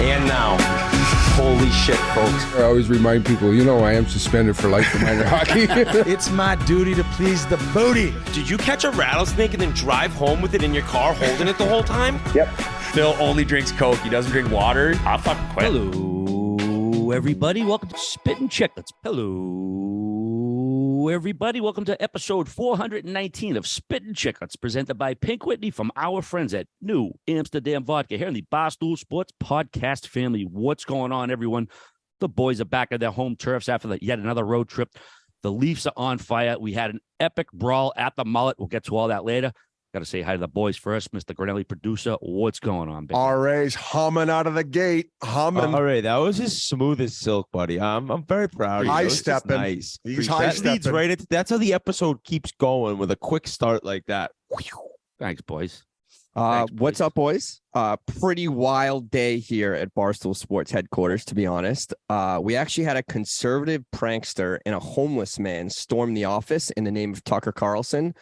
And now, holy shit, folks. I always remind people, I am suspended for life for minor hockey. It's my duty to please the booty. Did you catch a rattlesnake and then drive home with it in your car holding it the whole time? Yep. Phil only drinks Coke. He doesn't drink water. I'll fucking quit. Hello, everybody. Welcome to Spittin Chiclets. Hello, everybody. Welcome to episode 419 of Spittin Chiclets, presented by Pink Whitney from our friends at New Amsterdam Vodka here in the Barstool Sports podcast family. What's going on, everyone? The boys are back at their home turfs after yet another road trip. The Leafs are on fire. We had an epic brawl at the Mullet. We'll get to all that later. Got to say hi to the boys first. Mr. Grinelli, producer, what's going on, baby? RA's humming out of the gate. Humming. All right, that was as smooth as silk, buddy. I'm very proud of you. High It was just stepping. nice. He's That high leads stepping. right into, that's how the episode keeps going, with a quick start like that. Thanks, boys. What's up, boys? Pretty wild day here at Barstool Sports headquarters, to be honest. We actually had a conservative prankster and a homeless man storm the office in the name of Tucker Carlson.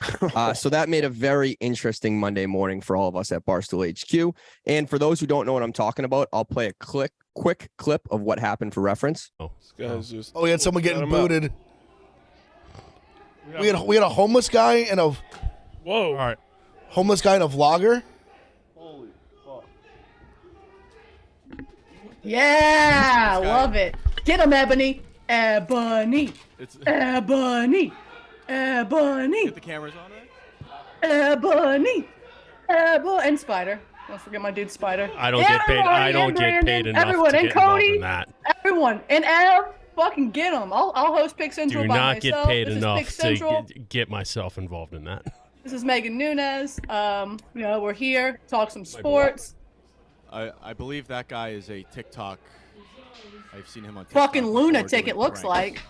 So that made a very interesting Monday morning for all of us at Barstool HQ. And for those who don't know what I'm talking about, I'll play a quick clip of what happened for reference. We had someone getting booted. We had a homeless guy and a All right. homeless guy and a vlogger. Yeah, love it. Get him, Ebony. Ebony. Ebony. Ebony. Get the cameras on it. Ebony. And Spider. Don't forget my dude Spider. I don't get paid. I don't get paid enough Everyone. to And get involved Cody. in that. Everyone. And Ev. Fucking get him. I'll host Pick Central Do by not get myself. paid This enough is Pick Central. to get myself involved in that. This is Megan Nunes. We're here. Talk some sports. I believe that guy is a TikTok. I've seen him on TikTok. Fucking lunatic, it looks like.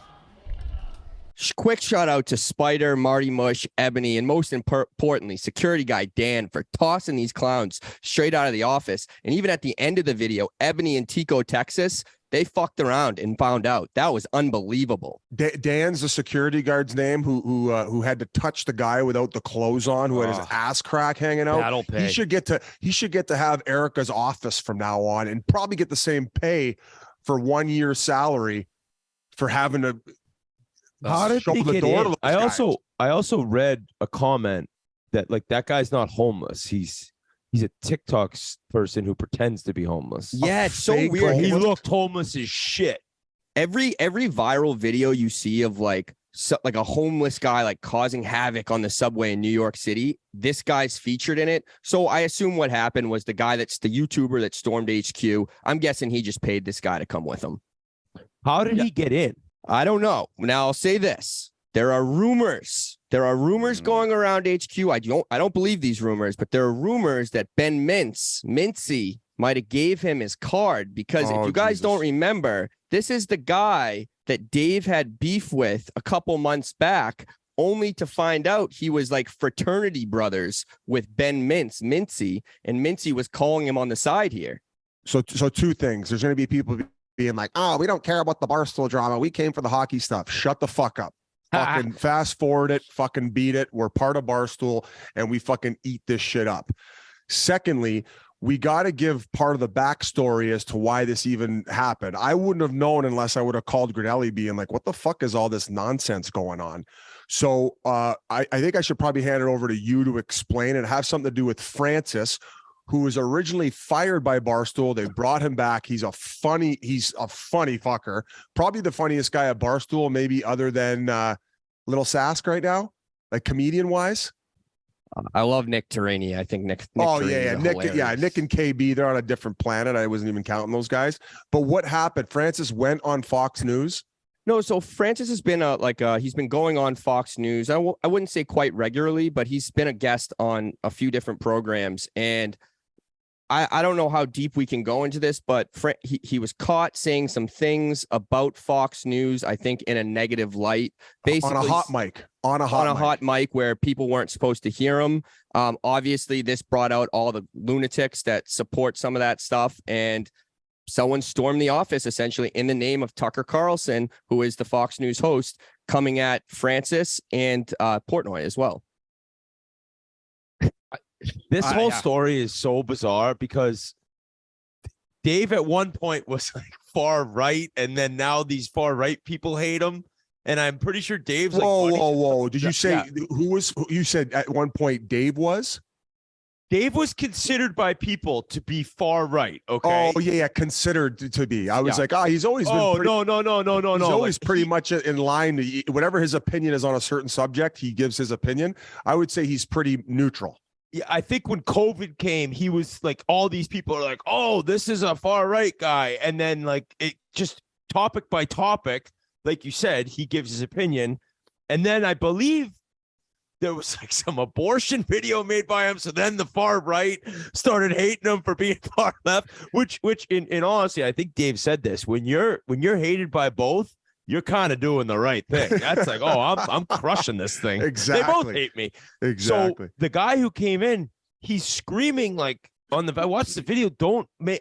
Quick shout out to Spider, Marty Mush, Ebony, and most importantly, security guy Dan for tossing these clowns straight out of the office. And even at the end of the video, Ebony and Tico, Texas, they fucked around and found out. That was unbelievable. Dan's the security guard's name who had to touch the guy without the clothes on, who had his ass crack hanging out. That'll pay. He should get to have Erica's office from now on, and probably get the same pay for 1 year's salary for having to How did show they the get door in? to those I also read a comment that that guy's not homeless. He's a TikTok person who pretends to be homeless. Yeah, it's so fake weird. He looked homeless as shit. Every viral video you see of like a homeless guy like causing havoc on the subway in New York City, this guy's featured in it. So I assume what happened was the guy that's the YouTuber that stormed HQ. I'm guessing he just paid this guy to come with him. How did he get in? I don't know. Now I'll say this. There are rumors going around HQ. I don't believe these rumors, but there are rumors that Ben Mincy might have gave him his card, because if you guys don't remember, this is the guy that Dave had beef with a couple months back, only to find out he was like fraternity brothers with Ben Mincy, and Mincy was calling him on the side here. So two things. There's going to be people being like, "Oh, we don't care about the Barstool drama. We came for the hockey stuff." Shut the fuck up. Fucking fast forward it, fucking beat it. We're part of Barstool and we fucking eat this shit up. Secondly, we got to give part of the backstory as to why this even happened. I wouldn't have known unless I would have called Grinelli being like, what the fuck is all this nonsense going on? So I think I should probably hand it over to you to explain it. Have something to do with Francis, who was originally fired by Barstool. They brought him back. He's a funny fucker. Probably the funniest guy at Barstool, maybe other than Little Sask right now, like comedian wise. I love Nick Terrini. I think Nick. Nick and KB, they're on a different planet. I wasn't even counting those guys. But what happened? Francis went on Fox News. No, so Francis has been he's been going on Fox News. I wouldn't say quite regularly, but he's been a guest on a few different programs. And I don't know how deep we can go into this, but he was caught saying some things about Fox News, I think, in a negative light. Basically, on a hot mic where people weren't supposed to hear him. Obviously, this brought out all the lunatics that support some of that stuff, and someone stormed the office essentially in the name of Tucker Carlson, who is the Fox News host, coming at Francis and Portnoy as well. This whole story is so bizarre because Dave at one point was like far right, and then now these far right people hate him. And I'm pretty sure Dave's whoa. Did you say Yeah. you said at one point Dave was? Dave was considered by people to be far right. Okay. Oh yeah, considered to be. I was Yeah. like, he's always been. Oh, pretty, no. He's always pretty much in line. Whatever his opinion is on a certain subject, he gives his opinion. I would say he's pretty neutral. Yeah, I think when COVID came, he was like, all these people are like, oh, this is a far right guy. And then like it just topic by topic, like you said, he gives his opinion. And then I believe there was like some abortion video made by him. So then the far right started hating him for being far left, which in honesty, I think Dave said this, when you're hated by both, you're kind of doing the right thing. That's like, I'm crushing this thing. Exactly. They both hate me. Exactly. So the guy who came in, he's screaming like I watched the video.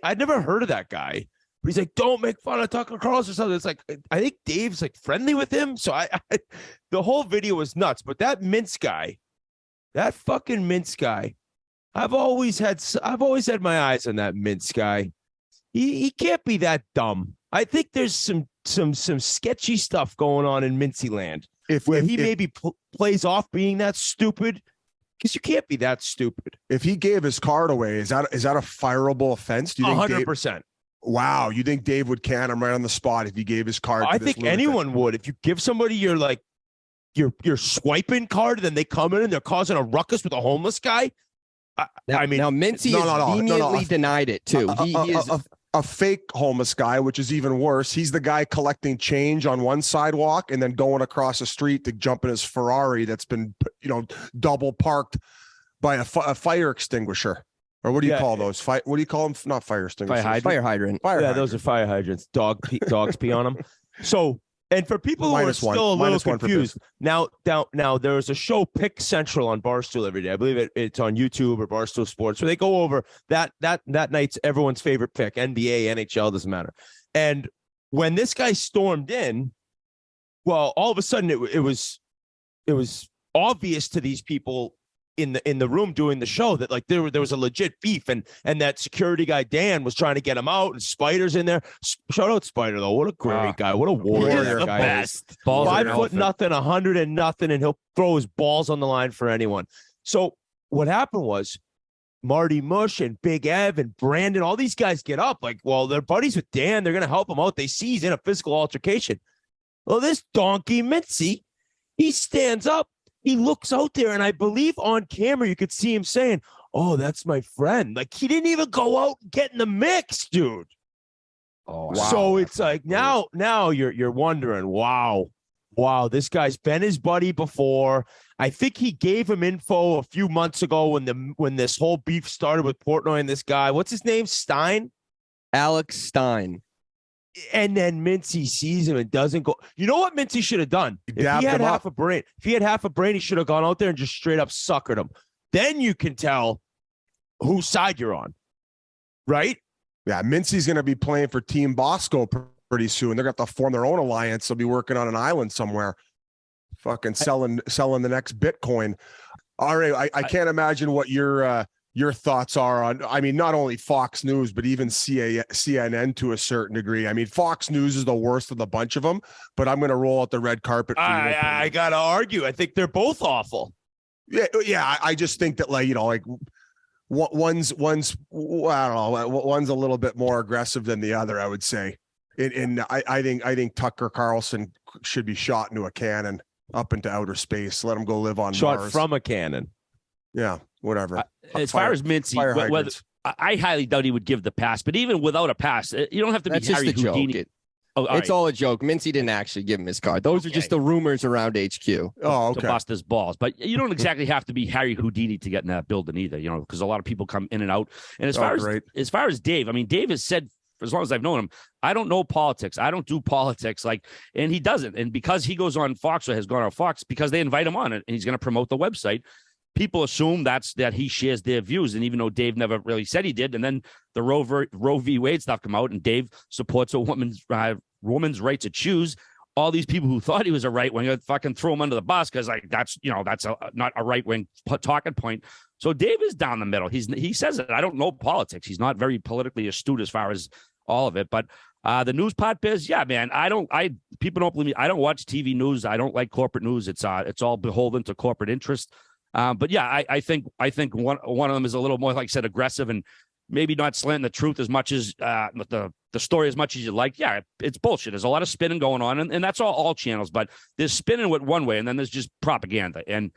I'd never heard of that guy. But he's like, don't make fun of Tucker Carlson or something. It's like, I think Dave's like friendly with him. So the whole video was nuts. But that fucking Mince guy, I've always had my eyes on that Mince guy. He can't be that dumb. I think there's some sketchy stuff going on in Mincy land where he maybe plays off being that stupid. Because you can't be that stupid. If he gave his card away, is that a fireable offense? Do you think 100%. Wow, you think Dave would can him right on the spot if he gave his card? I think anyone would. If you give somebody your swiping card, and then they come in and they're causing a ruckus with a homeless guy. Now Mincy has vehemently denied it too. He is a fake homeless guy, which is even worse. He's the guy collecting change on one sidewalk and then going across the street to jump in his Ferrari that's been, double parked by a fire extinguisher. Or what do you call those? What do you call them? Not fire extinguishers. Fire hydrant. Those are fire hydrants. Dogs pee on them. So, and for people who are still a little confused, now there's a show, Pick Central, on Barstool every day. I believe it's on YouTube or Barstool Sports, where they go over that night's everyone's favorite pick, NBA, NHL, doesn't matter. And when this guy stormed in, well, all of a sudden it was obvious to these people in the room doing the show that like there was a legit beef, and that security guy Dan was trying to get him out, and Spider's in there. Shout out Spider though, what a great guy, what a warrior that guy is. 5 foot nothing, 100 and nothing, and he'll throw his balls on the line for anyone. So what happened was Marty Mush and Big Ev and Brandon, all these guys get up like, well, they're buddies with Dan, they're gonna help him out. They see he's in a physical altercation. Well, this donkey Mincy, he stands up. He looks out there, and I believe on camera you could see him saying, "Oh, that's my friend." Like he didn't even go out and get in the mix, dude. Oh, wow. So it's like now you're wondering, wow, this guy's been his buddy before. I think he gave him info a few months ago when this whole beef started with Portnoy and this guy. What's his name? Stein? Alex Stein. And then Mincy sees him and doesn't go. You know what Mincy should have done? If he had half a brain, he should have gone out there and just straight up suckered him. Then you can tell whose side you're on, right? Yeah, Mincy's going to be playing for Team Bosco pretty soon. They're going to have to form their own alliance. They'll be working on an island somewhere, fucking selling the next Bitcoin. All right, I can't imagine what your thoughts are on, I mean, not only Fox News, but even CNN to a certain degree. I mean, Fox News is the worst of the bunch of them, but I'm going to roll out the red carpet. I got to argue. I think they're both awful. Yeah. I just think that one's I don't know, one's a little bit more aggressive than the other, I would say. And I think Tucker Carlson should be shot into a cannon up into outer space. Let him go live on Mars. Shot from a cannon. Yeah, whatever. As far as Mincy, I highly doubt he would give the pass. But even without a pass, you don't have to be Harry Houdini. It's all a joke. Mincy didn't actually give him his card. Those are just the rumors around HQ. Oh, okay. To bust his balls. But you don't exactly have to be Harry Houdini to get in that building either, because a lot of people come in and out. And as far as Dave, I mean, Dave has said, for as long as I've known him, I don't know politics. I don't do politics. And he doesn't. And because he goes on Fox or has gone on Fox, because they invite him on it and he's going to promote the website, people assume that he shares their views. And even though Dave never really said he did, and then the Roe v. Wade stuff come out and Dave supports a woman's right to choose, all these people who thought he was a right winger fucking throw him under the bus because like that's not a right wing talking point. So Dave is down the middle. He says it. I don't know politics. He's not very politically astute as far as all of it. But the news part biz, yeah, man. People don't believe me. I don't watch TV news. I don't like corporate news. It's all beholden to corporate interest. But yeah, I think one of them is a little more, like I said, aggressive and maybe not slanting the truth as much as the story as much as you like. Yeah, it's bullshit. There's a lot of spinning going on, and that's all channels. But there's spinning with one way, and then there's just propaganda. And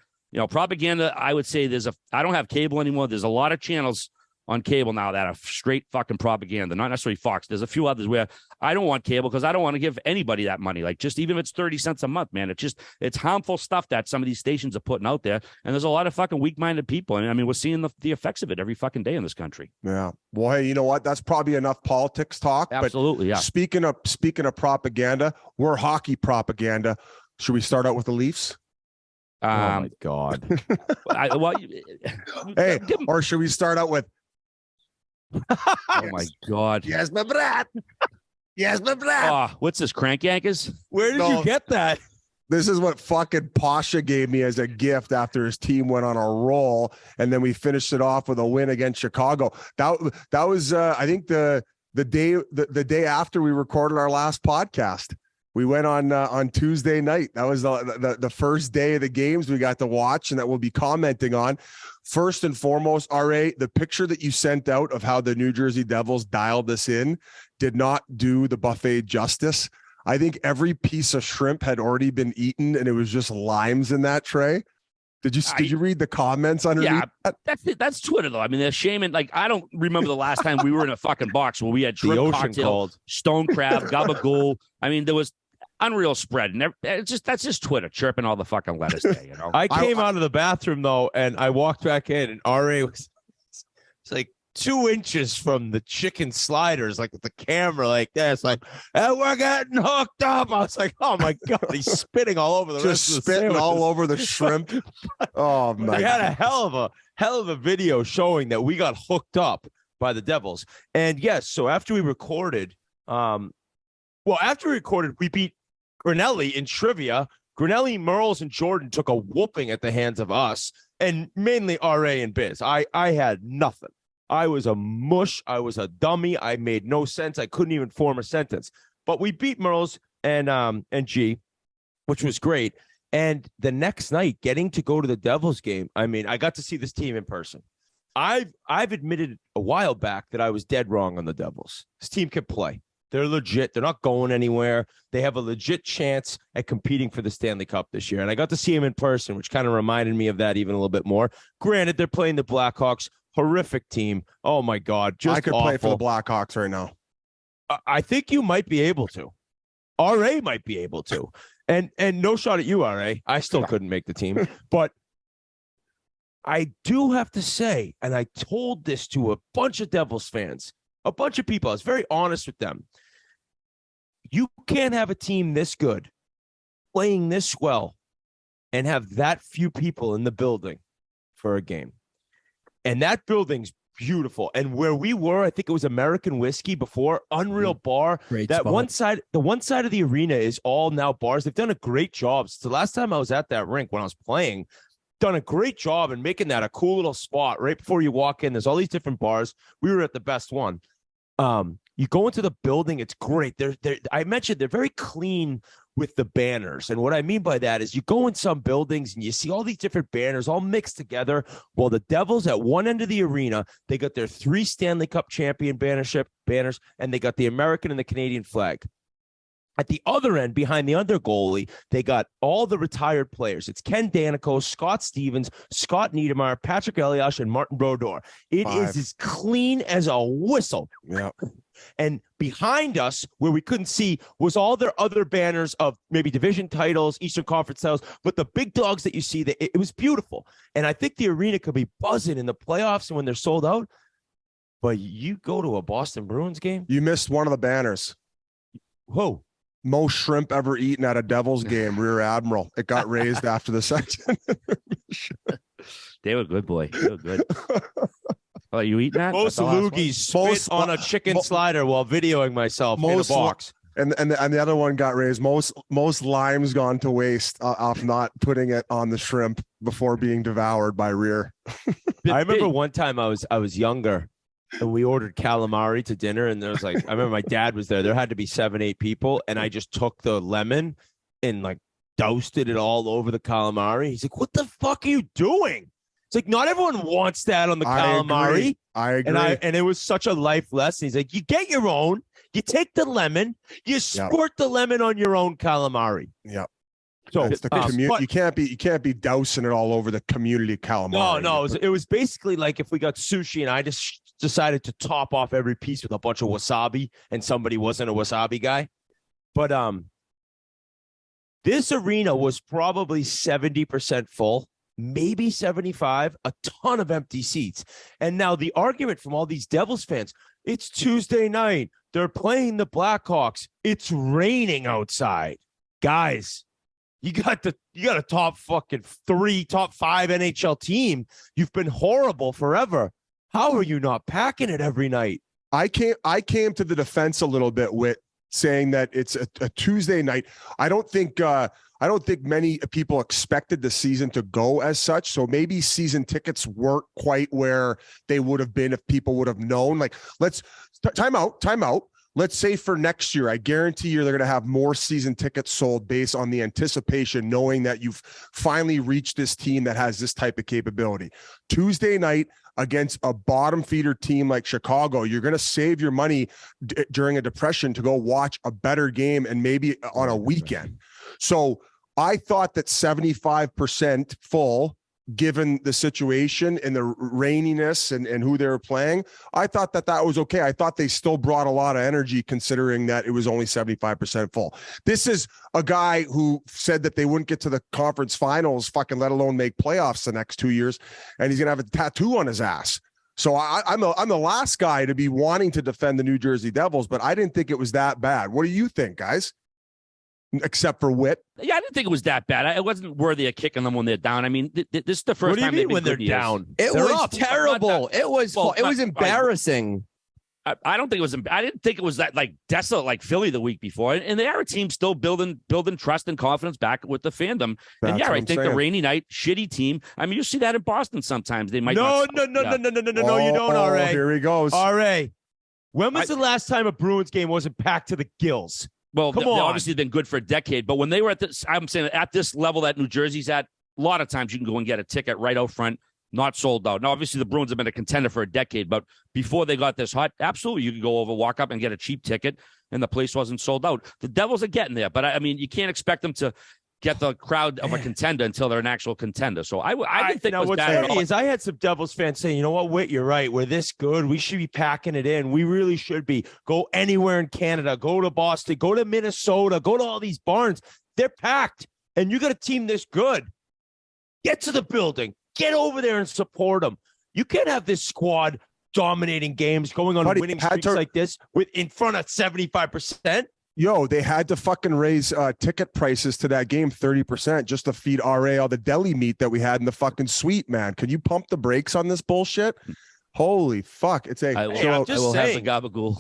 propaganda. I would say I don't have cable anymore. There's a lot of channels on cable now that are straight fucking propaganda, not necessarily Fox. There's a few others where I don't want cable because I don't want to give anybody that money. Like just even if it's 30 cents a month, man, it's harmful stuff that some of these stations are putting out there. And there's a lot of fucking weak-minded people. And I mean, we're seeing the effects of it every fucking day in this country. Yeah. Well, hey, you know what? That's probably enough politics talk. Absolutely. Yeah. Speaking of propaganda, we're hockey propaganda. Should we start out with the Leafs? Oh my God. Hey, or should we start out with oh my God. Yes, my brat. Yes, my brat. Oh, what's this, Crank Yankers? Where did you get that? This is what fucking Pasha gave me as a gift after his team went on a roll, and then we finished it off with a win against Chicago. That was I think the day after we recorded our last podcast. We went on Tuesday night. That was the first day of the games we got to watch and that we'll be commenting on. First and foremost, RA, the picture that you sent out of how the New Jersey Devils dialed this in did not do the buffet justice. I think every piece of shrimp had already been eaten and it was just limes in that tray. Did you read the comments underneath? Yeah, that's Twitter though. I mean, they're shaming. Like, I don't remember the last time we were in a fucking box where we had shrimp cocktail, stone crab, gabagool. I mean, there was unreal spread, and that's just Twitter chirping all the fucking lettuce day. I came out of the bathroom though, and I walked back in, and RA was like 2 inches from the chicken sliders, like with the camera like this, like, and we're getting hooked up. I was like, oh my God, he's spitting all over the just rest of the spitting all over the shrimp. Oh my! We had a hell of a video showing that we got hooked up by the Devils, and yes, so after we recorded, we beat Grinelli in trivia. Grinelli, Merles, and Jordan took a whooping at the hands of us, and mainly RA and Biz. I had nothing. I was a mush. I was a dummy. I made no sense. I couldn't even form a sentence. But we beat Merles and G, which was great. And the next night, getting to go to the Devils game, I mean, I got to see this team in person. I've admitted a while back that I was dead wrong on the Devils. This team can play. They're legit. They're not going anywhere. They have a legit chance at competing for the Stanley Cup this year. And I got to see them in person, which kind of reminded me of that even a little bit more. Granted, they're playing the Blackhawks. Horrific team. Oh, my God. Just I could awful. play for the Blackhawks right now. I think you might be able to. RA might be able to. And no shot at you, RA. I still couldn't make the team. But I do have to say, and I told this to a bunch of Devils fans, a bunch of people. I was very honest with them. You can't have a team this good, playing this well, and have that few people in the building for a game. And that building's beautiful. And where we were, I think it was American Whiskey before, unreal bar. Great that spot. the one side of the arena is all now bars. They've done a great job. So the last time I was at that rink when I was playing, done a great job in making that a cool little spot right before you walk in. There's all these different bars. We were at the best one. You go into the building, it's great. I mentioned they're very clean with the banners. And what I mean by that is you go in some buildings and you see all these different banners all mixed together. Well, the Devils at one end of the arena, they got their 3 Stanley Cup champion banners, and they got the American and the Canadian flag. At the other end, behind the under goalie, they got all the retired players. It's Ken Danico, Scott Stevens, Scott Niedermayer, Patrick Elias, and Martin Brodeur. It is as clean as a whistle. Yeah. And behind us, where we couldn't see, was all their other banners of maybe division titles, Eastern Conference titles, but the big dogs that you see, it was beautiful. And I think the arena could be buzzing in the playoffs and when they're sold out. But you go to a Boston Bruins game? You missed one of the banners. Whoa. Most shrimp ever eaten at a Devils game, Rear Admiral. It got raised after the second. They were good, boy. They were good. Oh, you eating that? Most loogies spit on a chicken slider while videoing myself in a box. And the other one got raised. Most limes gone to waste off not putting it on the shrimp before being devoured by Rear. I remember one time I was younger and we ordered calamari to dinner, and there was like, I remember my dad was there. There had to be 7-8 people, and I just took the lemon and like doused it all over the calamari. He's like, "What the fuck are you doing?" It's like, not everyone wants that on the calamari. I agree. And it was such a life lesson. He's like, you get your own, you take the lemon, you squirt the lemon on your own calamari. Yep. So it's the you can't be dousing it all over the community calamari. No, it was basically like if we got sushi and I just decided to top off every piece with a bunch of wasabi and somebody wasn't a wasabi guy. But this arena was probably 70% full, maybe 75, a ton of empty seats. And now the argument from all these Devils fans, it's Tuesday night, they're playing the Blackhawks, it's raining outside. Guys, you got a top 5 NHL team. You've been horrible forever. How are you not packing it every night? I came to the defense a little bit with saying that it's a Tuesday night. I don't think many people expected the season to go as such. So maybe season tickets weren't quite where they would have been if people would have known. Like, let's time out. Let's say for next year, I guarantee you they're going to have more season tickets sold based on the anticipation, knowing that you've finally reached this team that has this type of capability. Tuesday night against a bottom feeder team like Chicago, you're going to save your money during a depression to go watch a better game and maybe on a weekend. So I thought that 75% full, given the situation and the raininess and who they were playing, I thought that was okay. I thought they still brought a lot of energy considering that it was only 75% full. This is a guy who said that they wouldn't get to the conference finals, fucking let alone make playoffs the next 2 years, and he's going to have a tattoo on his ass. So I'm the last guy to be wanting to defend the New Jersey Devils, but I didn't think it was that bad. What do you think, guys? Except for Whit. Yeah, I didn't think it was that bad. It wasn't worthy of kicking them when they're down. I mean, this is the first time when they're down. It was terrible. It was embarrassing. I don't think it was. I didn't think it was that like desolate like Philly the week before. And they are a team still building trust and confidence back with the fandom. And yeah, I think the rainy night, shitty team. I mean, you see that in Boston sometimes. They might. No, you don't. RA. Here he goes. RA. When was the last time a Bruins game wasn't packed to the gills? Well, they've obviously been good for a decade, but when they were at this, I'm saying at this level that New Jersey's at, a lot of times you can go and get a ticket right out front, not sold out. Now, obviously the Bruins have been a contender for a decade, but before they got this hot, absolutely, you could go over, walk up and get a cheap ticket, and the place wasn't sold out. The Devils are getting there, but I mean, you can't expect them to get the crowd of a contender until they're an actual contender. So I didn't think it was what's bad. funny is I had some Devils fans saying, you know what, Whit, you're right. We're this good. We should be packing it in. We really should be. Go anywhere in Canada. Go to Boston. Go to Minnesota. Go to all these barns. They're packed. And you got a team this good. Get to the building. Get over there and support them. You can't have this squad dominating games, going on winning streaks like this in front of 75%. Yo, they had to fucking raise ticket prices to that game 30% just to feed RA all the deli meat that we had in the fucking suite, man. Could you pump the brakes on this bullshit? Holy fuck. It's a I will have the gabagool.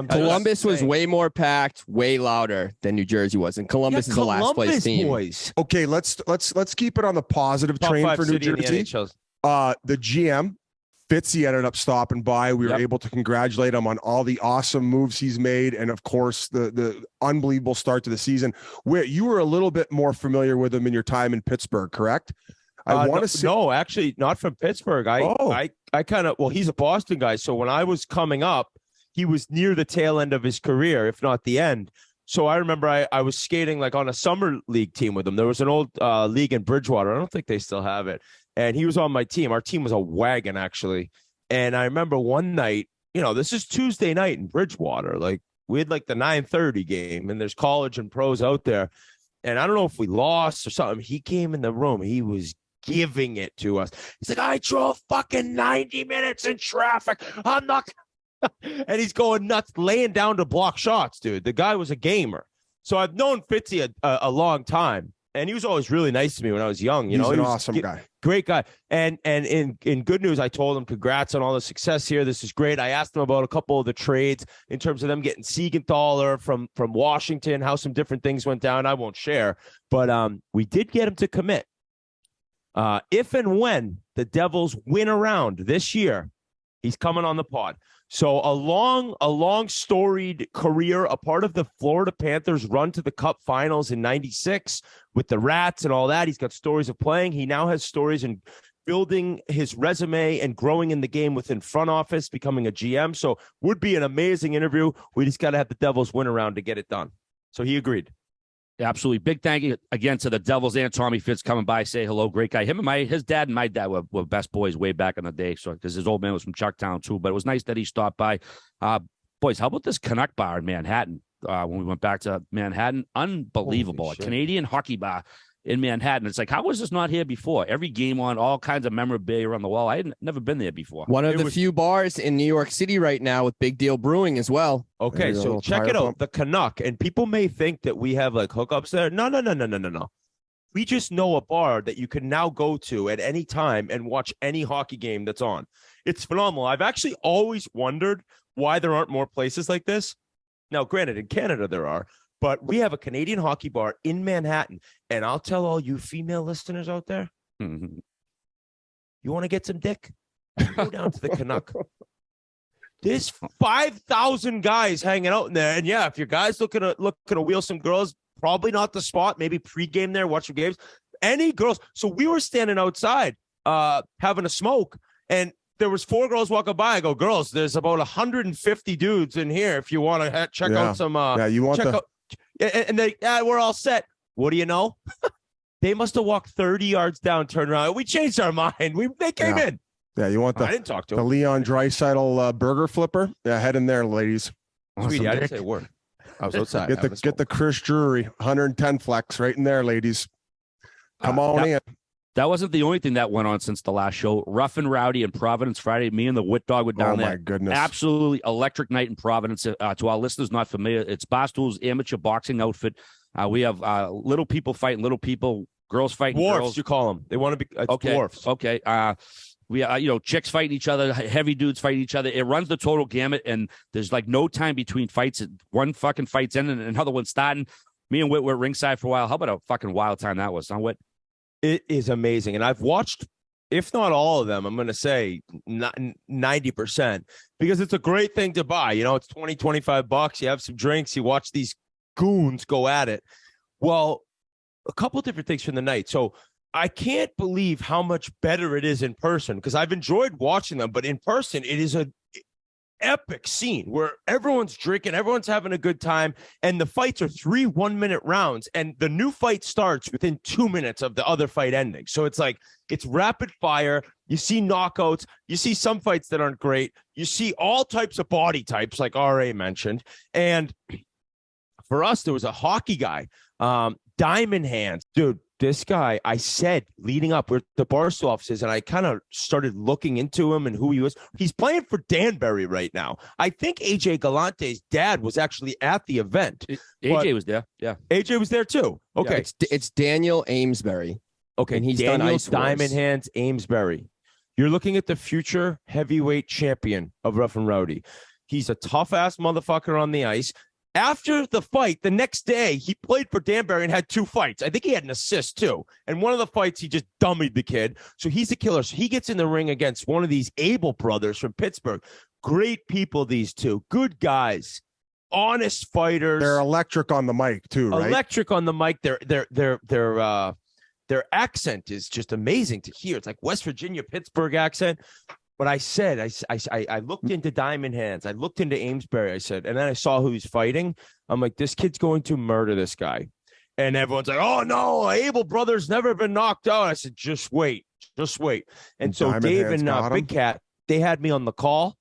Columbus was way more packed, way louder than New Jersey was. And Columbus is the last place team. Boys. Okay, let's keep it on the positive train for New Jersey. The GM Fitzy ended up stopping by. We were able to congratulate him on all the awesome moves he's made, and of course the unbelievable start to the season. Where you were a little bit more familiar with him in your time in Pittsburgh, correct? I want to say no, actually not from Pittsburgh. I kind of he's a Boston guy, so when I was coming up, he was near the tail end of his career, if not the end. So I remember I was skating like on a summer league team with him. There was an old league in Bridgewater. I don't think they still have it. And he was on my team. Our team was a wagon, actually. And I remember one night, this is Tuesday night in Bridgewater. Like, we had like the 9:30 game, and there's college and pros out there. And I don't know if we lost or something. He came in the room. He was giving it to us. He's like, I drove fucking 90 minutes in traffic. I'm not. And he's going nuts, laying down to block shots, dude. The guy was a gamer. So I've known Fitzy a long time. and he was always really nice to me when I was young. He's know, an he was awesome guy. Great guy. And in good news, I told him congrats on all the success here. This is great. I asked him about a couple of the trades in terms of them getting Siegenthaler from Washington, how some different things went down. I won't share, but we did get him to commit. If and when the Devils win around this year, he's coming on the pod. So a long storied career, a part of the Florida Panthers run to the Cup Finals in '96 with the Rats and all that. He's got stories of playing. He now has stories in building his resume and growing in the game within front office, becoming a GM. So would be an amazing interview. We just got to have the Devils win around to get it done. So he agreed. Absolutely. Big thank you again to the Devils and Tommy Fitz coming by, say hello. Great guy. His dad and my dad were best boys way back in the day. So because his old man was from Chucktown too, but it was nice that he stopped by. Boys, how about this Canuck bar in Manhattan? When we went back to Manhattan, unbelievable. A Canadian hockey bar in Manhattan. It's like, how was this not here before? Every game on, all kinds of memorabilia on the wall. I had never been there before. One of the few bars in New York City right now with Big Deal Brewing as well. Okay, so check it out. The Canuck, and people may think that we have like hookups there. No. We just know a bar that you can now go to at any time and watch any hockey game that's on. It's phenomenal. I've actually always wondered why there aren't more places like this. Now, granted, in Canada there are, but we have a Canadian hockey bar in Manhattan, and I'll tell all you female listeners out there, you want to get some dick? Go down to the Canuck. There's 5,000 guys hanging out in there, and yeah, if your guys looking to wheel some girls, probably not the spot. Maybe pregame there, watch some games. Any girls? So we were standing outside, having a smoke, and there was 4 girls walking by. I go, girls, there's about 150 dudes in here. If you want to check out some, you want check out. And they, we're all set. What do you know? They must have walked 30 yards down, turned around. We changed our mind. They came in. Yeah, you want I didn't talk to the him. Leon Draisaitl burger flipper? Yeah, head in there, ladies. Sweetie, I didn't say a word. I was outside. Get the Chris Drury 110 flex right in there, ladies. Come on in. That wasn't the only thing that went on since the last show. Rough and Rowdy in Providence Friday. Me and the Whit Dog were down there. Oh, my goodness. Absolutely electric night in Providence. To our listeners not familiar, it's Barstool's amateur boxing outfit. We have little people fighting little people, girls fighting dwarfs, girls. You call them. They want to be dwarfs. Okay. We chicks fighting each other, heavy dudes fighting each other. It runs the total gamut, and there's like no time between fights. One fucking fight's in and another one's starting. Me and Whit were ringside for a while. How about a fucking wild time that was, huh, Whit? It is amazing. And I've watched, if not all of them, I'm going to say 90%, because it's a great thing to buy. It's $20-25. You have some drinks. You watch these goons go at it. Well, a couple of different things from the night. So I can't believe how much better it is in person, because I've enjoyed watching them, but in person, it is an epic scene where everyone's drinking, everyone's having a good time, and the fights are 3 1-minute rounds, and the new fight starts within 2 minutes of the other fight ending. So it's like, it's rapid fire. You see knockouts. You see some fights that aren't great. You see all types of body types, like RA mentioned. And for us, there was a hockey guy, Diamond Hands. Dude, this guy, I said leading up, we're at the Barstool offices, and I kind of started looking into him and who he was. He's playing for Danbury right now. I think AJ Galante's dad was actually at the event. AJ was there. Yeah. AJ was there too. Okay. Yeah, it's Daniel Amesbury. Okay. And he's Daniel done Ice Diamond Wars. Hands Amesbury. You're looking at the future heavyweight champion of Rough and Rowdy. He's a tough ass motherfucker on the ice. After the fight, the next day, he played for Danbury and had 2 fights. I think he had an assist, too. And one of the fights, he just dummied the kid. So he's a killer. So he gets in the ring against one of these Abel brothers from Pittsburgh. Great people, these two. Good guys. Honest fighters. They're electric on the mic, too, right? Electric on the mic. Their accent is just amazing to hear. It's like West Virginia, Pittsburgh accent. But I said, I looked into Diamond Hands. I looked into Amesbury. I said, and then I saw who he's fighting. I'm like, this kid's going to murder this guy. And everyone's like, oh, no, Abel Brothers never been knocked out. I said, just wait. And so Diamond Dave Hands and Big Cat, they had me on the call.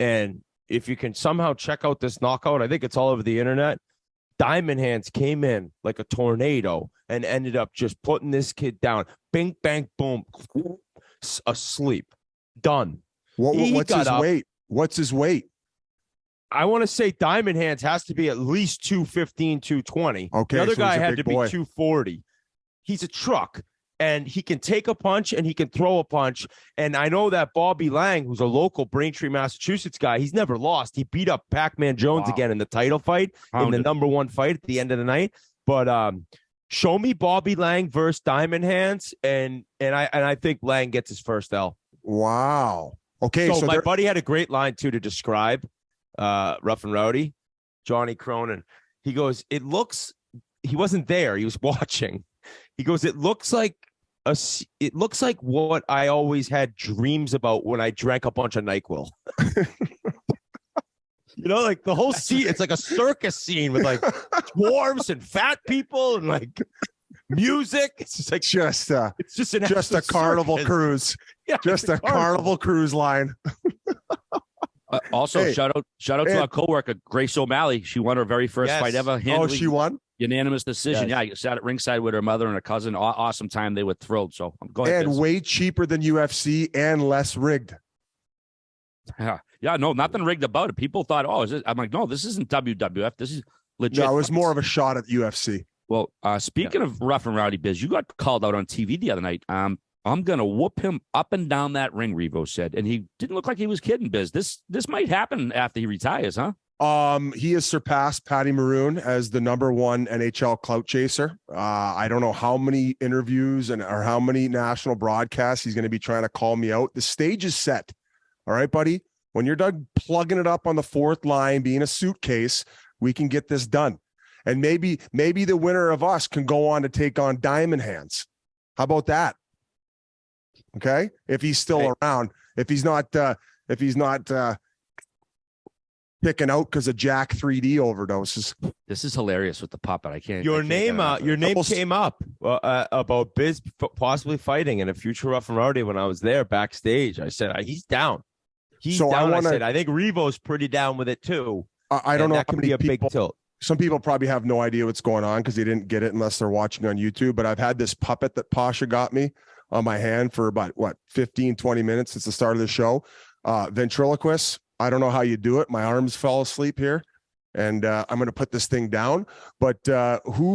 And if you can somehow check out this knockout, I think it's all over the internet. Diamond Hands came in like a tornado and ended up just putting this kid down. Bing, bang, boom, asleep. Done. What's his weight? What's his weight? I want to say Diamond Hands has to be at least 215, 220. Okay, The other so guy he's a had big to boy. be 240. he's a truck. And he can take a punch and he can throw a punch. And I know that Bobby Lang, who's a local Braintree, Massachusetts guy, he's never lost. He beat up Pac-Man Jones again in the title fight, in the number one fight at the end of the night. But show me Bobby Lang versus Diamond Hands, and I think Lang gets his first L. Wow. Okay. So my buddy had a great line too to describe Rough and Rowdy, Johnny Cronin. He goes, he wasn't there. He was watching. He goes, it looks like what I always had dreams about when I drank a bunch of NyQuil. Like the whole scene, it's like a circus scene with like dwarves and fat people and like music. It's just like it's just a carnival cruise. Yeah, just a carnival cruise line. Also, shout out to our coworker Grace O'Malley. She won her very first fight ever. She won. Unanimous decision. Yes. Yeah, I sat at ringside with her mother and her cousin. Awesome time. They were thrilled. So I'm going. And way cheaper than UFC and less rigged. Yeah, no, nothing rigged about it. People thought, is it? I'm like, no, this isn't WWF. This is legit. No, it was more of a shot at UFC. Well, speaking of Rough and Rowdy Biz, you got called out on TV the other night. I'm gonna whoop him up and down that ring, Revo said, and he didn't look like he was kidding. Biz, this might happen after he retires, huh? He has surpassed Patty Maroon as the number one NHL clout chaser. I don't know how many interviews or how many national broadcasts he's going to be trying to call me out. The stage is set. All right, buddy. When you're done plugging it up on the fourth line, being a suitcase, we can get this done. And maybe the winner of us can go on to take on Diamond Hands. How about that? Okay. If he's still around, if he's not picking out because of Jack 3D overdoses. This is hilarious with the puppet. I can't. Your name came up about Biz possibly fighting in a future Rough and Rowdy when I was there backstage. I said he's down. I think Revo's pretty down with it too. I don't know that how could many be a people, big tilt. Some people probably have no idea what's going on because they didn't get it unless they're watching on YouTube. But I've had this puppet that Pasha got me on my hand for about 15, 20 minutes since the start of the show. Ventriloquist. I don't know how you do it. My arms fell asleep here, and I'm going to put this thing down. But what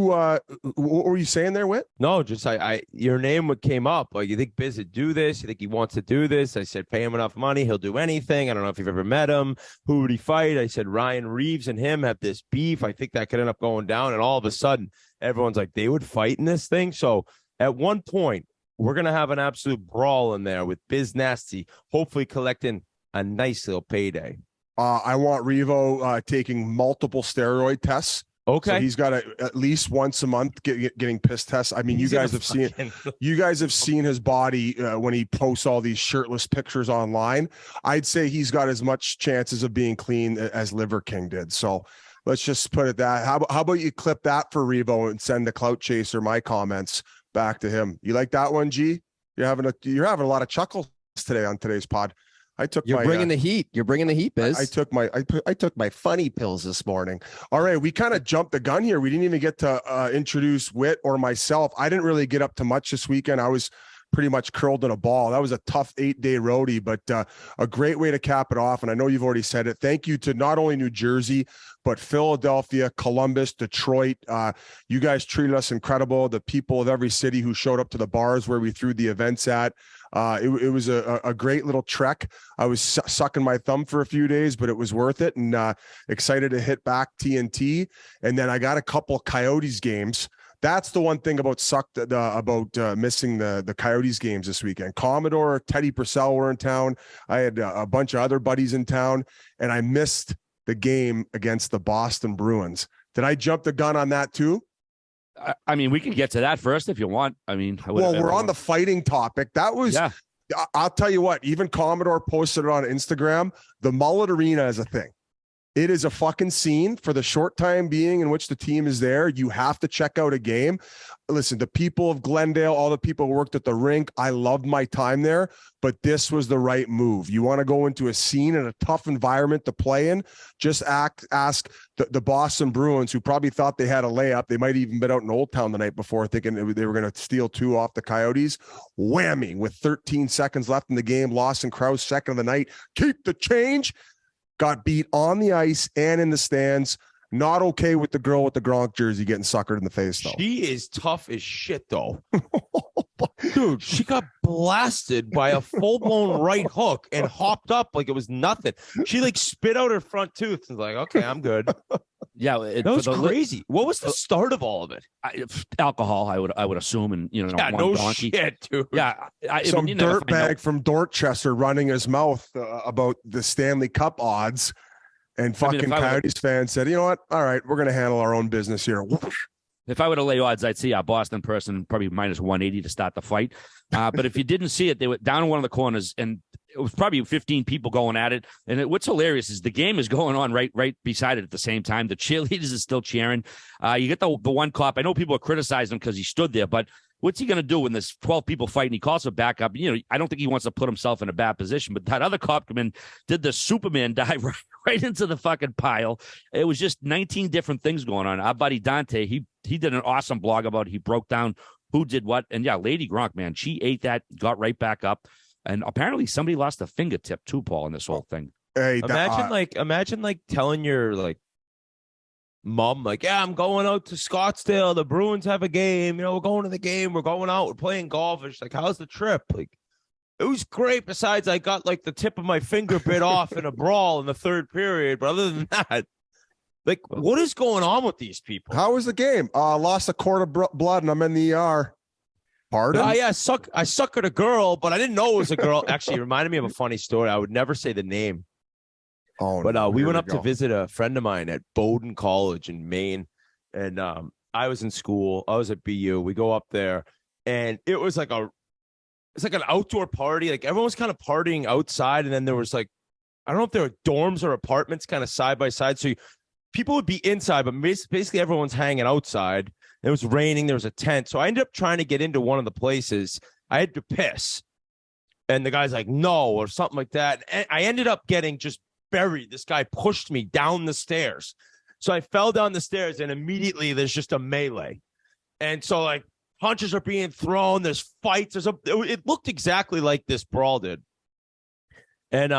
were you saying there, Whit? No, just your name came up. Like, you think Biz would do this? You think he wants to do this? I said, pay him enough money, he'll do anything. I don't know if you've ever met him. Who would he fight? I said, Ryan Reeves and him have this beef. I think that could end up going down. And all of a sudden, everyone's like, they would fight in this thing. So at one point, we're going to have an absolute brawl in there with Biz Nasty, hopefully collecting a nice little payday. I want Revo taking multiple steroid tests. Okay, so he's got to at least once a month getting piss tests. I mean, you guys have seen his body when he posts all these shirtless pictures online. I'd say he's got as much chances of being clean as Liver King did. So let's just put it that. How about you clip that for Revo and send the clout chaser my comments back to him? You like that one, G? You're having a lot of chuckles today on today's pod. You're bringing the heat. You're bringing the heat, Biz. I took my funny pills this morning. All right, we kind of jumped the gun here. We didn't even get to introduce Whit or myself. I didn't really get up to much this weekend. I was pretty much curled in a ball. That was a tough 8-day roadie, but a great way to cap it off. And I know you've already said it. Thank you to not only New Jersey, but Philadelphia, Columbus, Detroit. You guys treated us incredible. The people of every city who showed up to the bars where we threw the events at. It was a great little trek. I was sucking my thumb for a few days, but it was worth it, and excited to hit back TNT. And then I got a couple Coyotes games. That's the one thing about missing the Coyotes games this weekend. Commodore, Teddy Purcell were in town. I had a bunch of other buddies in town, and I missed the game against the Boston Bruins. Did I jump the gun on that too? I mean, we can get to that first if you want. I mean, we're on the fighting topic. That was, I'll tell you what, even Commodore posted it on Instagram. The Mullet Arena is a thing. It is a fucking scene for the short time being in which the team is there. You have to check out a game. Listen, the people of Glendale, all the people who worked at the rink, I loved my time there, but this was the right move. You want to go into a scene in a tough environment to play in, just ask the Boston Bruins, who probably thought they had a layup. They might even been out in Old Town the night before thinking they were going to steal 2 off the Coyotes. Whammy, with 13 seconds left in the game, Lawson Krause, second of the night. Keep the change. Got beat on the ice and in the stands. Not okay with the girl with the Gronk jersey getting suckered in the face, though. She is tough as shit, though. Dude, she got blasted by a full-blown right hook and hopped up like it was nothing. She like spit out her front tooth and was like, okay, I'm good. Yeah, that was crazy. What was the start of all of it? Alcohol, I would assume, and yeah, one no donkey. shit, dude. Yeah, some dirtbag from Dorchester running his mouth about the Stanley Cup odds, and fucking Coyotes fans said, you know what? All right, we're gonna handle our own business here. If I were to lay odds, I'd see a Boston person probably minus 180 to start the fight. But if you didn't see it, they were down in one of the corners, and it was probably 15 people going at it. And what's hilarious is the game is going on right beside it at the same time. The cheerleaders are still cheering. You get the one cop. I know people are criticizing him because he stood there, but what's he going to do when there's 12 people fighting? He calls it back up. I don't think he wants to put himself in a bad position, but that other cop come in, did the Superman dive right into the fucking pile. It was just 19 different things going on. Our buddy Dante, he did an awesome blog about it. He broke down who did what. And yeah, Lady Gronk, man, she ate that, got right back up. And apparently somebody lost a fingertip too, Paul, in this whole thing. Hey, imagine telling your mom, yeah, I'm going out to Scottsdale. The Bruins have a game. We're going to the game. We're going out. We're playing golf. It's like, how's the trip? It was great. Besides, I got the tip of my finger bit off in a brawl in the third period. But other than that, what is going on with these people? How was the game? Lost a quart of blood and I'm in the ER. Pardon? Yeah, I suckered a girl, but I didn't know it was a girl. Actually, it reminded me of a funny story. I would never say the name. Oh, but we went up to visit a friend of mine at Bowdoin College in Maine, and I was in school. I was at BU. We go up there, and it was like an outdoor party. Everyone was kind of partying outside, and then there was I don't know if there were dorms or apartments kind of side by side. So people would be inside, but basically everyone's hanging outside. It was raining. There was a tent. So I ended up trying to get into one of the places. I had to piss. And the guy's like, no, or something like that. And I ended up getting just buried. This guy pushed me down the stairs. So I fell down the stairs, and immediately there's just a melee. And so punches are being thrown. There's fights. It looked exactly like this brawl did. And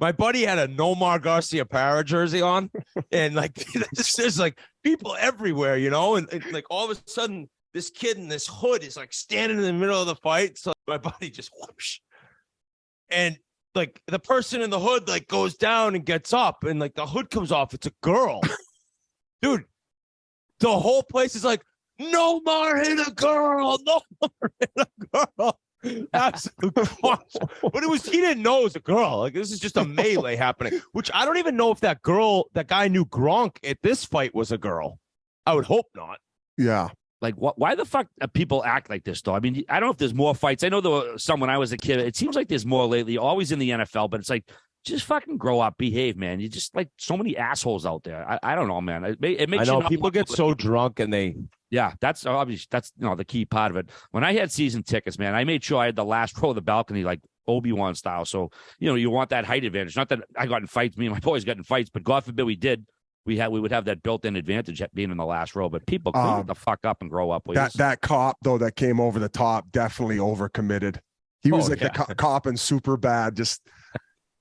my buddy had a Nomar Garcia Para jersey on, and there's people everywhere, and all of a sudden this kid in this hood is standing in the middle of the fight. So my buddy just whoosh, and the person in the hood goes down and gets up, and the hood comes off. It's a girl, dude. The whole place is Nomar hit a girl, Nomar hit a girl. Absolute punch. But he didn't know it was a girl. This is just a melee happening, which I don't even know if that guy knew Gronk at this fight was a girl. I would hope not. Yeah. Why the fuck people act like this, though? I mean, I don't know if there's more fights. I know there were some when I was a kid. It seems like there's more lately, always in the NFL, but it's just fucking grow up, behave, man. You just so many assholes out there. I don't know, man. It makes I know people get so drunk and they. Yeah, that's obvious. That's the key part of it. When I had season tickets, man, I made sure I had the last row of the balcony, Obi-Wan style. So you want that height advantage. Not that I got in fights. Me and my boys got in fights, but God forbid we did. We would have that built-in advantage at being in the last row. But people clean the fuck up and grow up. Please. That cop though that came over the top definitely overcommitted. He was the cop in super bad. Just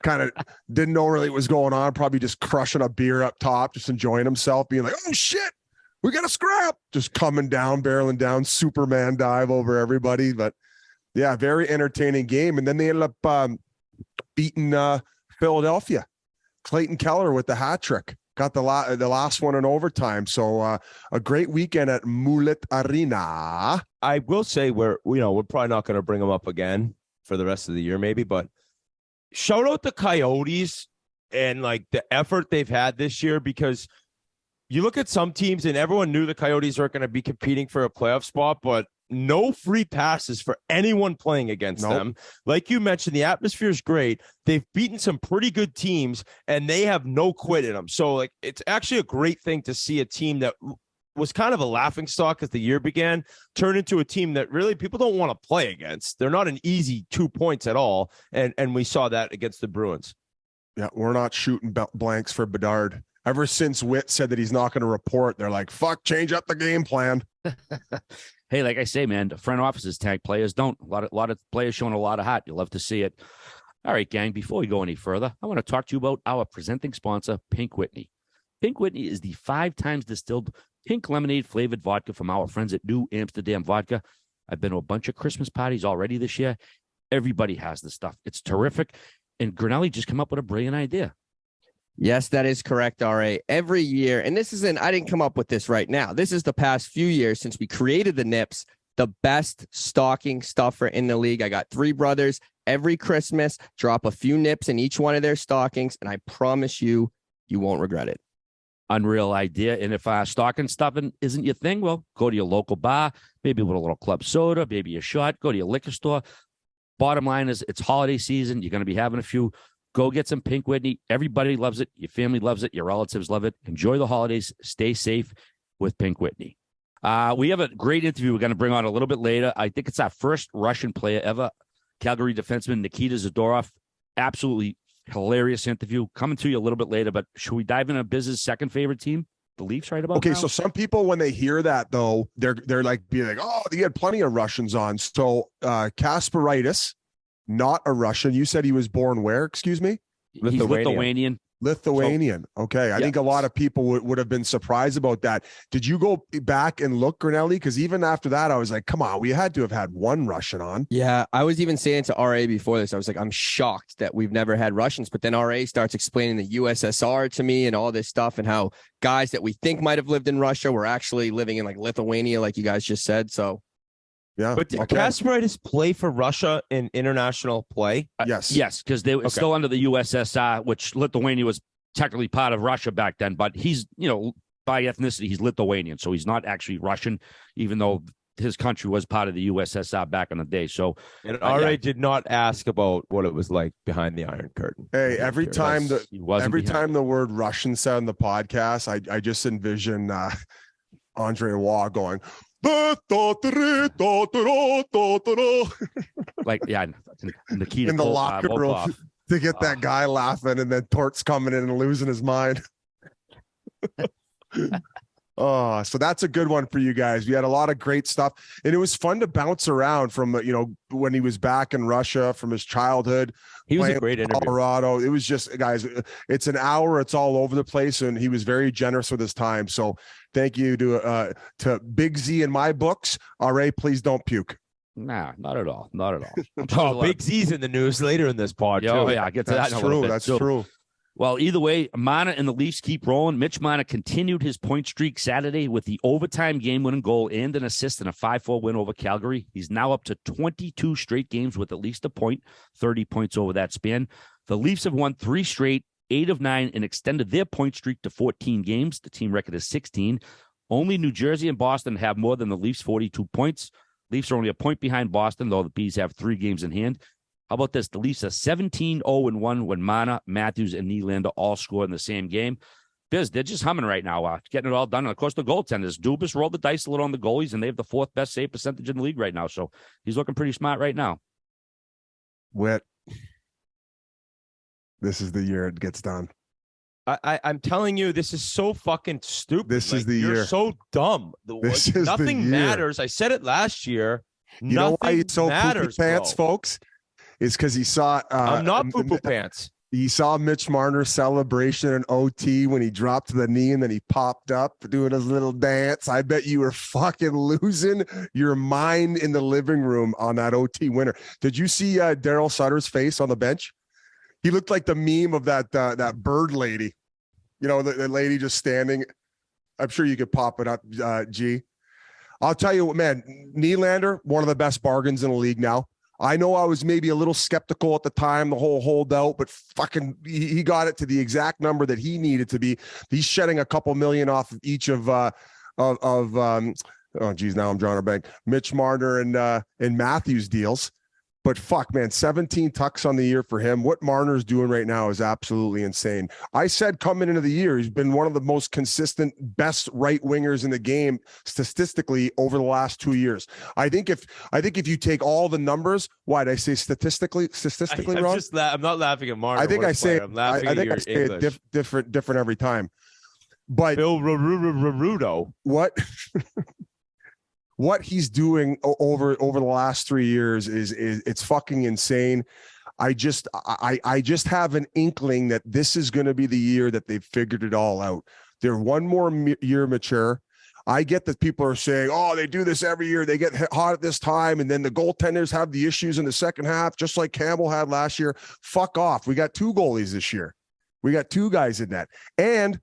kind of didn't know really what was going on. Probably just crushing a beer up top, just enjoying himself, being like, "Oh shit, we got to scrap!" Just coming down, barreling down, Superman dive over everybody. But yeah, very entertaining game. And then they ended up beating Philadelphia. Clayton Keller with the hat trick. Got the last one in overtime. So a great weekend at Mullet Arena. I will say we're probably not going to bring them up again for the rest of the year, maybe. But shout out the Coyotes and the effort they've had this year, because you look at some teams and everyone knew the Coyotes aren't going to be competing for a playoff spot, but no free passes for anyone playing against them. Like you mentioned, the atmosphere is great. They've beaten some pretty good teams and they have no quit in them. So it's actually a great thing to see a team that was kind of a laughingstock as the year began turn into a team that really people don't want to play against. They're not an easy 2 points at all. And we saw that against the Bruins. Yeah, we're not shooting blanks for Bedard. Ever since Whit said that he's not going to report, they're like, fuck, change up the game plan. Hey, like I say, man, the front offices tag players don't. A lot of players showing a lot of heart. You love to see it. All right, gang, before we go any further, I want to talk to you about our presenting sponsor, Pink Whitney. Pink Whitney is the 5 times distilled pink lemonade flavored vodka from our friends at New Amsterdam Vodka. I've been to a bunch of Christmas parties already this year. Everybody has this stuff. It's terrific. And Grinelli just came up with a brilliant idea. Yes, that is correct, RA. Every year, and I didn't come up with this right now. This is the past few years since we created the Nips, the best stocking stuffer in the league. I got 3 brothers. Every Christmas, drop a few nips in each one of their stockings, and I promise you, you won't regret it. Unreal idea. And if stocking stuffing isn't your thing, well, go to your local bar, maybe with a little club soda, maybe a shot, go to your liquor store. Bottom line is it's holiday season. You're going to be having a few. Go get some Pink Whitney. Everybody loves it. Your family loves it. Your relatives love it. Enjoy the holidays. Stay safe with Pink Whitney. We have a great interview we're going to bring on a little bit later. I think it's our first Russian player ever. Calgary defenseman Nikita Zadorov. Absolutely hilarious interview. Coming to you a little bit later, but should we dive into Biz's second favorite team? The Leafs right about now? So some people, when they hear that, though, they're like being like, oh, you had plenty of Russians on. So Kasparaitis, not a Russian. You said he was born where? Excuse me? He's Lithuanian. Okay. I think a lot of people would have been surprised about that. Did you go back and look, Grinelli? Because even after that, I was like, come on, we had to have had one Russian on. Yeah, I was even saying to RA before this, I was like, I'm shocked that we've never had Russians. But then RA starts explaining the USSR to me and all this stuff and how guys that we think might have lived in Russia were actually living in like Lithuania, like you guys just said. So yeah. But did Kasparaitis play for Russia in international play? Yes. Yes, because they were still under the USSR, which Lithuania was technically part of Russia back then. But he's, by ethnicity, he's Lithuanian. So he's not actually Russian, even though his country was part of the USSR back in the day. So and RA did not ask about what it was like behind the Iron Curtain. Hey, every time the word Russian said on the podcast, I just envision Andre Waugh going, like, yeah, Nikita in the locker room to get that guy laughing, and then Tort's coming in and losing his mind. So that's a good one for you guys. We had a lot of great stuff, and it was fun to bounce around from when he was back in Russia, from his childhood. He was a great interview. Colorado. It was just, guys, it's an hour. It's all over the place, and he was very generous with his time. So thank you to Big Z in my books. RA, please don't puke. Nah, not at all. Not at all. Big Z's in the news later in this pod. Oh, yeah, I'll get to that in a little bit. That's true. Well, either way, Marner and the Leafs keep rolling. Mitch Marner continued his point streak Saturday with the overtime game-winning goal and an assist in a 5-4 win over Calgary. He's now up to 22 straight games with at least a point, 30 points over that span. The Leafs have won 3 straight, 8 of 9, and extended their point streak to 14 games. The team record is 16. Only New Jersey and Boston have more than the Leafs' 42 points. Leafs are only a point behind Boston, though the Bees have 3 games in hand. How about this? The Leafs are 17-0-1 when Marner, Matthews, and Nylander all score in the same game. Biz, they're just humming right now, getting it all done. And, of course, the goaltenders. Dubas rolled the dice a little on the goalies, and they have the 4th best save percentage in the league right now. So he's looking pretty smart right now. Whit, this is the year it gets done. I'm telling you, this is so fucking stupid. This is the year. You're so dumb. Nothing matters. I said it last year. You know why he's so poopy pants, folks? Is because he saw I'm not poo-poo pants. He saw Mitch Marner's celebration in OT when he dropped to the knee and then he popped up doing his little dance. I bet you were fucking losing your mind in the living room on that OT winner. Did you see Daryl Sutter's face on the bench? He looked like the meme of that bird lady. The lady just standing. I'm sure you could pop it up, G. I'll tell you what, man, Nylander, one of the best bargains in the league now. I know I was maybe a little skeptical at the time, the whole holdout, but fucking he got it to the exact number that he needed to be. He's shedding a couple million off of each of oh geez, now I'm drawing a blank. Mitch Marner and Matthews deals. But fuck, man, 17 tucks on the year for him. What Marner's doing right now is absolutely insane. I said coming into the year, he's been one of the most consistent, best right wingers in the game statistically over the last 2 years. I think if you take all the numbers, why did I say statistically wrong? I'm not laughing at Marner. I think I say I'm laughing at your English. different every time. But Bill Rudo. What he's doing over the last 3 years is it's fucking insane. I just have an inkling that this is going to be the year that they've figured it all out. They're one more year mature. I get that people are saying, oh, they do this every year. They get hot at this time, and then the goaltenders have the issues in the second half, just like Campbell had last year. Fuck off. We got 2 goalies this year. We got 2 guys in net. And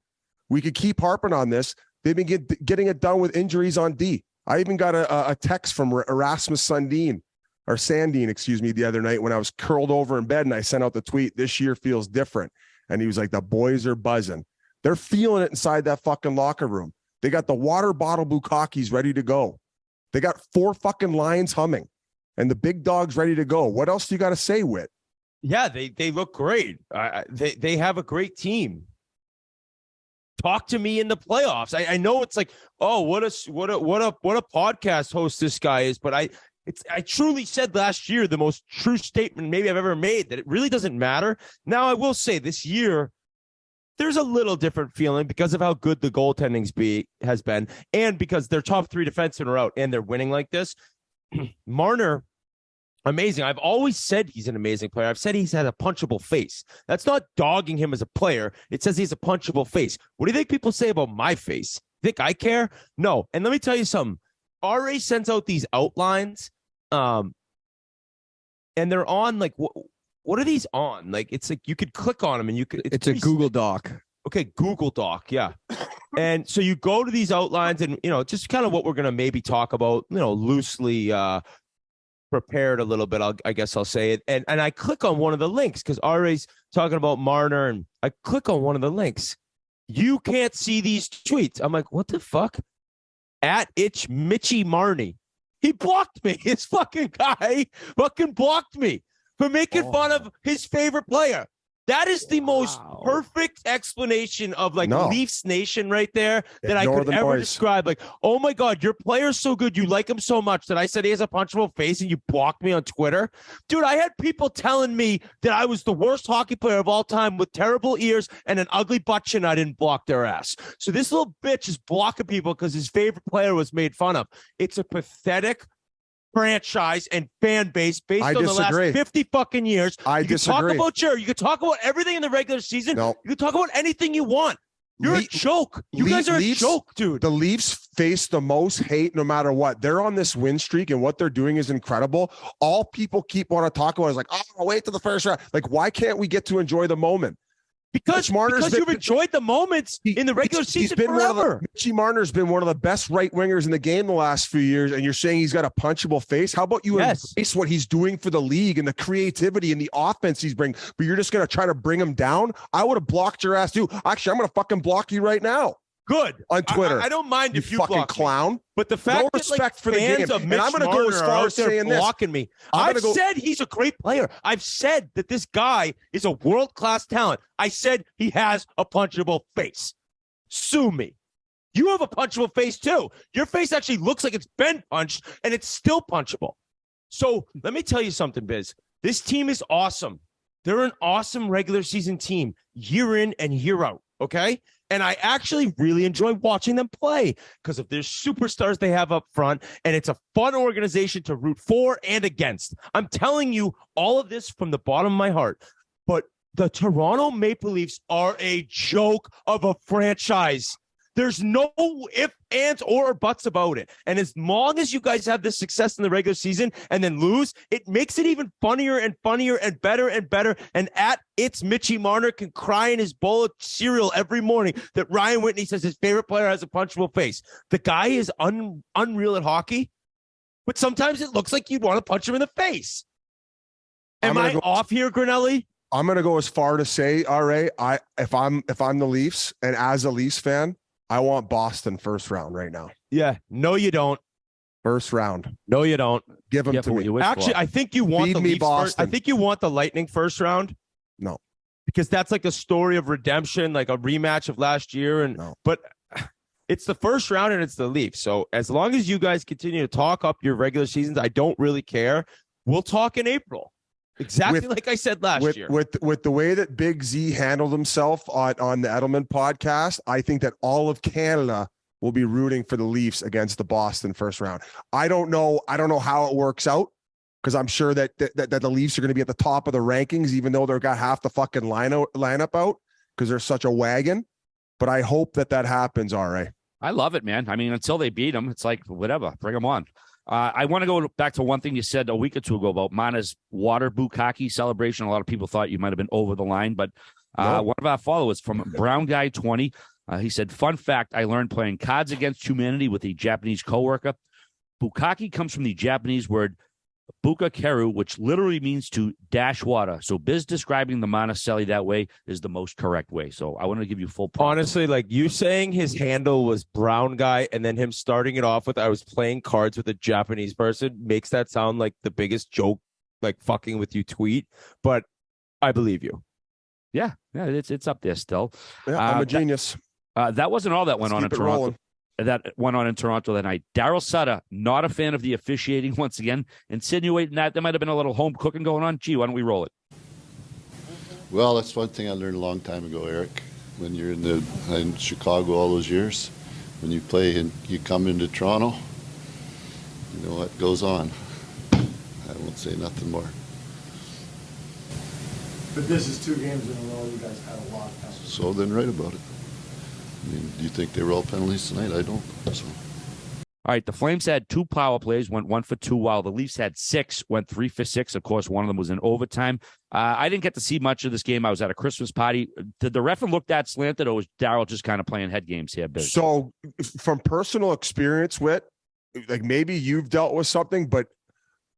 we could keep harping on this. They've been getting it done with injuries on D. I even got a text from Erasmus Sandin, the other night when I was curled over in bed, and I sent out the tweet, this year feels different. And he was like, the boys are buzzing. They're feeling it inside that fucking locker room. They got the water bottle bukakis ready to go. They got 4 fucking lions humming and the big dogs ready to go. What else do you got to say, Whit? Yeah, they look great. They have a great team. Talk to me in the playoffs. I know it's like, oh, what a podcast host this guy is, but I truly said last year the most true statement maybe I've ever made, that it really doesn't matter. Now I will say this year, there's a little different feeling because of how good the goaltending has been, and because their top 3 defensemen are out and they're winning like this. Marner, amazing. I've always said he's an amazing player. I've said he's had a punchable face. That's not dogging him as a player. It says he's a punchable face. What do you think people say about my face? Think I care? No. And let me tell you something. RA sends out these outlines, and they're on like what are these on? Like, it's like you could click on them and you could. It's a Google Doc. Okay, Google Doc, yeah. And so you go to these outlines, and just kind of what we're gonna maybe talk about, loosely prepared a little bit. I guess I'll say it. And I click on one of the links because RA's talking about Marner, and I click on one of the links. You can't see these tweets. I'm like, what the fuck? At Mitchy Marner. He blocked me. His fucking guy fucking blocked me for making fun of his favorite player. That is the most perfect explanation of Leafs Nation right there that I could ever describe. Like, oh my God, your player's so good. You like him so much that I said he has a punchable face and you blocked me on Twitter. Dude, I had people telling me that I was the worst hockey player of all time with terrible ears and an ugly butt chin. I didn't block their ass. So this little bitch is blocking people because his favorite player was made fun of. It's a pathetic franchise and fan base based on the last 50 fucking years. You can talk about Jaromir. You can talk about everything in the regular season. You can talk about anything you want. You're a joke. You guys are a joke, dude. The Leafs face the most hate no matter what. They're on this win streak, and what they're doing is incredible. All people want to talk about is like, oh, wait till the first round. Like, why can't we get to enjoy the moment? Because you've enjoyed the moments in the regular season forever. Mitch Marner's been one of the best right wingers in the game the last few years, and you're saying he's got a punchable face? How about you embrace what he's doing for the league and the creativity and the offense he's bringing, but you're just going to try to bring him down? I would have blocked your ass too. Actually, I'm going to fucking block you right now. Good. On Twitter. I don't mind if you fucking block clown. Me. But the fact that respect for fans the game. of Mitch I'm going to go as far as saying blocking me. I've said he's a great player. I've said that this guy is a world-class talent. I said he has a punchable face. Sue me. You have a punchable face too. Your face actually looks like it's been punched, and it's still punchable. So let me tell you something, Biz. This team is awesome. They're an awesome regular season team, year in and year out, okay? And I actually really enjoy watching them play because of their superstars they have up front, and it's a fun organization to root for and against. I'm telling you all of this from the bottom of my heart, but the Toronto Maple Leafs are a joke of a franchise. There's no ifs, ands, or buts about it. And as long as you guys have this success in the regular season and then lose, it makes it even funnier and funnier and better and better. And it's Mitchy Marner can cry in his bowl of cereal every morning that Ryan Whitney says his favorite player has a punchable face. The guy is unreal at hockey, but sometimes it looks like you'd want to punch him in the face. Am I off here, Grinelli? I'm going to go as far to say, RA, if I'm the Leafs and as a Leafs fan, I want Boston first round right now. Yeah. No, you don't. First round. No, you don't. Give them to me. Actually, I think you want the Leafs first. I think you want the Lightning first round. No. Because that's like a story of redemption, like a rematch of last year. But it's the first round and it's the Leafs. So as long as you guys continue to talk up your regular seasons, I don't really care. We'll talk in April. Exactly like I said last year. With the way that Big Z handled himself on the Edelman podcast, I think that all of Canada will be rooting for the Leafs against the Boston first round. I don't know how it works out. because I'm sure that the Leafs are going to be at the top of the rankings, even though they've got half the fucking lineup out because they're such a wagon. But I hope that happens, RA. I love it, man. I mean, until they beat them, it's like, whatever, bring them on. I want to go back to one thing you said a week or two ago about Mana's water bukkake celebration. A lot of people thought you might have been over the line, but one of our followers from Brown Guy 20, he said, fun fact, I learned playing Cards Against Humanity with a Japanese coworker. Bukkake comes from the Japanese word bukakeru, which literally means to dash water. So Biz describing the Monticelli that way is the most correct way. So I want to give you full props. Honestly, like you saying his handle was Brown Guy and then him starting it off with I was playing cards with a Japanese person makes that sound like the biggest joke, like fucking with you tweet. But I believe you. Yeah, it's up there still. Yeah, I'm a genius. That wasn't all that went on in Toronto. Rolling. That went on in Toronto that night. Daryl Sutter, not a fan of the officiating once again, insinuating that there might have been a little home cooking going on. Gee, why don't we roll it? Well, that's one thing I learned a long time ago, Eric. When you're in Chicago all those years, when you play and you come into Toronto, you know what goes on. I won't say nothing more. But this is 2 games in a row. You guys had a lot of penalties. So then write about it. I mean, do you think they were all penalties tonight? I don't. So. All right, the Flames had 2 power plays, went 1 for 2, while the Leafs had 6, went 3 for 6. Of course, one of them was in overtime. I didn't get to see much of this game. I was at a Christmas party. Did the ref look that slanted, or was Daryl just kind of playing head games here, Biz? So from personal experience, Whit, like maybe you've dealt with something, but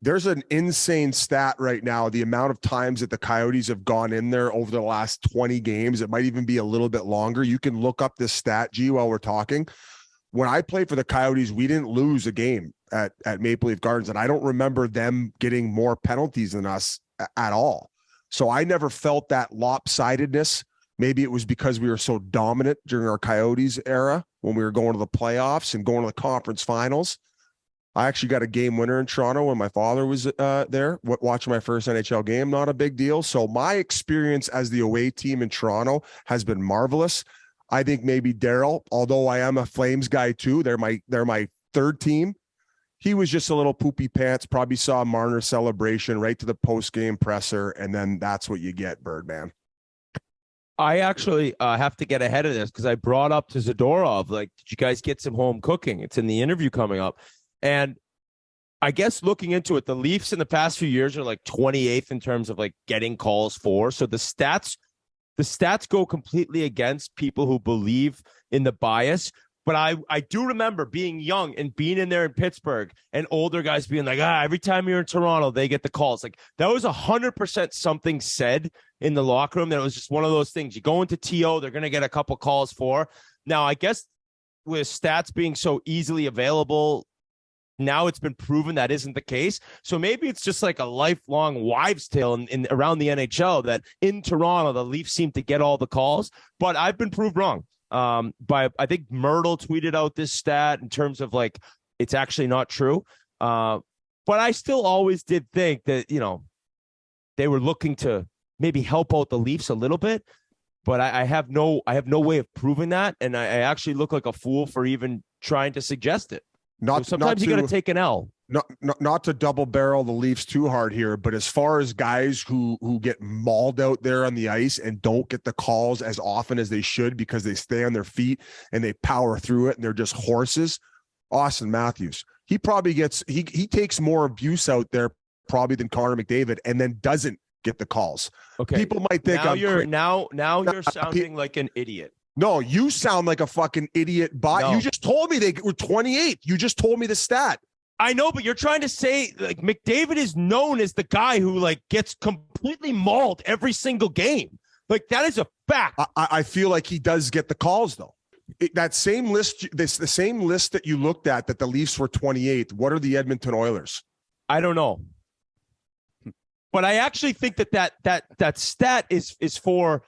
there's an insane stat right now. The amount of times that the Coyotes have gone in there over the last 20 games, it might even be a little bit longer. You can look up this stat, G, while we're talking. When I played for the Coyotes, we didn't lose a game at Maple Leaf Gardens, and I don't remember them getting more penalties than us at all. So I never felt that lopsidedness. Maybe it was because we were so dominant during our Coyotes era when we were going to the playoffs and going to the conference finals. I actually got a game winner in Toronto when my father was there watching my first NHL game. Not a big deal. So my experience as the away team in Toronto has been marvelous. I think maybe Daryl, although I am a Flames guy too, they're my third team. He was just a little poopy pants, probably saw Marner celebration right to the post-game presser, and then that's what you get, Birdman. I actually have to get ahead of this because I brought up to Zadorov, like, did you guys get some home cooking? It's in the interview coming up. And I guess looking into it, the Leafs in the past few years are like 28th in terms of like getting calls for. So the stats go completely against people who believe in the bias. But I do remember being young and being in there in Pittsburgh and older guys being like, every time you're in Toronto, they get the calls. Like that was 100% something said in the locker room that it was just one of those things. You go into TO, they're going to get a couple calls for. Now, I guess with stats being so easily available, now it's been proven that isn't the case. So maybe it's just like a lifelong wives' tale in around the NHL that in Toronto, the Leafs seem to get all the calls, but I've been proved wrong. But I think Myrtle tweeted out this stat in terms of like, it's actually not true. But I still always did think that, you know, they were looking to maybe help out the Leafs a little bit, but I have no way of proving that. And I actually look like a fool for even trying to suggest it. Sometimes you got to take an L. Not to double barrel the Leafs too hard here, but as far as guys who get mauled out there on the ice and don't get the calls as often as they should because they stay on their feet and they power through it and they're just horses, Austin Matthews. He probably gets he takes more abuse out there probably than Connor McDavid and then doesn't get the calls. Okay. People might think you're sounding like an idiot. No, you sound like a fucking idiot bot. No. You just told me they were 28th. You just told me the stat. I know, but you're trying to say like McDavid is known as the guy who like gets completely mauled every single game. Like that is a fact. I feel like he does get the calls though. That same list, the same list that you looked at that the Leafs were 28th. What are the Edmonton Oilers? I don't know. But I actually think that stat is for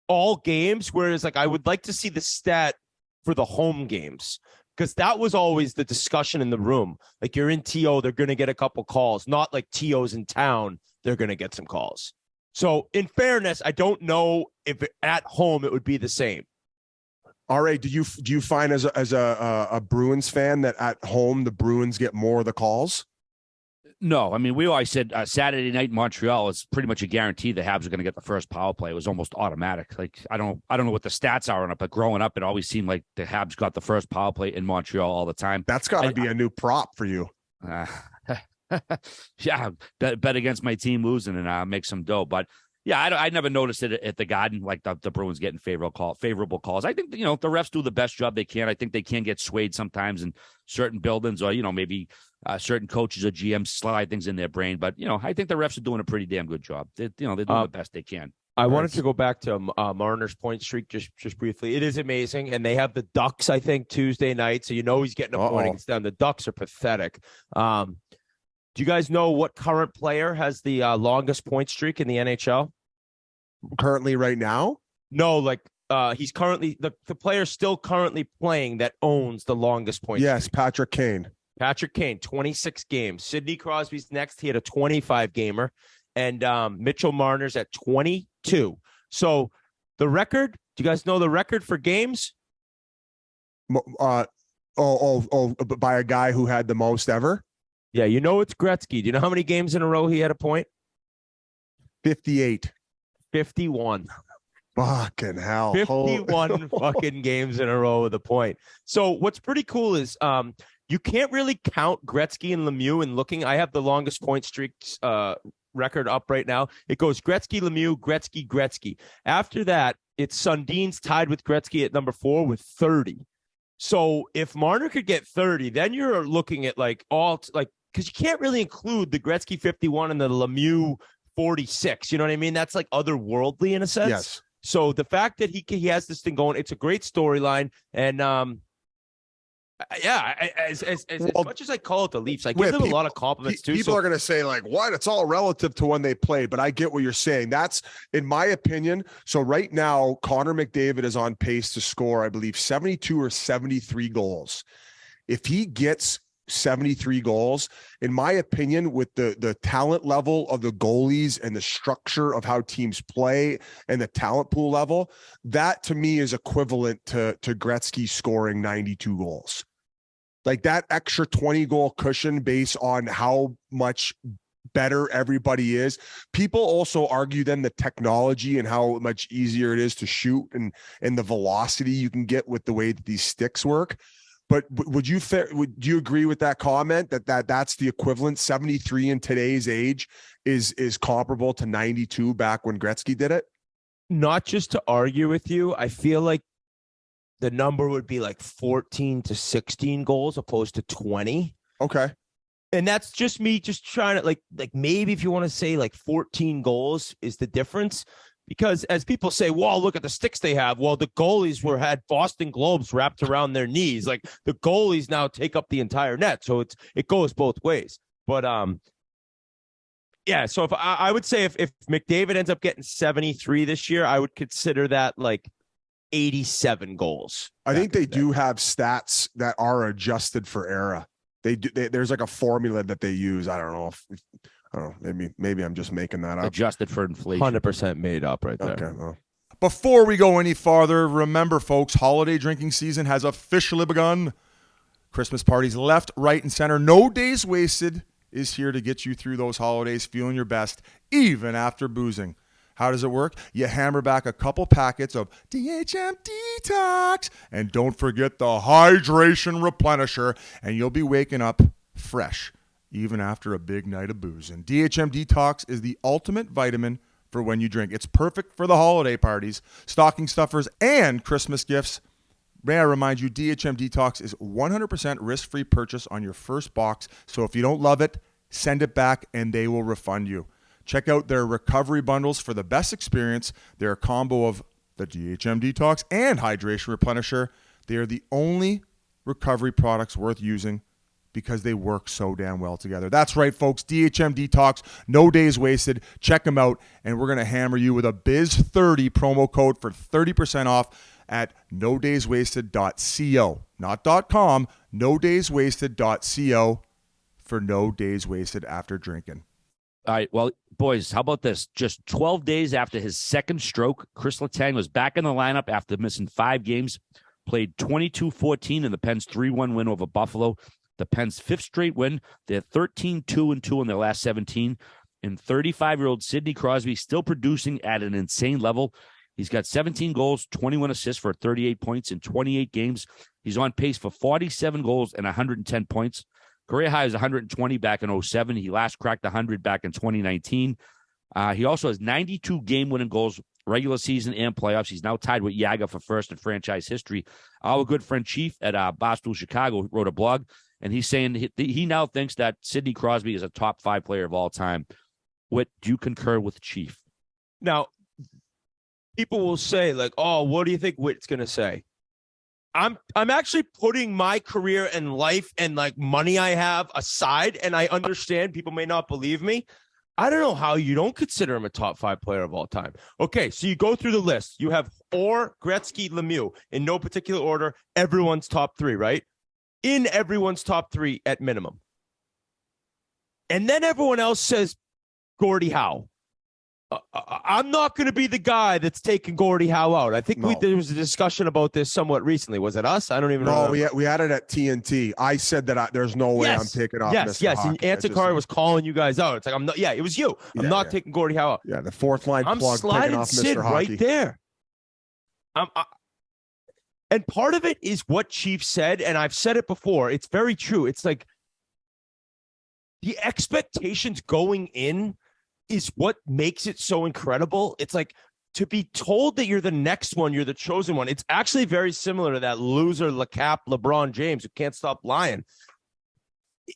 all games, whereas like I would like to see the stat for the home games because that was always the discussion in the room. Like you're in TO, they're going to get a couple calls, not like TO's in town, they're going to get some calls. So in fairness, I don't know if at home it would be the same. RA, do you find as a Bruins fan that at home the Bruins get more of the calls? No, I mean, we always said Saturday night in Montreal is pretty much a guarantee the Habs are going to get the first power play. It was almost automatic. Like, I don't know what the stats are on it, but growing up, it always seemed like the Habs got the first power play in Montreal all the time. That's got to be a new prop for you. Yeah, bet against my team losing and make some dough. But yeah, I never noticed it at the Garden, like the Bruins getting favorable calls. I think, the refs do the best job they can. I think they can get swayed sometimes in certain buildings, or, maybe certain coaches or GMs slide things in their brain. But, I think the refs are doing a pretty damn good job. They're doing the best they can. I wanted to go back to Marner's point streak just briefly. It is amazing, and they have the Ducks, I think, Tuesday night, so he's getting a point against them. The Ducks are pathetic. Do you guys know what current player has the longest point streak in the NHL? Currently, right now? No, he's currently the player still currently playing that owns the longest point streak. Yes, Patrick Kane. Patrick Kane, 26 games. Sidney Crosby's next. He had a 25-gamer. And Mitchell Marner's at 22. So the record, do you guys know the record for games? By a guy who had the most ever? Yeah, it's Gretzky. Do you know how many games in a row he had a point? 58. 51. Fucking hell. 51 fucking games in a row with a point. So what's pretty cool is you can't really count Gretzky and Lemieux and looking. I have the longest point streaks record up right now. It goes Gretzky, Lemieux, Gretzky, Gretzky. After that, it's Sundin's tied with Gretzky at number 4 with 30. So if Marner could get 30, then you're looking at because you can't really include the Gretzky 51 and the Lemieux 46. You know what I mean? That's otherworldly in a sense. Yes. So the fact that he has this thing going, it's a great storyline. And as much as I call it the Leafs, I give them a lot of compliments too. People are going to say what? It's all relative to when they played, but I get what you're saying. That's, in my opinion. So right now, Connor McDavid is on pace to score, I believe, 72 or 73 goals. If he gets 73 goals, in my opinion, with the talent level of the goalies and the structure of how teams play and the talent pool level, that to me is equivalent to Gretzky scoring 92 goals. That extra 20 goal cushion based on how much better everybody is. People also argue then the technology and how much easier it is to shoot and the velocity you can get with the way that these sticks work. But would you agree with that comment that's the equivalent? 73 in today's age is comparable to 92 back when Gretzky did it? Not just to argue with you, I feel like the number would be 14 to 16 goals opposed to 20. Okay. And that's just me just trying to maybe if you want to say 14 goals is the difference. Because as people say, well, look at the sticks they have. Well, the goalies had Boston Globes wrapped around their knees. The goalies now take up the entire net. So it goes both ways. But yeah, so if I would say if McDavid ends up getting 73 this year, I would consider that 87 goals. I think they do have stats that are adjusted for era. There's a formula that they use. I don't know maybe I'm just making that up. Adjusted for inflation. 100% made up right there. Okay. Well. Before we go any farther, remember, folks, holiday drinking season has officially begun. Christmas parties left, right, and center. No Days Wasted is here to get you through those holidays feeling your best, even after boozing. How does it work? You hammer back a couple packets of DHM Detox, and don't forget the Hydration Replenisher, and you'll be waking up fresh, even after a big night of booze. And DHM Detox is the ultimate vitamin for when you drink. It's perfect for the holiday parties, stocking stuffers, and Christmas gifts. May I remind you, DHM Detox is 100% risk-free purchase on your first box. So if you don't love it, send it back and they will refund you. Check out their recovery bundles for the best experience. They're a combo of the DHM Detox and Hydration Replenisher. They are the only recovery products worth using because they work so damn well together. That's right, folks. DHM Detox, no days wasted. Check them out, and we're going to hammer you with a Biz30 promo code for 30% off at nodayswasted.co. Not .com, nodayswasted.co for no days wasted after drinking. All right, well, boys, how about this? Just 12 days after his second stroke, Chris Letang was back in the lineup after missing 5 games, played 22-14 in the Pens' 3-1 win over Buffalo. the Pens' 5th straight win. They're 13-2-2 in their last 17. And 35-year-old Sidney Crosby still producing at an insane level. He's got 17 goals, 21 assists for 38 points in 28 games. He's on pace for 47 goals and 110 points. Career high is 120 back in 07. He last cracked 100 back in 2019. He also has 92 game-winning goals, regular season and playoffs. He's now tied with Jagr for first in franchise history. Our good friend Chief at Barstool Chicago wrote a blog, and he's saying he now thinks that Sidney Crosby is a top 5 player of all time. What do you concur with Chief? Now, people will say, like, oh, what do you think Whit's going to say? I'm actually putting my career and life and, like, money I have aside, and I understand people may not believe me. I don't know how you don't consider him a top 5 player of all time. Okay, so you go through the list. You have Orr, Gretzky, Lemieux, in no particular order, everyone's top 3, right? In everyone's top 3 at minimum. And then everyone else says Gordie Howe. I'm not going to be the guy that's taking Gordie Howe out. I think there was a discussion about this somewhat recently. Was it us? I don't even know. No, we had it at TNT. I said that there's no way I'm taking off. Yes. And Anticar was calling you guys out. It's like, I'm not. Yeah, it was you. I'm not taking Gordie Howe out. Yeah, the 4th line I'm plug taking off Sid Mr. Hockey. right there. And part of it is what Chief said, and I've said it before. It's very true. It's like the expectations going in is what makes it so incredible. It's like to be told that you're the next one, you're the chosen one. It's actually very similar to that loser LeBron James who can't stop lying.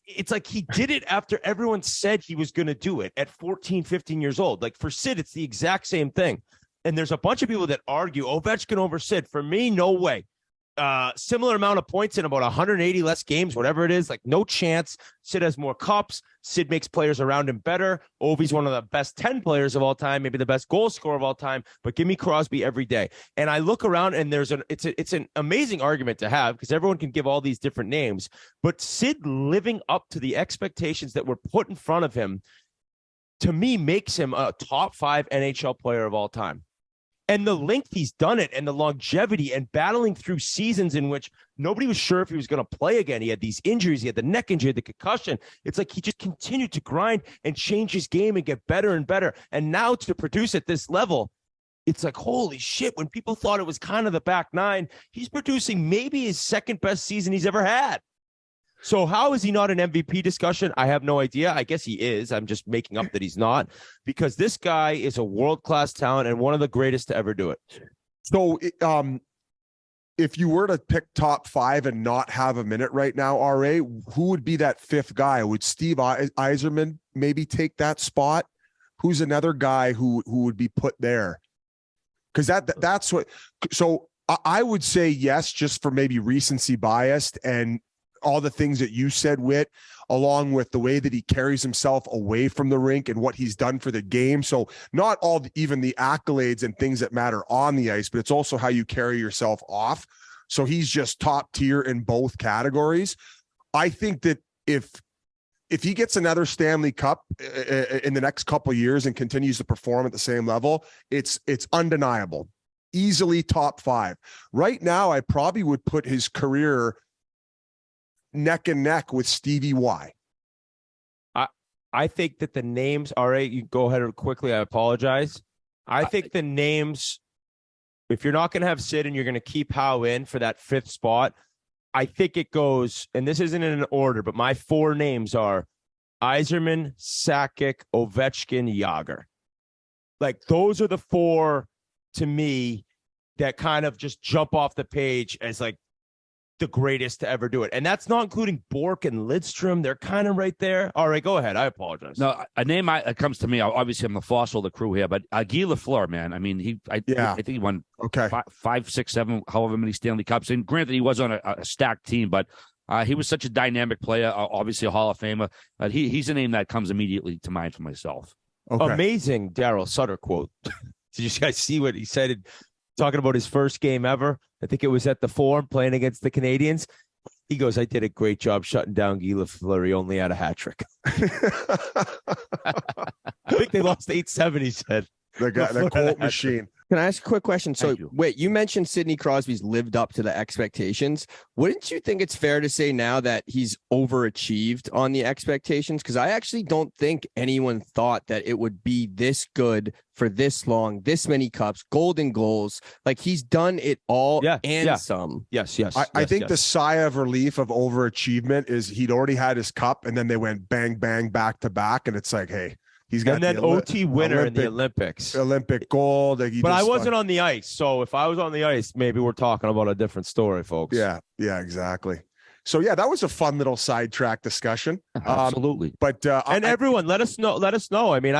It's like he did it after everyone said he was going to do it at 14, 15 years old. Like for Sid, it's the exact same thing. And there's a bunch of people that argue Ovechkin over Sid. For me, no way. Similar amount of points in about 180 less games, whatever it is, like no chance. Sid has more cups. Sid makes players around him better. Ovi's one of the best 10 players of all time, maybe the best goal scorer of all time, but give me Crosby every day. And I look around and it's an amazing argument to have because everyone can give all these different names, but Sid living up to the expectations that were put in front of him, to me, makes him a top 5 NHL player of all time. And the length he's done it and the longevity and battling through seasons in which nobody was sure if he was going to play again. He had these injuries. He had the neck injury, the concussion. It's like he just continued to grind and change his game and get better and better. And now to produce at this level, it's like, holy shit, when people thought it was kind of the back 9, he's producing maybe his 2nd best season he's ever had. So how is he not an MVP discussion? I have no idea. I guess he is. I'm just making up that he's not, because this guy is a world-class talent and one of the greatest to ever do it. So if you were to pick top 5 and not have a minute right now, RA, who would be that 5th guy? Would Steve Yzerman maybe take that spot? Who's another guy who would be put there? Because that's what. So I would say yes, just for maybe recency biased and all the things that you said, Whit, along with the way that he carries himself away from the rink and what he's done for the game. So not even the accolades and things that matter on the ice, but it's also how you carry yourself off. So he's just top tier in both categories. I think that if he gets another Stanley Cup in the next couple of years and continues to perform at the same level, it's undeniable. Easily top 5. Right now, I probably would put his career neck and neck with Stevie Y. I think that the names, all right, you go ahead quickly. I apologize. I think the names, if you're not going to have Sid and you're going to keep Howe in for that 5th spot, I think it goes, and this isn't in an order, but my 4 names are Yzerman, Sakic, Ovechkin, Jagr. Like those are the 4 to me that kind of just jump off the page as like the greatest to ever do it. And that's not including Bork and Lidstrom. They're kind of right there. All right, go ahead. I apologize. No, a name that comes to me, obviously I'm the fossil of the crew here, but Guy Lafleur, man. I mean, I think he won 5, 6, 7, however many Stanley Cups. And granted, he was on a stacked team, but he was such a dynamic player, obviously a Hall of Famer. But he's a name that comes immediately to mind for myself. Okay. Amazing Daryl Sutter quote. Did you guys see what he said? Talking about his first game ever. I think it was at the Forum playing against the Canadians. He goes, I did a great job shutting down Guy Lafleur. He only had a hat trick. I think they lost 8-7, he said. The Colt machine. Can I ask a quick question? So, wait, you mentioned Sidney Crosby's lived up to the expectations. Wouldn't you think it's fair to say now that he's overachieved on the expectations? Because I actually don't think anyone thought that it would be this good for this long, this many cups, golden goals. Like, he's done it all and some. Yes. I think the sigh of relief of overachievement is he'd already had his cup, and then they went bang, bang, back to back. And it's like, hey, he's got the OT winner in the Olympics. Olympic gold. But I wasn't on the ice. So if I was on the ice, maybe we're talking about a different story, folks. Yeah, exactly. So yeah, that was a fun little sidetrack discussion. Absolutely. But everyone, let us know. I mean,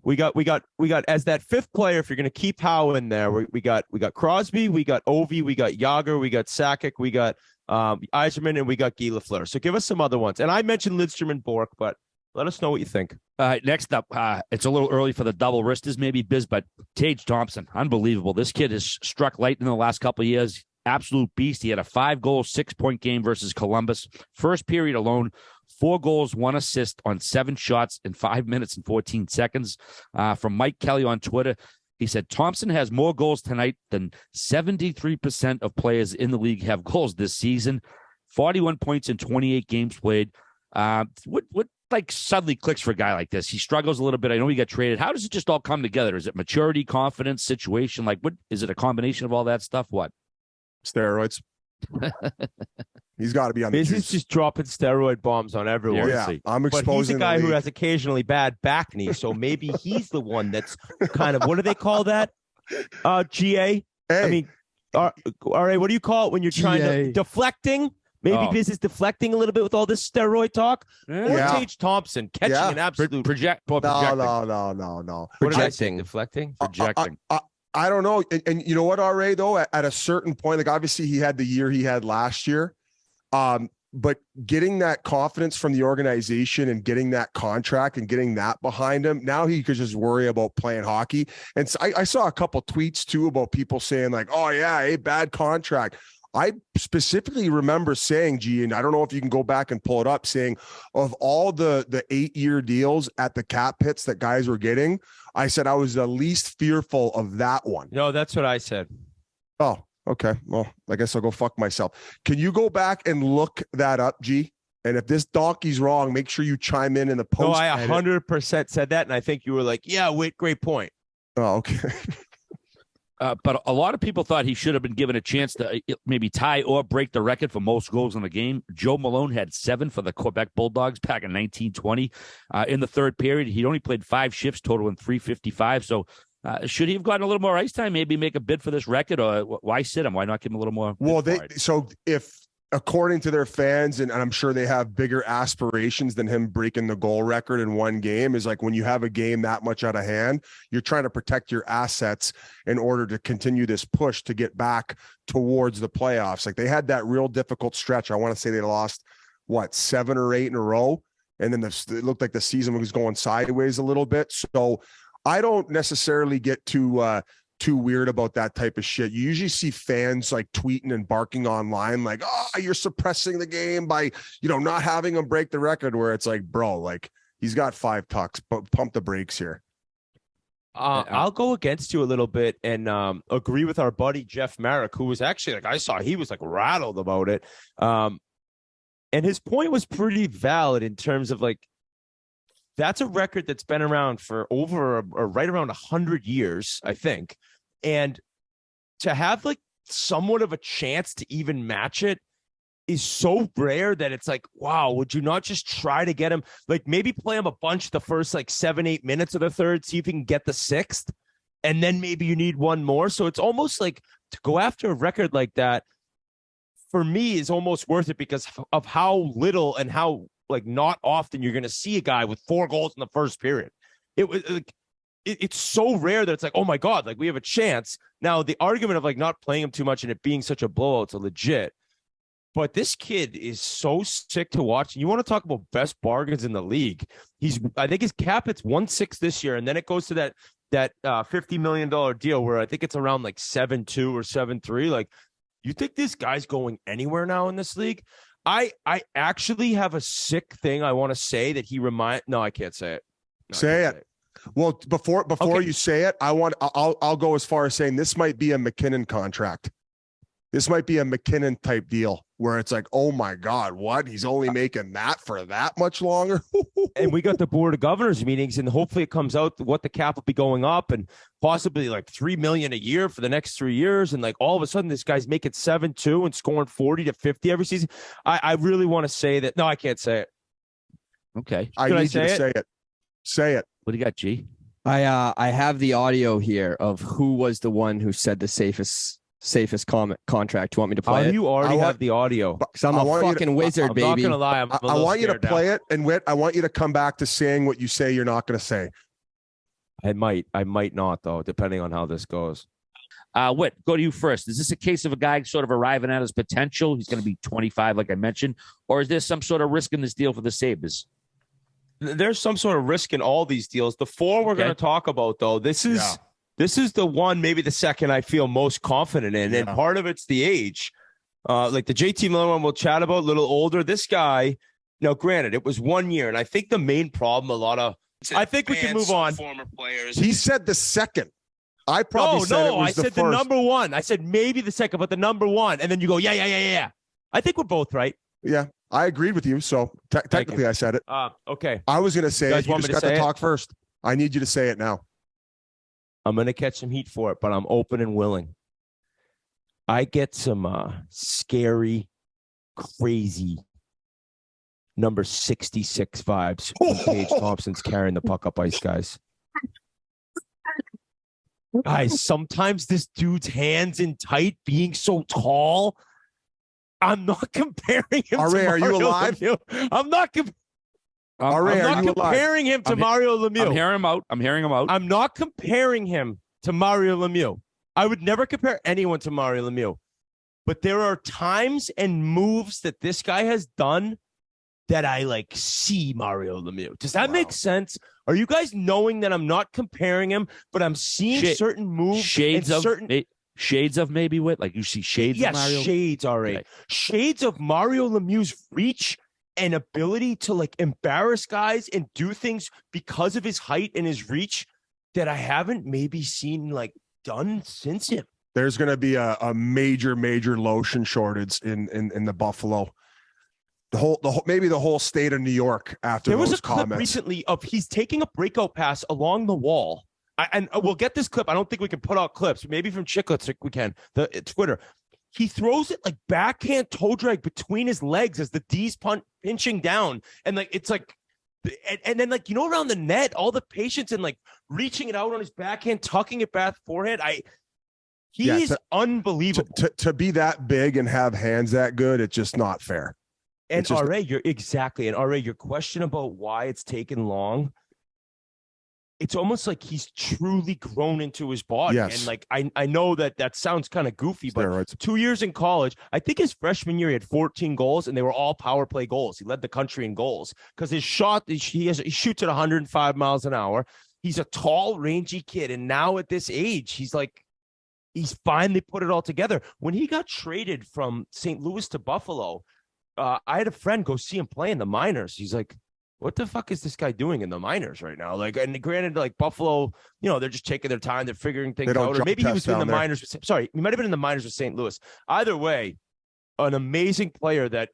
we got as that fifth player. If you're going to keep Howe in there, we got Crosby, we got Ovi, we got Jagr, we got Sakic, we got Yzerman, and we got Guy Lafleur. So give us some other ones. And I mentioned Lidstrom and Bork, but let us know what you think. Next up, it's a little early for the double wristers, maybe, Biz, but Tage Thompson, unbelievable. This kid has struck light in the last couple of years. Absolute beast. He had a 5-goal, 6-point game versus Columbus. First period alone, 4 goals, 1 assist on 7 shots in 5 minutes and 14 seconds. From Mike Kelly on Twitter, he said, Thompson has more goals tonight than 73% of players in the league have goals this season. 41 points in 28 games played. What like suddenly clicks for a guy like this? He struggles a little bit. I know he got traded. How does it just all come together? Is it maturity, confidence, situation? Like, what is it? A combination of all that stuff? What? Steroids. He's got to be on the juice. He's just dropping steroid bombs on everyone. Yeah, I'm exposing. But he's a guy who has occasionally bad back knee, so maybe he's the one that's kind of, what do they call that? GA. Hey. I mean, all right. What do you call it when you're trying to deflecting? Maybe Biz is deflecting a little bit with all this steroid talk. Or Tage Thompson catching an absolute projecting. No. Projecting, deflecting, projecting. I don't know. And you know what, RA, though, at a certain point, like obviously he had the year he had last year. But getting that confidence from the organization and getting that contract and getting that behind him, now he could just worry about playing hockey. And so I saw a couple tweets too about people saying like, oh yeah, a bad contract. I specifically remember saying, G, and I don't know if you can go back and pull it up, saying of all the 8-year deals at the cap hits that guys were getting, I said I was the least fearful of that one. No, that's what I said. Oh, okay. Well, I guess I'll go fuck myself. Can you go back and look that up, G? And if this donkey's wrong, make sure you chime in the post. No, I 100% said that, and I think you were like, yeah, wait, great point. Oh, okay. But a lot of people thought he should have been given a chance to maybe tie or break the record for most goals in the game. Joe Malone had 7 for the Quebec Bulldogs back in 1920. In the third period, he'd only played 5 shifts, totaling 355. So should he have gotten a little more ice time, maybe make a bid for this record, or why sit him? Why not give him a little more? Well, if according to their fans, and I'm sure they have bigger aspirations than him breaking the goal record in one game, is like when you have a game that much out of hand, you're trying to protect your assets in order to continue this push to get back towards the playoffs. Like they had that real difficult stretch. I want to say they lost 7 or 8 in a row. And then it looked like the season was going sideways a little bit. So I don't necessarily get too weird about that type of shit. You usually see fans like tweeting and barking online like, oh, you're suppressing the game by, not having him break the record, where it's like, bro, like he's got 5 tucks, but pump the brakes here. I'll go against you a little bit and agree with our buddy Jeff Marek, who was actually he was rattled about it. And his point was pretty valid in terms of that's a record that's been around for over or right around 100 years, I think. And to have somewhat of a chance to even match it is so rare that it's like, wow, would you not just try to get him? Maybe play him a bunch the first 7-8 minutes of the third, see if you can get the 6th, and then maybe you need one more. So it's almost like to go after a record like that, for me, is almost worth it because of how little and how not often you're going to see a guy with 4 goals in the first period. It was it's so rare that it's like, oh my God, we have a chance. Now the argument of not playing him too much and it being such a blowout is legit, but this kid is so sick to watch. You want to talk about best bargains in the league. I think his cap hits 1.6 this year. And then it goes to that $50 million deal where I think it's around 7.2 or 7.3. You think this guy's going anywhere now in this league? I actually have a sick thing I want to say that he no, I can't say it. No, say it. Well, before you say it, I'll go as far as saying this might be a McKinnon contract. This might be a McKinnon type deal where it's like, oh my God, what? He's only making that for that much longer. And we got the board of governors meetings, and hopefully it comes out what the cap will be going up, and possibly like $3 million a year for the next 3 years. And like all of a sudden, this guy's making 7-2 and scoring 40 to 50 every season. I really want to say that. No, I can't say it. Okay, I need you to say it. Say it. What do you got, G? I have the audio here of who was the one who said the safest contract. Do you want me to play it? You already have the audio. Because I'm a fucking wizard, baby. I'm not gonna lie. I want you to play it, and Whit, I want you to come back to saying what you say you're not going to say. I might not though, depending on how this goes. Whit, go to you first. Is this a case of a guy sort of arriving at his potential? He's going to be 25, like I mentioned, or is there some sort of risk in this deal for the Sabers? There's some sort of risk in all these deals. The four we're going to talk about, though, this is the one, maybe the second I feel most confident in, and part of it's the age. Like the JT Miller one we'll chat about, a little older. This guy, now granted, it was 1 year, and I think the main problem, I think we can move on. Former players. He said the second. I probably said it was I said the the number one. I said maybe the second, but the number one, and then you go, yeah. I think we're both right. Yeah, I agreed with you. So technically, I said it. Okay. I was going to say you it. You just got to talk first. I need you to say it now. I'm going to catch some heat for it, but I'm open and willing. I get some scary, crazy number 66 vibes when Tage Thompson's carrying the puck up ice, guys. Guys, sometimes this dude's hands in tight, being so tall. I'm not comparing him to Mario are you alive? Lemieux. I'm not comparing him to Mario Lemieux. I'm hearing him out. I'm not comparing him to Mario Lemieux. I would never compare anyone to Mario Lemieux. But there are times and moves that this guy has done that I see Mario Lemieux. Does that make sense? Are you guys knowing that I'm not comparing him, but I'm seeing certain moves, shades of maybe Whit? Like you see shades of Mario? Shades already. Right. Shades of Mario Lemieux's reach and ability to embarrass guys and do things because of his height and his reach that I haven't maybe seen done since him. There's going to be a major lotion shortage in the Buffalo. Maybe the whole state of New York after there was those a clip comments. Recently of he's taking a breakout pass along the wall. And we'll get this clip. I don't think we can put out clips. Maybe from Chiclets we can. The Twitter. He throws it backhand toe drag between his legs as the D's pinching down. And and then around the net, all the patience and reaching it out on his backhand, tucking it back forehand. He's unbelievable. To be that big and have hands that good, it's just not fair. And RA, your question about why it's taken long, it's almost like he's truly grown into his body. Yes. And I know that sounds kind of goofy, but 2 years in college, I think his freshman year he had 14 goals and they were all power play goals. He led the country in goals because his shot, he shoots at 105 miles an hour. He's a tall, rangy kid. And now at this age, he's finally put it all together. When he got traded from St. Louis to Buffalo, I had a friend go see him play in the minors. He's like, what the fuck is this guy doing in the minors right now? And granted, Buffalo, they're just taking their time. They're figuring things out. Or maybe he was in the minors. Sorry, he might have been in the minors with St. Louis. Either way, an amazing player that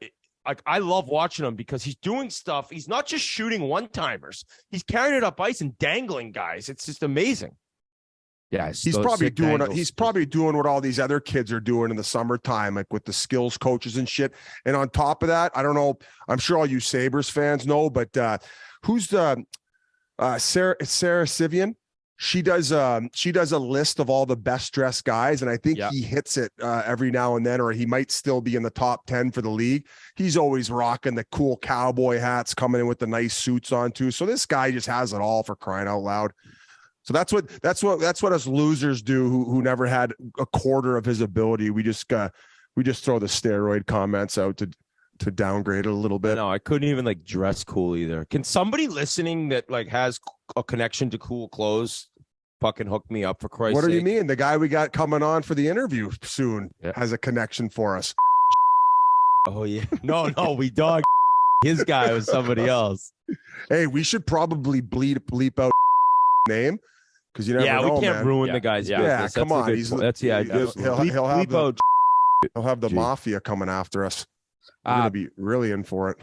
I love watching him because he's doing stuff. He's not just shooting one-timers. He's carrying it up ice and dangling guys. It's just amazing. Yeah, he's probably doing what all these other kids are doing in the summertime, with the skills coaches and shit. And on top of that, I don't know. I'm sure all you Sabers fans know, but who's the Sarah Sivian? She does a list of all the best dressed guys, and I think he hits it every now and then, or he might still be in the top 10 for the league. He's always rocking the cool cowboy hats, coming in with the nice suits on too. So this guy just has it all, for crying out loud. So that's what us losers do who never had a quarter of his ability. We just throw the steroid comments out to downgrade it a little bit. No, I couldn't even dress cool either. Can somebody listening that has a connection to cool clothes fucking hook me up, for Christ's sake? What do you mean? The guy we got coming on for the interview soon has a connection for us. Oh yeah. No, we dog. His guy was somebody else. Hey, we should probably bleep out name because you never know, we can't man. ruin the guy's business. Yeah, That's come a on. good He's point. That's he'll have the mafia coming after us. We're gonna be really in for it.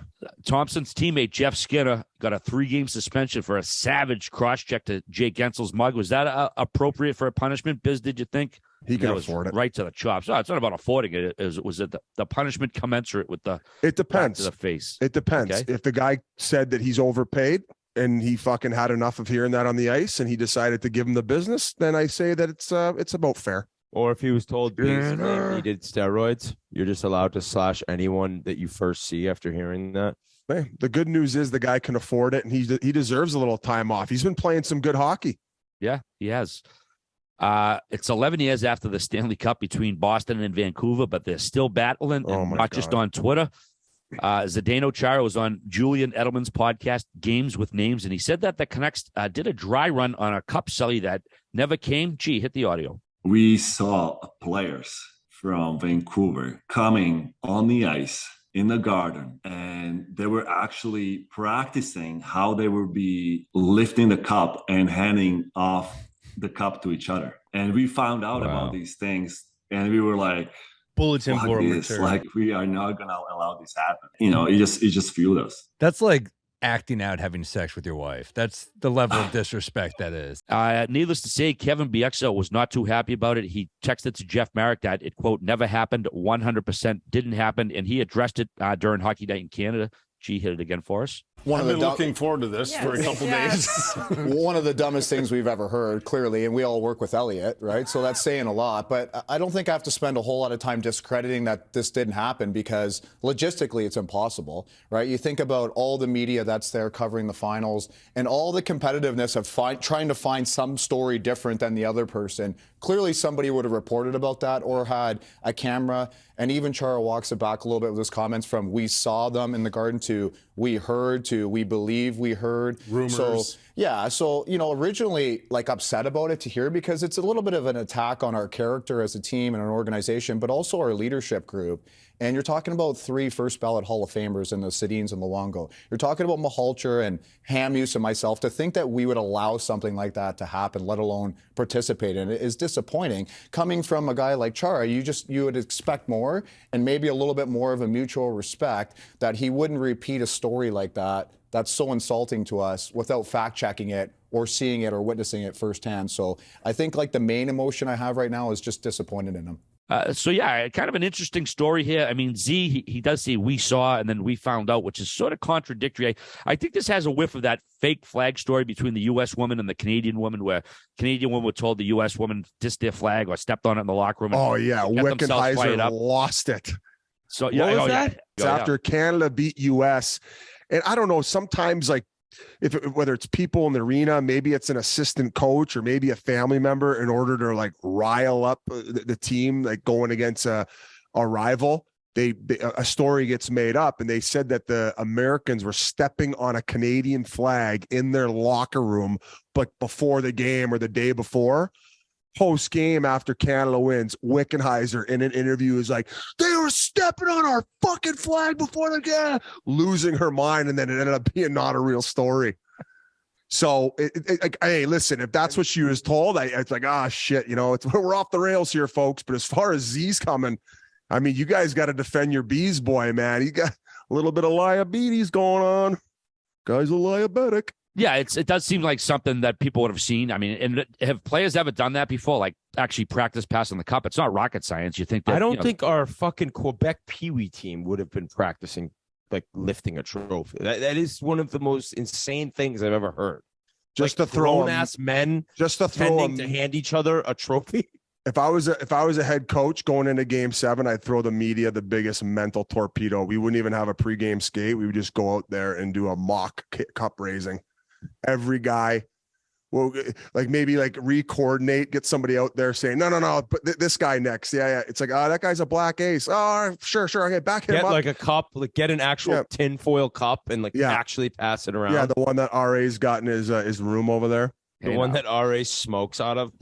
Thompson's teammate Jeff Skinner got a 3-game suspension for a savage cross-check to Jake Gensel's mug. Was that appropriate for a punishment? Biz, did you think? He can afford it. Right to the chops. Oh, it's not about affording it. Was it the punishment commensurate with the? It depends. To the face. It depends. Okay. If the guy said that he's overpaid and he fucking had enough of hearing that on the ice and he decided to give him the business, then I say that it's about fair. Or if he was told basically he needed steroids, you're just allowed to slash anyone that you first see after hearing that. Hey, the good news is the guy can afford it, and he deserves a little time off. He's been playing some good hockey. Yeah, he has. It's 11 years after the Stanley Cup between Boston and Vancouver, but they're still battling, and not just on Twitter. Zdeno Chara was on Julian Edelman's podcast, Games with Names, and he said that the Canucks did a dry run on a cup celly that never came. Gee, hit the audio. We saw players from Vancouver coming on the ice in the garden, and they were actually practicing how they would be lifting the cup and handing off the cup to each other. And we found out about these things, and we were like, bulletin board this. Like, we are not gonna allow this to happen. It just fueled us. That's like acting out having sex with your wife. That's the level of disrespect that is. Needless to say, Kevin Bieksa was not too happy about it. He texted to Jeff Marek that it, quote, never happened, 100% didn't happen, and he addressed it during Hockey Night in Canada. G hit it again for us. I've been looking forward to this for a couple days. One of the dumbest things we've ever heard, clearly, and we all work with Elliot, right? So that's saying a lot. But I don't think I have to spend a whole lot of time discrediting that this didn't happen because logistically it's impossible, right? You think about all the media that's there covering the finals and all the competitiveness of trying to find some story different than the other person. Clearly somebody would have reported about that or had a camera. And even Chara walks it back a little bit with his comments from we saw them in the garden to we heard to we believe we heard. Rumors. So, originally upset about it to hear because it's a little bit of an attack on our character as a team and an organization, but also our leadership group. And you're talking about 3 first ballot Hall of Famers in the Sedins and Luongo. You're talking about Mahalcher and Hamuse and myself. To think that we would allow something like that to happen, let alone participate in it, is disappointing. Coming from a guy like Chara, you would expect more and maybe a little bit more of a mutual respect that he wouldn't repeat a story like that that's so insulting to us without fact-checking it or seeing it or witnessing it firsthand. So I think the main emotion I have right now is just disappointed in him. Kind of an interesting story here. I mean, Z, he does say we saw and then we found out, which is sort of contradictory. I think this has a whiff of that fake flag story between the U.S. woman and the Canadian woman, where Canadian woman were told the U.S. woman dissed their flag or stepped on it in the locker room. Oh, yeah. Wickenheiser lost it. So, what was that? It's after Canada beat U.S. And I don't know, sometimes whether it's people in the arena, maybe it's an assistant coach or maybe a family member in order to rile up the team, going against a rival. A story gets made up, and they said that the Americans were stepping on a Canadian flag in their locker room, but before the game or the day before. Post game after Canada wins, Wickenheiser in an interview is like, they were stepping on our fucking flag before the game, losing her mind, and then it ended up being not a real story. So, hey, listen, if that's what she was told, it's shit, we're off the rails here, folks. But as far as Z's coming, I mean, you guys got to defend your bees, boy, man. He got a little bit of diabetes going on. Guy's a diabetic. Yeah, it does seem like something that people would have seen. I mean, and have players ever done that before? Actually practice passing the cup? It's not rocket science. You think that? I don't think our fucking Quebec Pee Wee team would have been practicing lifting a trophy. That is one of the most insane things I've ever heard. Just to throw grown-ass men, just to throw to hand each other a trophy. If I was a head coach going into Game 7, I'd throw the media the biggest mental torpedo. We wouldn't even have a pregame skate. We would just go out there and do a mock cup raising. Every guy will maybe re-coordinate, get somebody out there saying, no, but this guy next. Yeah. It's that guy's a black ace. Oh, sure. Okay, back him up. Get a cup, get an actual tinfoil cup and actually pass it around. Yeah, the one that RA's got in his room over there. The one that RA smokes out of.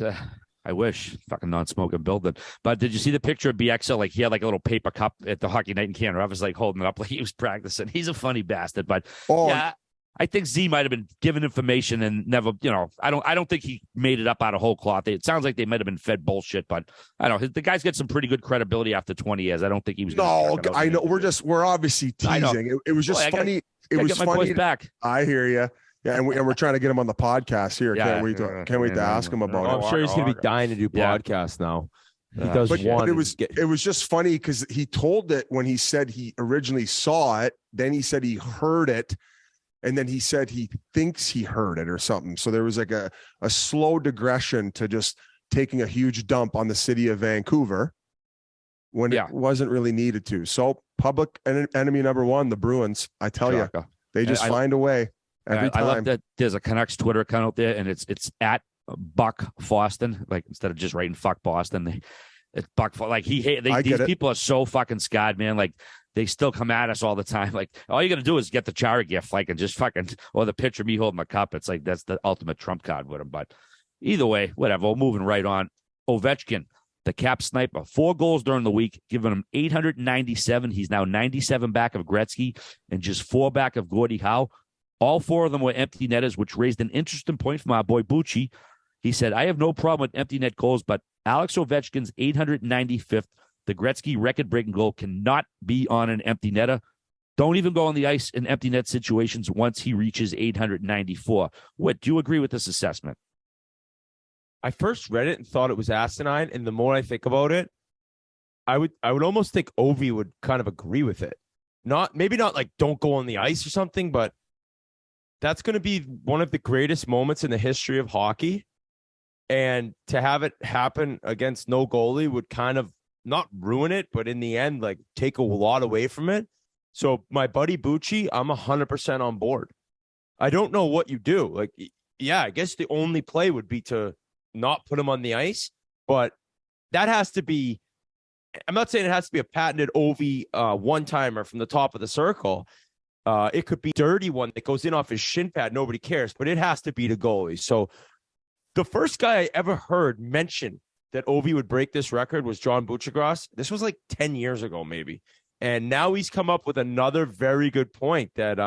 I wish. Fucking non-smoking building. But did you see the picture of Bieksa? He had a little paper cup at the Hockey Night in Canada. I was holding it up like he was practicing. He's a funny bastard. But I think Z might have been given information and never, I don't think he made it up out of whole cloth. It sounds like they might have been fed bullshit, but I don't know. The guy's got some pretty good credibility after 20 years. I don't think he was. No, I know. We're obviously teasing. It was just funny. It was funny. Back. I hear you. Yeah, and we're trying to get him on the podcast here. Can't wait to ask him about it. I'm sure he's going to be dying to do podcasts now. He does one. It was just funny because he told it when he said he originally saw it. Then he said he heard it. And then he said he thinks he heard it or something. So there was like a slow digression to just taking a huge dump on the city of Vancouver when it wasn't really needed to. So public enemy number one, the Bruins, I tell you, they just find a way every time. I love that there's a Canucks Twitter account out there, and it's at Buck Foston. Like instead of just writing fuck Boston, it's Buck. Like these people are so fucking scarred, man. Like they still come at us all the time. Like all you got to do is get the Chara gift, like, and just fucking, or the picture of me holding my cup. It's like that's the ultimate trump card with him. But either way, whatever. We're moving right on. Ovechkin, the cap sniper, 4 goals during the week, giving him 897. He's now 97 back of Gretzky and just 4 back of Gordie Howe. All 4 of them were empty netters, which raised an interesting point from our boy Bucci. He said, I have no problem with empty net goals, but Alex Ovechkin's 895th, the Gretzky record-breaking goal, cannot be on an empty netter. Don't even go on the ice in empty net situations once he reaches 894. What, do you agree with this assessment? I first read it and thought it was asinine, and the more I think about it, I would almost think Ovi would kind of agree with it. Maybe not like don't go on the ice or something, but that's going to be one of the greatest moments in the history of hockey. And to have it happen against no goalie would kind of not ruin it, but in the end, like take a lot away from it. So my buddy Bucci, I'm 100% on board. I don't know what you do. Like, yeah, I guess the only play would be to not put him on the ice, but that has to be, I'm not saying it has to be a patented Ovi one-timer from the top of the circle. It could be a dirty one that goes in off his shin pad. Nobody cares, but it has to be the goalie. So the first guy I ever heard mention that Ovi would break this record was John Buccigross. This was like 10 years ago, maybe. And now he's come up with another very good point that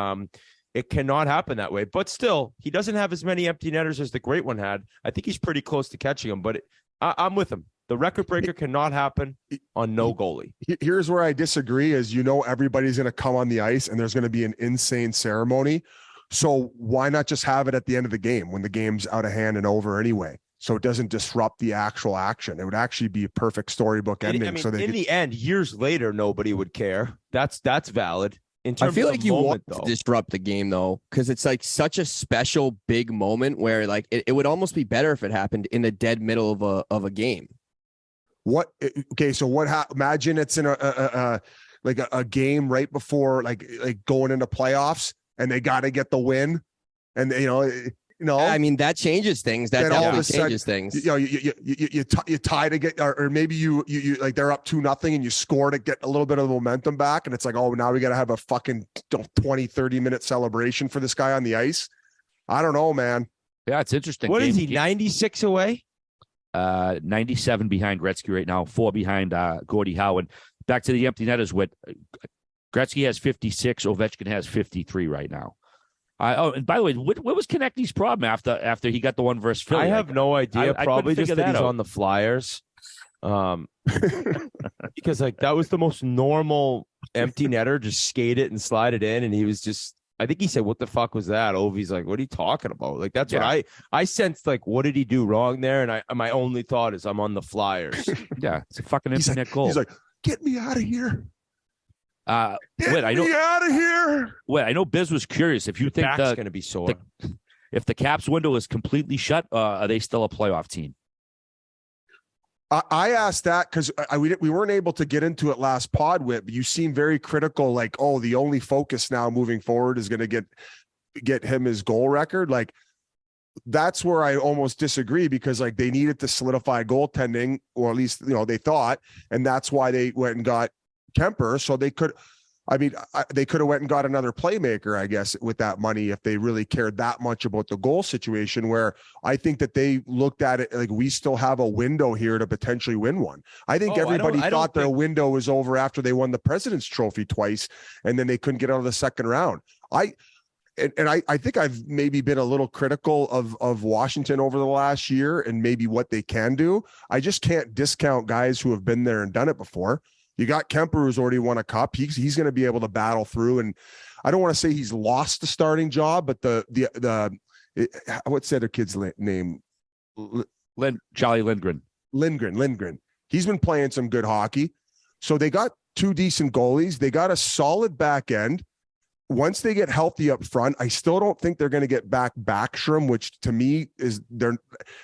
it cannot happen that way. But still, he doesn't have as many empty netters as the great one had. I think he's pretty close to catching him, but I'm with him. The record breaker cannot happen on no goalie. Here's where I disagree is, everybody's going to come on the ice and there's going to be an insane ceremony. So why not just have it at the end of the game when the game's out of hand and over anyway? So it doesn't disrupt the actual action. It would actually be a perfect storybook ending. In the end, years later, nobody would care. That's valid. I feel like you want to disrupt the game though, because it's like such a special big moment where like it would almost be better if it happened in the dead middle of a game. Imagine it's in a game right before like going into playoffs and they got to get the win, and I mean that changes things. That definitely changes things. You tie to get, or maybe you like they're up 2-0 and you score to get a little bit of the momentum back, and it's like, oh, now we got to have a fucking 20-30 minute celebration for this guy on the ice. I don't know, man. Yeah, it's interesting. What is he? 96 away. 97 behind Gretzky right now, 4 behind Gordie Howe. And back to the empty netters, with Gretzky has 56, Ovechkin has 53 right now. And by the way, what was Konechny's problem after he got the one versus Philly? I have no idea. Probably just that he's on the Flyers. Because like that was the most normal empty netter, just skate it and slide it in, and he was just. I think he said, "What the fuck was that?" Ovi's like, "What are you talking about?" Like that's what I sensed. Like, what did he do wrong there? And my only thought is, I'm on the Flyers. Yeah, it's a fucking empty net goal. He's like, "Get me out of here." Get me out of here. Wait, I know Biz was curious if you think that's going to be sore. If the Caps window is completely shut, are they still a playoff team? I asked that because we weren't able to get into it last pod, Whit, but you seem very critical. Like, oh, the only focus now moving forward is going to get him his goal record. Like, that's where I almost disagree, because like they needed to solidify goaltending, or at least they thought, and that's why they went and got Kemper, so they could. They could have went and got another playmaker, I guess, with that money if they really cared that much about the goal situation, where I think that they looked at it like we still have a window here to potentially win one. I think everybody thought their window was over after they won the President's Trophy twice, and then they couldn't get out of the second round. and I think I've maybe been a little critical of Washington over the last year and maybe what they can do. I just can't discount guys who have been there and done it before. You got Kemper, who's already won a cup. He's going to be able to battle through. And I don't want to say he's lost the starting job, but what's the other kid's name? Charlie Lindgren. Lindgren. He's been playing some good hockey. So they got 2 decent goalies. They got a solid back end. Once they get healthy up front, I still don't think they're going to get back Backstrom, which to me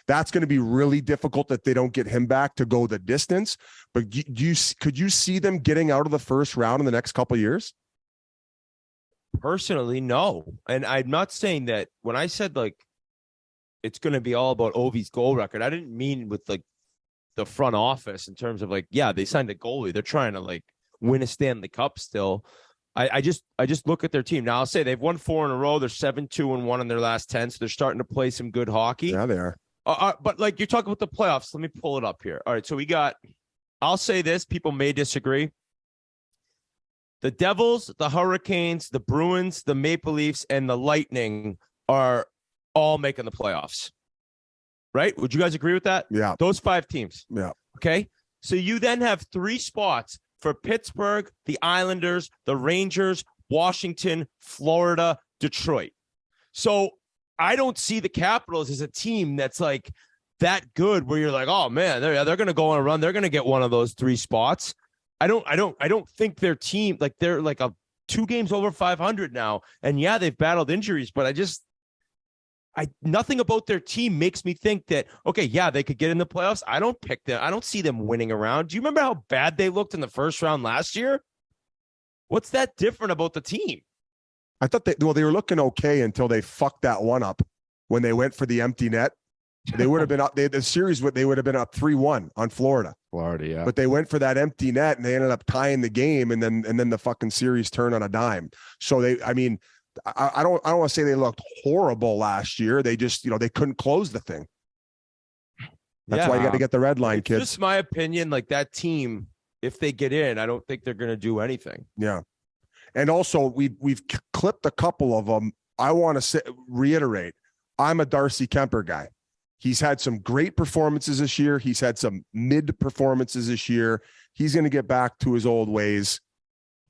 that's going to be really difficult if they don't get him back to go the distance. But could you see them getting out of the first round in the next couple of years? Personally, no. And I'm not saying that when I said like it's going to be all about Ovi's goal record, I didn't mean with like the front office in terms of like, yeah, they signed a goalie. They're trying to like win a Stanley Cup still. I just look at their team. Now I'll say they've won 4 in a row. They're 7-2-1 in their last 10. So they're starting to play some good hockey. Yeah, they are. But like you're talking about the playoffs. Let me pull it up here. All right. So I'll say this. People may disagree. The Devils, the Hurricanes, the Bruins, the Maple Leafs, and the Lightning are all making the playoffs. Right? Would you guys agree with that? Yeah. Those 5 teams. Yeah. Okay. So you then have 3 spots for Pittsburgh, the Islanders, the Rangers, Washington, Florida, Detroit. So I don't see the Capitals as a team that's like that good where you're like, oh man, they're going to go on a run. They're going to get one of those 3 spots. I don't think their team, like they're like 2 games over 500 now. And yeah, they've battled injuries, but nothing about their team makes me think that, okay, yeah, they could get in the playoffs. I don't pick them. I don't see them winning around. Do you remember how bad they looked in the first round last year? What's that different about the team? I thought they were looking okay until they fucked that one up when they went for the empty net. They would have been up. They would have been up 3-1 on Florida. Yeah. But they went for that empty net and they ended up tying the game, and then the fucking series turned on a dime. So I don't want to say they looked horrible last year. They just, they couldn't close the thing. That's why you got to get the red line, kids. Just my opinion, like that team, if they get in, I don't think they're going to do anything. Yeah. And also we've clipped a couple of them. I want to reiterate, I'm a Darcy Kemper guy. He's had some great performances this year. He's had some mid performances this year. He's going to get back to his old ways.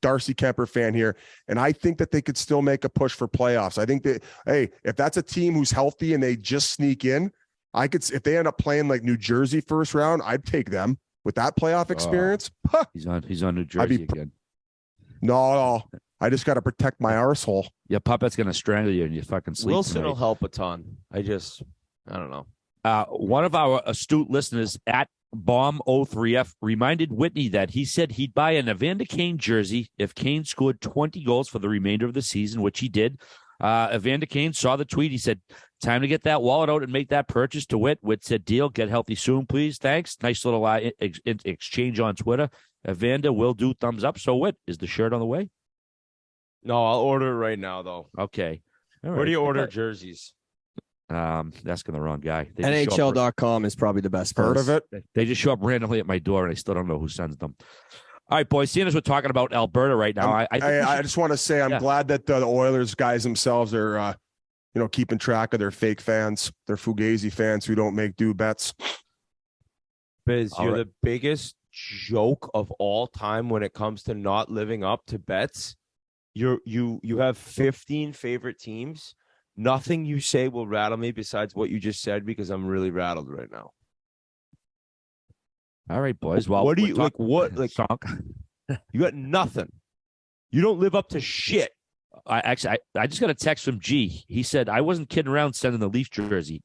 Darcy Kemper fan here. And I think that they could still make a push for playoffs. I think that, hey, if that's a team who's healthy and they just sneak in, if they end up playing like New Jersey first round, I'd take them with that playoff experience. He's on New Jersey again. No. I just got to protect my arsehole. Your puppet's going to strangle you and you fucking sleep. Wilson tonight. will help a ton. I don't know. One of our astute listeners at Bomb03F reminded Whitney that he said he'd buy an Evander Kane jersey if Kane scored 20 goals for the remainder of the season, which he did. Evander Kane saw the tweet. He said, time to get that wallet out and make that purchase to Whit. Whit said, deal, get healthy soon, please. Thanks. Nice little exchange on Twitter. Evander will do thumbs up. So Whit, is the shirt on the way? No, I'll order it right now, though. Okay. All right. Where do you order jerseys? Asking the wrong guy. NHL.com is probably the best place. Heard of it? They just show up randomly at my door, and I still don't know who sends them. All right, boys. Seeing as we're talking about Alberta right now, I just want to say I'm glad that the Oilers guys themselves are, keeping track of their fake fans, their Fugazi fans who don't make due bets. Biz, you're the biggest joke of all time when it comes to not living up to bets. You have 15 favorite teams. Nothing you say will rattle me besides what you just said, because I'm really rattled right now. All right, boys. Well, what do you like? What like? You got nothing. You don't live up to shit. I just got a text from G. He said I wasn't kidding around sending the Leaf jersey.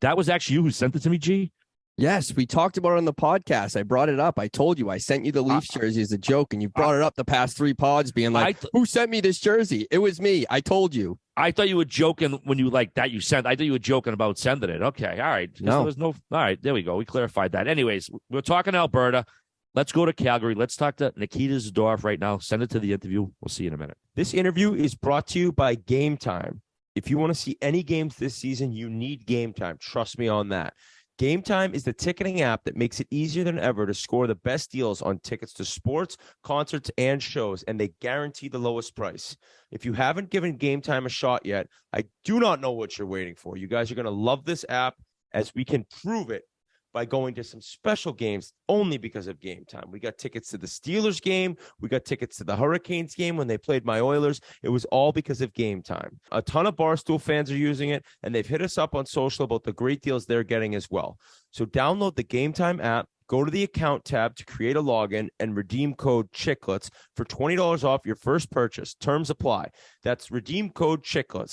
That was actually you who sent it to me, G. Yes, we talked about it on the podcast. I brought it up. I told you I sent you the Leafs jersey as a joke, and you brought it up the past 3 pods, being like, "Who sent me this jersey?" It was me. I told you. I thought you were joking when you like that you sent. I thought you were joking about sending it. Okay, all right. No. There was no. All right, there we go. We clarified that. Anyways, we're talking Alberta. Let's go to Calgary. Let's talk to Nikita Zadorov right now. Send it to the interview. We'll see you in a minute. This interview is brought to you by Game Time. If you want to see any games this season, you need Game Time. Trust me on that. Game Time is the ticketing app that makes it easier than ever to score the best deals on tickets to sports, concerts, and shows, and they guarantee the lowest price. If you haven't given Game Time a shot yet, I do not know what you're waiting for. You guys are going to love this app, as we can prove it by going to some special games only because of Game Time. We got tickets to the Steelers game. We got tickets to the Hurricanes game when they played my Oilers. It was all because of Game Time. A ton of Barstool fans are using it, and they've hit us up on social about the great deals they're getting as well. So download the Game Time app, go to the account tab to create a login, and redeem code Chiclets for $20 off your first purchase. Terms apply. That's redeem code Chiclets,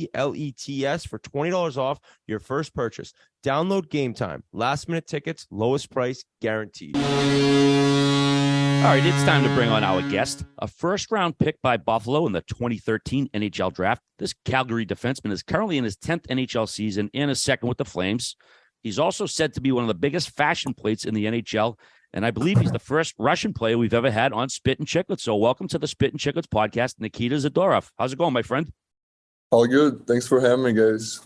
CHICLETS, for $20 off your first purchase. Download Game Time. Last minute tickets, lowest price guaranteed. All right, it's time to bring on our guest, a first-round pick by Buffalo in the 2013 NHL draft. This Calgary defenseman is currently in his 10th NHL season and his second with the Flames. He's also said to be one of the biggest fashion plates in the NHL, and I believe he's the first Russian player we've ever had on Spittin Chiclets. So welcome to the Spittin Chiclets podcast, Nikita Zadorov. How's it going, my friend? All good. Thanks for having me, guys.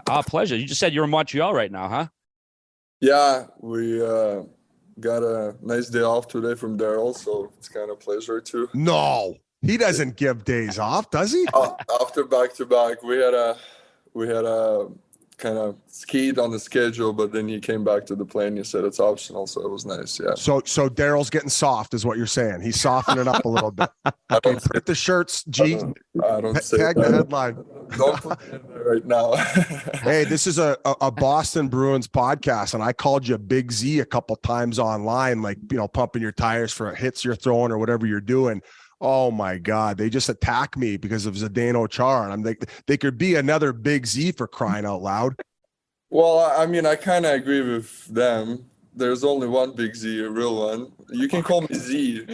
Our pleasure. You just said you're in Montreal right now, huh? Yeah, we got a nice day off today from Daryl, so it's kind of a pleasure too. No, he doesn't give days off, does he? After back-to-back, we had a kind of skied on the schedule, but then he came back to the plane. He said it's optional, so it was nice. Yeah. So Daryl's getting soft, is what you're saying. He's softening up a little bit. Okay, print the shirts, G. I don't say tag that. the headline. Don't put it in there right now. Hey, this is a Boston Bruins podcast, and I called you Big Z a couple times online, like, pumping your tires for hits you're throwing or whatever you're doing. Oh my God, they just attack me because of Zdeno Chara. And I'm like, they could be another Big Z, for crying out loud. Well, I mean, I kind of agree with them. There's only one Big Z, a real one. You can call me Z.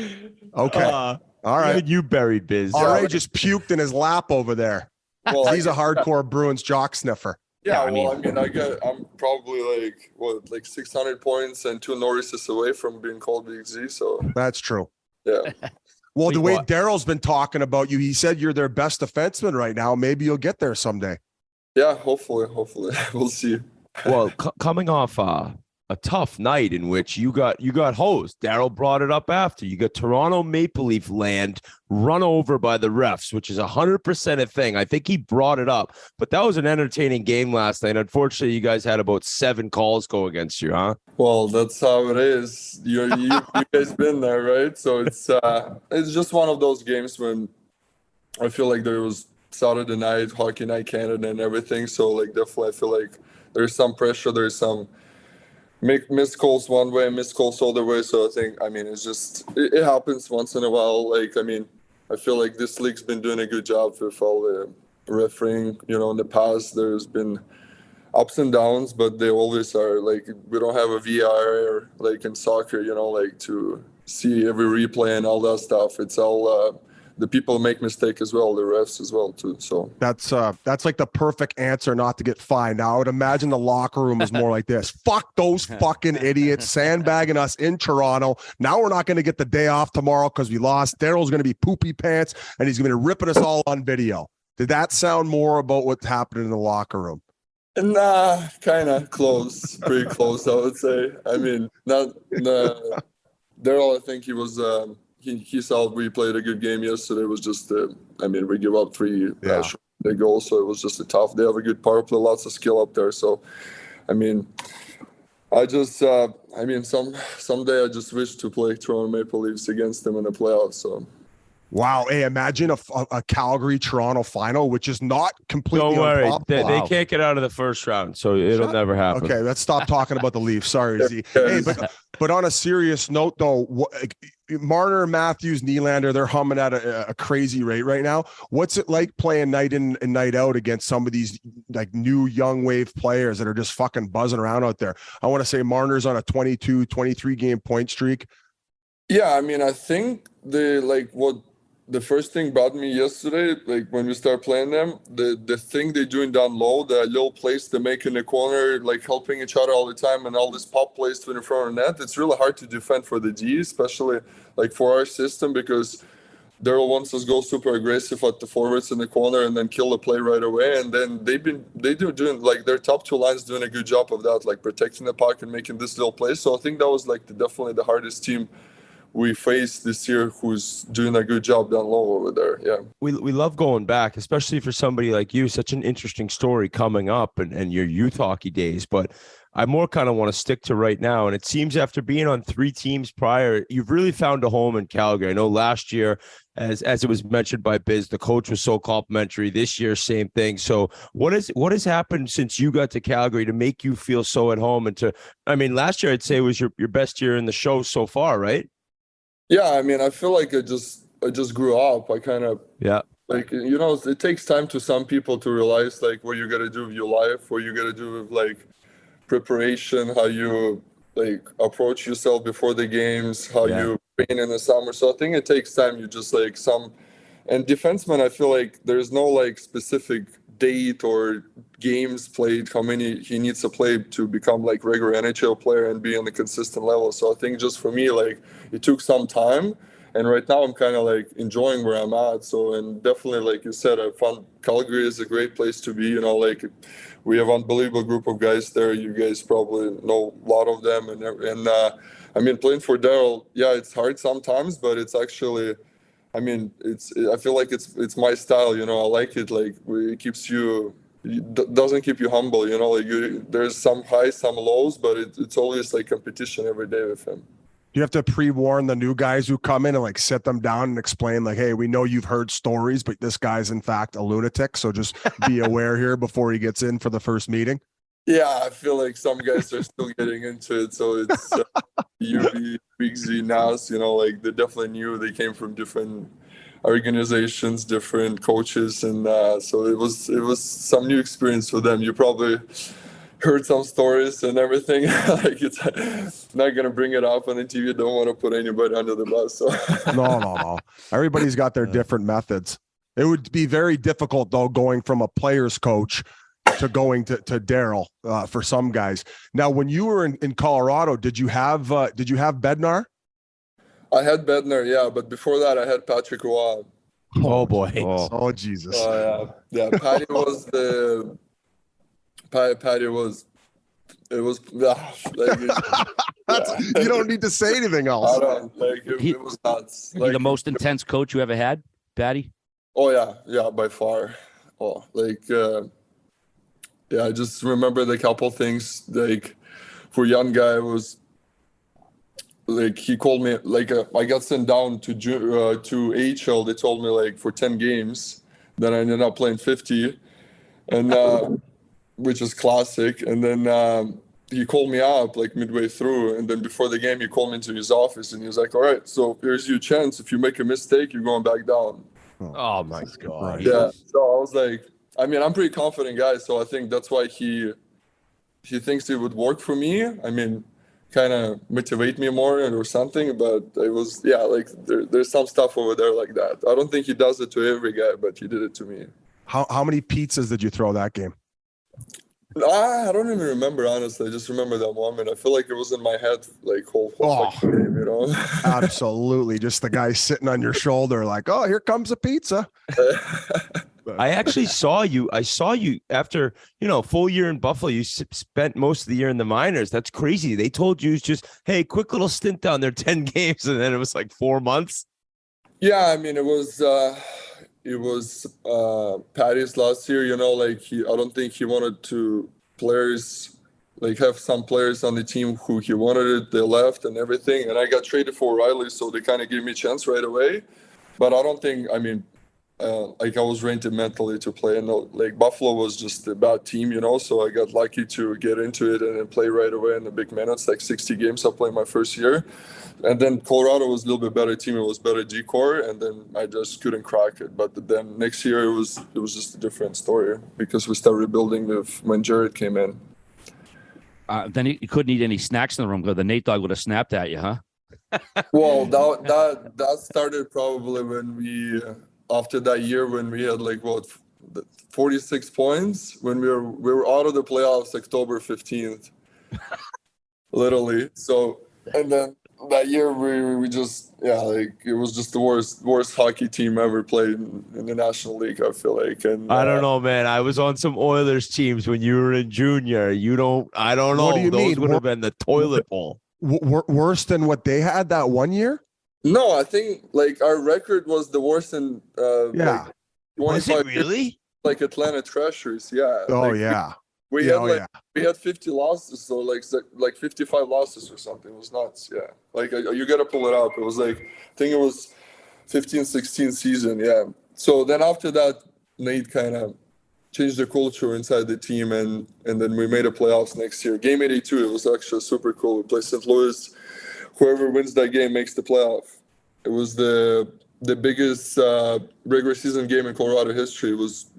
Okay. All right. Good, you buried Biz. RA just puked in his lap over there. Well, he's a hardcore Bruins jock sniffer. Yeah, I'm probably like 600 points and 2 Norrises away from being called Big Z. So that's true. Yeah. Well, the way Daryl's been talking about you, he said you're their best defenseman right now. Maybe you'll get there someday. Yeah, hopefully. We'll see. Well, coming off a tough night in which you got hosed. Daryl brought it up after. You got Toronto Maple Leaf land run over by the refs, which is 100% a thing. I think he brought it up, but that was an entertaining game last night. Unfortunately, you guys had about 7 calls go against you, huh? Well, that's how it is. You guys been there, right? So it's just one of those games when I feel like there was Saturday night, Hockey Night Canada and everything. So like definitely I feel like there's some pressure, there's some missed calls one way, missed calls other way. So I think, it's just, it happens once in a while. Like, I feel like this league's been doing a good job with all the refereeing. In the past, there's been ups and downs, but they always are. Like, we don't have a VR like in soccer, like to see every replay and all that stuff. It's all the people make mistake as well, the refs as well too. So that's like the perfect answer not to get fined. Now I would imagine the locker room is more like this. Fuck those fucking idiots sandbagging us in Toronto. Now we're not going to get the day off tomorrow because we lost. Daryl's going to be poopy pants and he's going to be ripping us all on video. Did that sound more about what's happening in the locker room? Nah, kind of close, pretty close, I would say. Daryl, I think he was. He saw we played a good game yesterday. It was just, we give up 3 goals, so it was just a tough. They have a good power play, lots of skill up there. So, I just, someday I just wish to play Toronto Maple Leafs against them in the playoffs. So. Wow. Hey, imagine a Calgary-Toronto final, which is not completely Don't worry. unprobable. They can't get out of the first round, so it'll never happen. Okay, let's stop talking about the Leafs. Sorry, Z. Hey, but on a serious note, though, Marner, Matthews, Nylander, they're humming at a crazy rate right now. What's it like playing night in and night out against some of these like new young wave players that are just fucking buzzing around out there? I want to say Marner's on a 22, 23 game point streak. Yeah, I think the first thing bothered me yesterday, like when we start playing them, the thing they're doing down low, the little plays they make in the corner, like helping each other all the time, and all this pop plays to in front of the net, it's really hard to defend for the G, especially like for our system, because Daryl wants us to go super aggressive at the forwards in the corner and then kill the play right away. And then they do doing like their top two lines doing a good job of that, like protecting the puck and making this little play. So I think that was like definitely the hardest team we faced this year, who's doing a good job down low over there. Yeah. We love going back, especially for somebody like you, such an interesting story coming up and your youth hockey days. But I more kind of want to stick to right now. And it seems after being on 3 teams prior, you've really found a home in Calgary. I know last year, as it was mentioned by Biz, the coach was so complimentary. This year, same thing. So what has happened since you got to Calgary to make you feel so at home? And last year I'd say was your best year in the show so far, right? Yeah, I mean, I feel like I just grew up. I kind of like, you know, it takes time to some people to realize like what you got to do with your life, what you got to do with like preparation, how you like approach yourself before the games, how you train in the summer. So I think it takes time. You just like and defensemen, I feel like there's no like specific date or games played, how many he needs to play to become like regular NHL player and be on a consistent level. So I think just for me, like it took some time, and right now I'm kind of like enjoying where I'm at. So, and definitely, like you said, I found Calgary is a great place to be. You know, like we have unbelievable group of guys there. You guys probably know a lot of them, and I mean, playing for Daryl, yeah, it's hard sometimes, but it's actually, I mean, I feel like it's my style, you know. I like it. Like it keeps you, doesn't keep you humble, you know. Like there's some highs, some lows, but it's always like competition every day with him. You have to pre-warn the new guys who come in and like sit them down and explain like, hey, we know you've heard stories, but this guy's in fact a lunatic, so just be aware here before he gets in for the first meeting. Yeah, I feel like some guys are still getting into it. So it's UV, Big Z, Nas, you know, like they definitely knew they came from different organizations, different coaches. And so it was some new experience for them. You probably heard some stories and everything. Like it's not going to bring it up on the TV. Don't want to put anybody under the bus. So. No. Everybody's got their different methods. It would be very difficult though, going from a player's coach to going to Daryl for some guys. Now, when you were in Colorado, did you have Bednar? I had Bednar, yeah, but before that, I had Patrick Roy. Oh boy! Oh Jesus! Yeah. Patty was the. Patty was. It was. Like, you don't need to say anything else. I don't like it was nuts. Like, the most intense coach you ever had, Patty? Oh yeah, by far. Oh, like. Yeah, I just remember the couple things. Like, for young guy, was like he called me. Like, I got sent down to AHL. They told me like for 10 games. Then I ended up playing 50, and which is classic. And then he called me up like midway through, and then before the game, he called me into his office, and he was like, "All right, so here's your chance. If you make a mistake, you're going back down." Oh my God! Yeah. So I was like. I mean, I'm pretty confident guy, so I think that's why he thinks it would work for me. I mean, kind of motivate me more or something. But it was, yeah, like there's some stuff over there like that. I don't think he does it to every guy, but he did it to me. How many pizzas did you throw that game? I don't even remember, honestly. I just remember that moment. I feel like it was in my head like whole fucking game, you know? Absolutely. Just the guy sitting on your shoulder like, oh, here comes a pizza. I actually saw you. I saw you after, full year in Buffalo. You spent most of the year in the minors. That's crazy. They told you just, hey, quick little stint down there, 10 games. And then it was like 4 months. Yeah. I mean, it was Patty's last year, like I don't think he wanted to have some players on the team who he wanted it. They left and everything. And I got traded for Riley. So they kind of gave me a chance right away. But I don't think, I was rented mentally to play, and like Buffalo was just a bad team, so I got lucky to get into it and then play right away in the big minutes, like 60 games I played my first year. And then Colorado was a little bit better team. It was better D-core, and then I just couldn't crack it. But then next year it was just a different story because we started rebuilding when Jared came in. Then you couldn't eat any snacks in the room because the Nate dog would have snapped at you, huh? Well, that started probably when we after that year when we had 46 points when we were out of the playoffs October 15th, literally. So and then that year we just like it was just the worst hockey team ever played in the National League. I feel like, and I don't know, man. I was on some Oilers teams when you were in junior. I don't know. What do you Those mean? would have been the toilet bowl. Worse than what they had that one year? No, I think like our record was the worst in Yeah. like, Was 25 it really? Like Atlanta Thrashers, yeah. Oh Like, yeah. We Yeah, had oh, like yeah. we had 50 losses, so like 55 losses or something. It was nuts, yeah. Like you gotta pull it up. It was like I think it was 15-16 season, yeah. So then after that, Nate kind of changed the culture inside the team, and then we made a playoffs next year. Game 82, it was actually super cool. We played St. Louis. Whoever wins that game makes the playoff. It was the biggest regular season game in Colorado history. It was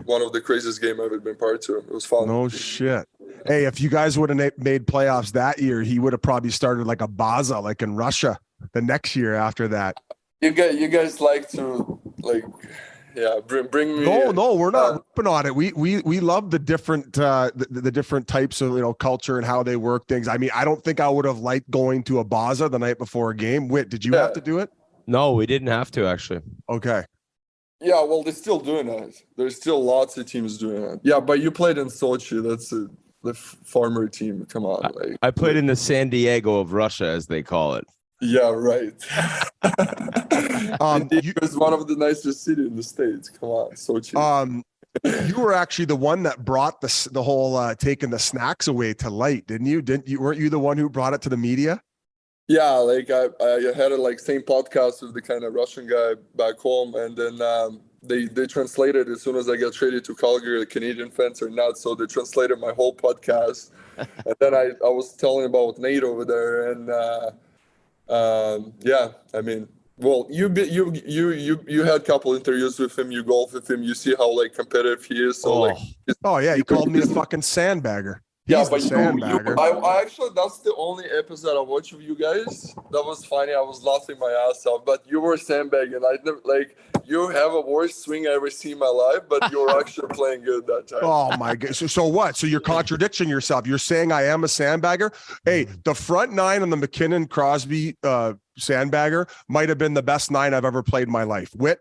one of the craziest games I've ever been part to. It was fun. No shit. Hey, if you guys would have made playoffs that year, he would have probably started like a Baza, like in Russia, the next year after that. You guys like to like, yeah, bring me. No, we're not ripping on it. We love the different the different types of culture and how they work things. I mean, I don't think I would have liked going to a Baza the night before a game. Whit, did you have to do it? No, we didn't have to actually. Okay. Yeah, well, they're still doing it. There's still lots of teams doing it. Yeah, but you played in Sochi. That's the farmer team. Come on, like I played in the San Diego of Russia, as they call it. Yeah, right. It was one of the nicest cities in the States. Come on, Sochi. You were actually the one that brought the whole taking the snacks away to light, didn't you? Weren't you the one who brought it to the media? Yeah, like I had a same podcast with the kind of Russian guy back home, and then they translated as soon as I got traded to Calgary. The Canadian fans are nuts, so they translated my whole podcast, and then I was telling about Nate over there, and yeah, I mean, well, you had a couple interviews with him, you golf with him, you see how competitive he is. So yeah, he called me a fucking sandbagger. Yeah, but I actually, that's the only episode I watched of you guys. That was funny. I was laughing my ass off, but you were sandbagging. I never, you have a worst swing I ever seen in my life, but you were actually playing good that time. Oh my God. So what? So you're contradicting yourself. You're saying I am a sandbagger. Hey, the front nine on the McKinnon Crosby sandbagger might have been the best nine I've ever played in my life. Whit,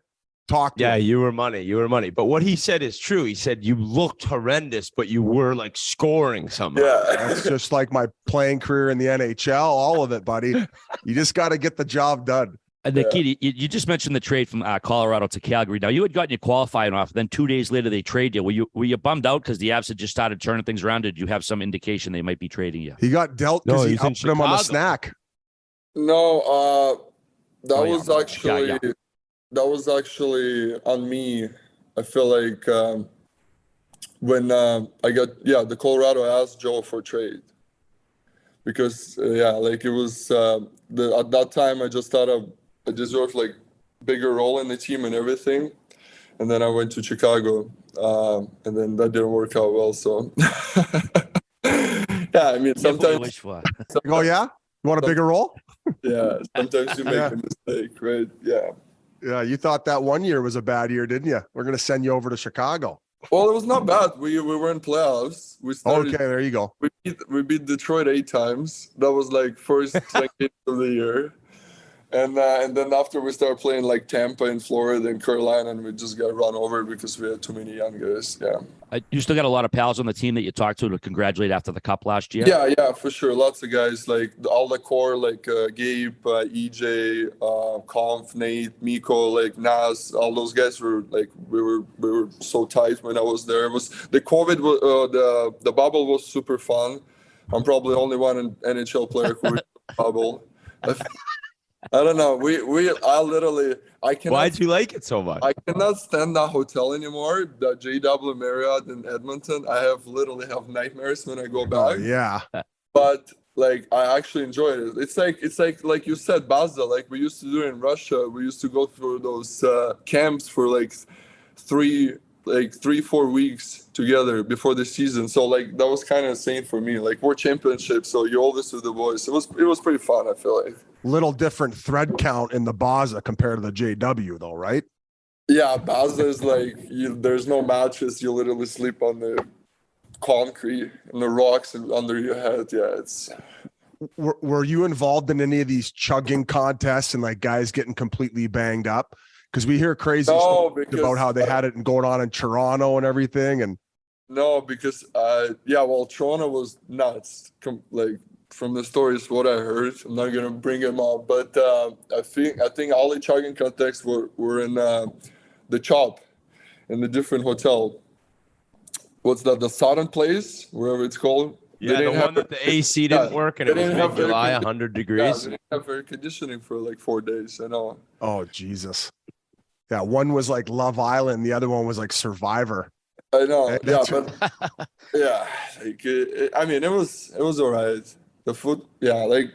talk to me. You were money. But what he said is true. He said you looked horrendous, but you were scoring somehow. Yeah, that's just like my playing career in the NHL. All of it, buddy. You just got to get the job done. Nikita, you just mentioned the trade from Colorado to Calgary. Now, you had gotten your qualifying off. Then 2 days later, they trade you. Were you bummed out because the Avs had just started turning things around? Did you have some indication they might be trading you? He got dealt because he upped him on the snack. No, that was actually on me. I feel like when I got the Colorado asked Joe for trade because it was at that time I just thought I deserved bigger role in the team and everything, and then I went to Chicago and then that didn't work out well. So I mean sometimes. Oh yeah, you want a bigger role? Yeah, sometimes you make a mistake, right? Yeah. Yeah, you thought that 1 year was a bad year, didn't you? We're going to send you over to Chicago. Well, it was not bad. We were in playoffs. Okay, there you go. We beat Detroit 8 times. That was first game of the year. And then after we started playing Tampa in Florida and Carolina, and we just got run over because we had too many young guys. Yeah. You still got a lot of pals on the team that you talked to congratulate after the Cup last year? Yeah, for sure. Lots of guys, all the core, Gabe, EJ, Conf, Nate, Miko, Nas, all those guys were we were so tight when I was there. It was the COVID, the bubble was super fun. I'm probably the only one in NHL player who was in the bubble. I don't know. I cannot. Why'd you like it so much? I cannot stand that hotel anymore. The JW Marriott in Edmonton. I literally have nightmares when I go back. Yeah. But I actually enjoy it. It's like you said, Baza. We used to do in Russia. We used to go through those camps for 3-4 weeks together before the season. So that was kind of the same for me. World Championship. So you always with the boys. It was pretty fun. I feel like. Little different thread count in the Baza compared to the JW, though, right? Yeah, Baza is there's no mattress. You literally sleep on the concrete and the rocks under your head. Yeah, it's were you involved in any of these chugging contests and like guys getting completely banged up? Because we hear crazy stuff about how they had it going on in Toronto and everything. And no, because Toronto was nuts. Like from the stories, what I heard, I'm not gonna bring them up, but I think all the chugging contests were in the Chop, in the different hotel. What's that? The Sutter place, wherever it's called. Yeah, the one that the AC didn't work and it was mid-July, 100 degrees. Yeah, they didn't have air conditioning for like 4 days. I know. Oh Jesus. Yeah, one was like Love Island, the other one was like Survivor. I know. Yeah, but yeah, like it was all right. The food, yeah, like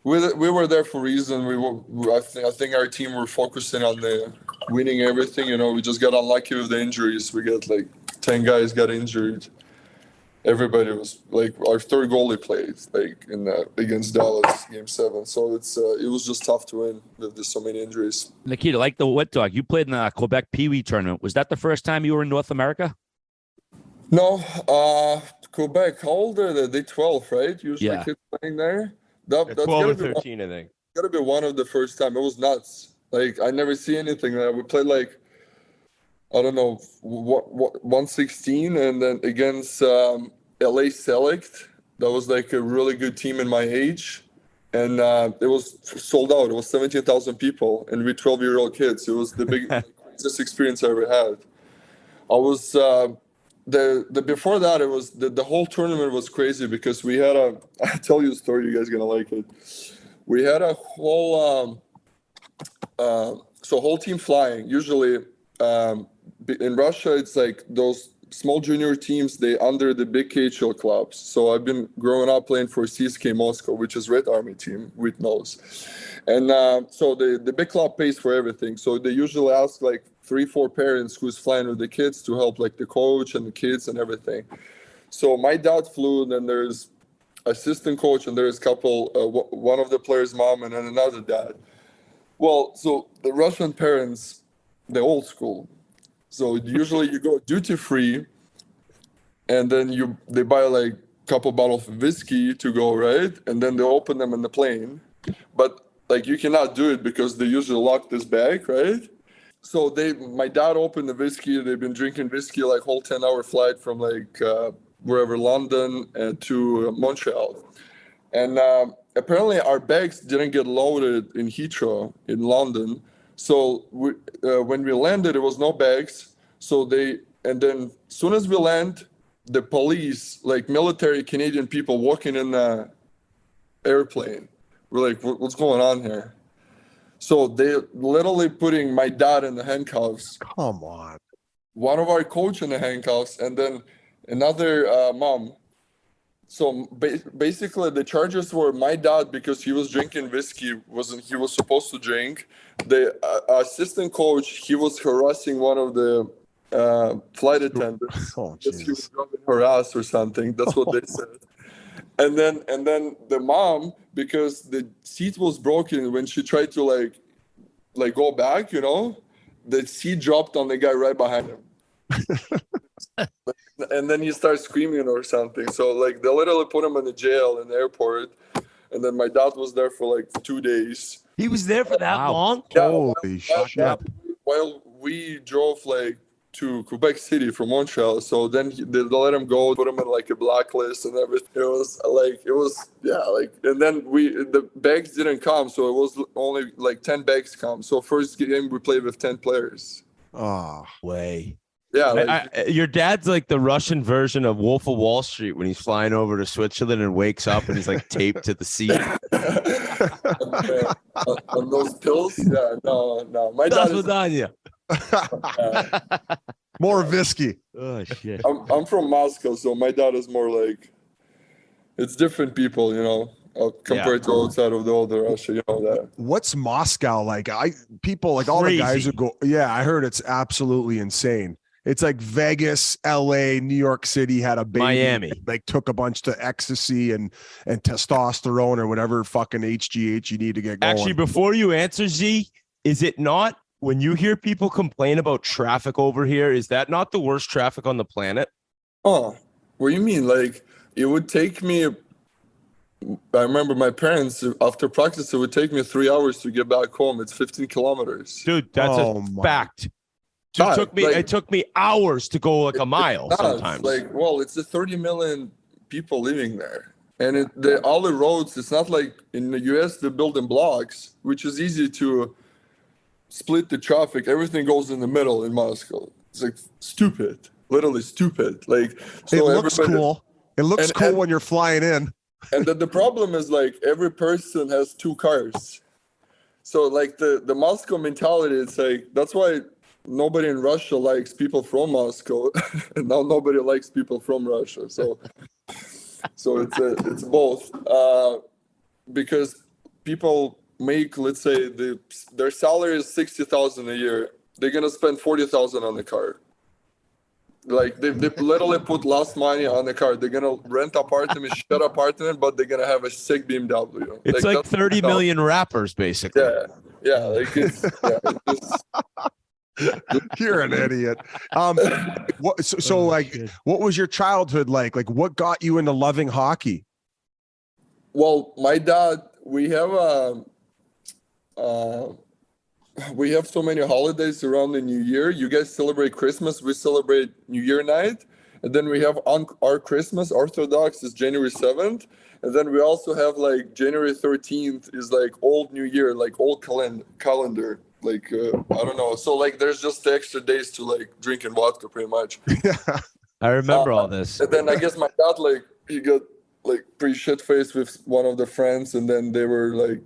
we were there for a reason. I think our team were focusing on the winning everything. You know, we just got unlucky with the injuries. We got like 10 guys got injured. Everybody was like, our third goalie played like against Dallas game 7. So it was just tough to win with so many injuries. Nikita, like the Wet Dog, you played in the Quebec Pee Wee tournament. Was that the first time you were in North America? No, Quebec. How old are they? They 12, right? Usually kids playing there. That's 12 or 13, I think. Gotta be one of the first time. It was nuts. Like I never see anything there. We played like, I don't know, 116, and then against LA Select. That was like a really good team in my age, and it was sold out. It was 17,000 people, and we 12-year-old kids. It was the biggest experience I ever had. I was the before that. It was the whole tournament was crazy because we had I'll tell you a story. You guys are gonna like it. We had a whole whole team flying. Usually. In Russia, it's like those small junior teams, they under the big KHL clubs. So I've been growing up playing for CSK Moscow, which is Red Army team, Whit knows. And so the big club pays for everything. So they usually ask like 3-4 parents who's flying with the kids to help like the coach and the kids and everything. So my dad flew, then there's assistant coach, and there's a couple, one of the players' mom and then another dad. Well, so the Russian parents, the old school. So usually you go duty free, and then they buy like a couple bottles of whiskey to go, right? And then they open them in the plane. But like you cannot do it because they usually lock this bag, right? So my dad opened the whiskey. They've been drinking whiskey like whole 10-hour flight from like wherever, London to Montreal. And apparently our bags didn't get loaded in Heathrow in London. So when we landed, there was no bags. So and then as soon as we land, the police, like military Canadian people walking in the airplane. We're like, what's going on here? So they literally putting my dad in the handcuffs. Come on. One of our coach in the handcuffs, and then another mom. So basically, the charges were my dad because he was drinking whiskey. He was supposed to drink. The assistant coach, he was harassing one of the flight attendants. Oh, because he was rubbing her ass or something. That's what they said. And then the mom, because the seat was broken when she tried to like go back, you know, the seat dropped on the guy right behind him. And then he starts screaming or something. So like they literally put him in the jail in the airport. And then my dad was there for like 2 days. He was there for that long? Yeah, Holy shit. While we drove like to Quebec City from Montreal. So then they let him go, put him in like a blacklist and everything. It was, and then the bags didn't come. So it was only like 10 bags come. So first game we played with 10 players. Oh, way. Yeah, your dad's like the Russian version of Wolf of Wall Street when he's flying over to Switzerland and wakes up and he's like taped to the seat. On those pills? Yeah, no. My dad is more whiskey. Oh shit. I'm from Moscow, so my dad is more like, it's different people, compared to outside of the older Russia, you know that. What's Moscow like? People like all the guys who go. Yeah, I heard it's absolutely insane. It's like Vegas, LA, New York City had a baby. Miami. Like took a bunch of ecstasy and testosterone or whatever fucking HGH you need to get going. Actually, before you answer, Z, is it not, when you hear people complain about traffic over here, is that not the worst traffic on the planet? Oh, what do you mean? Like, it would take me I remember my parents, after practice, it would take me 3 hours to get back home. It's 15 kilometers. Dude, that's a fact. It took me hours to go like a mile sometimes. Like, well, it's the 30 million people living there. And all the roads, it's not like in the US, they're built in blocks, which is easy to split the traffic. Everything goes in the middle in Moscow. It's like stupid, literally stupid. Like, so it looks cool. It looks cool when you're flying in. And the problem is like every person has 2 cars. So like the Moscow mentality, it's like, that's why nobody in Russia likes people from Moscow. And now nobody likes people from Russia. So it's both. Because people make, let's say their salary is 60,000 a year. They're going to spend 40,000 on the car. Like they literally put less money on the car. They're gonna rent apartment, share apartment, but they're gonna have a sick BMW. It's like 30 million rappers, basically. Yeah. Like it's You're an idiot. What was your childhood like? Like, what got you into loving hockey? Well, my dad, we have so many holidays around the New Year. You guys celebrate Christmas. We celebrate New Year night. And then we have our Christmas, Orthodox, is January 7th. And then we also have like January 13th is like old New Year, like old calendar. Like, I don't know. So like there's just extra days to like drinking vodka pretty much. I remember all this. And then I guess my dad, like he got like pretty shit-faced with one of the friends. And then they were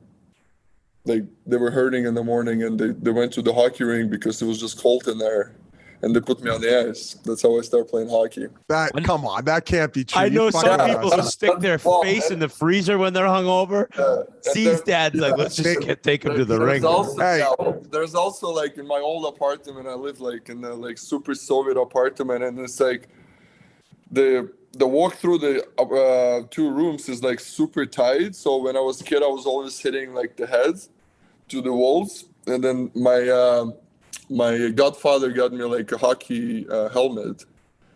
they were hurting in the morning and they went to the hockey rink because it was just cold in there. And they put me on the ice. That's how I started playing hockey. Come on, that can't be true. I know some people who stick their face in the freezer when they're hungover. Steve's dad's like, let's just take him to the rink. There's also like in my old apartment, I lived like in the like super Soviet apartment, and it's like the walk through the 2 rooms is like super tight. So when I was a kid, I was always hitting like the heads to the walls. And then my godfather got me like a hockey helmet,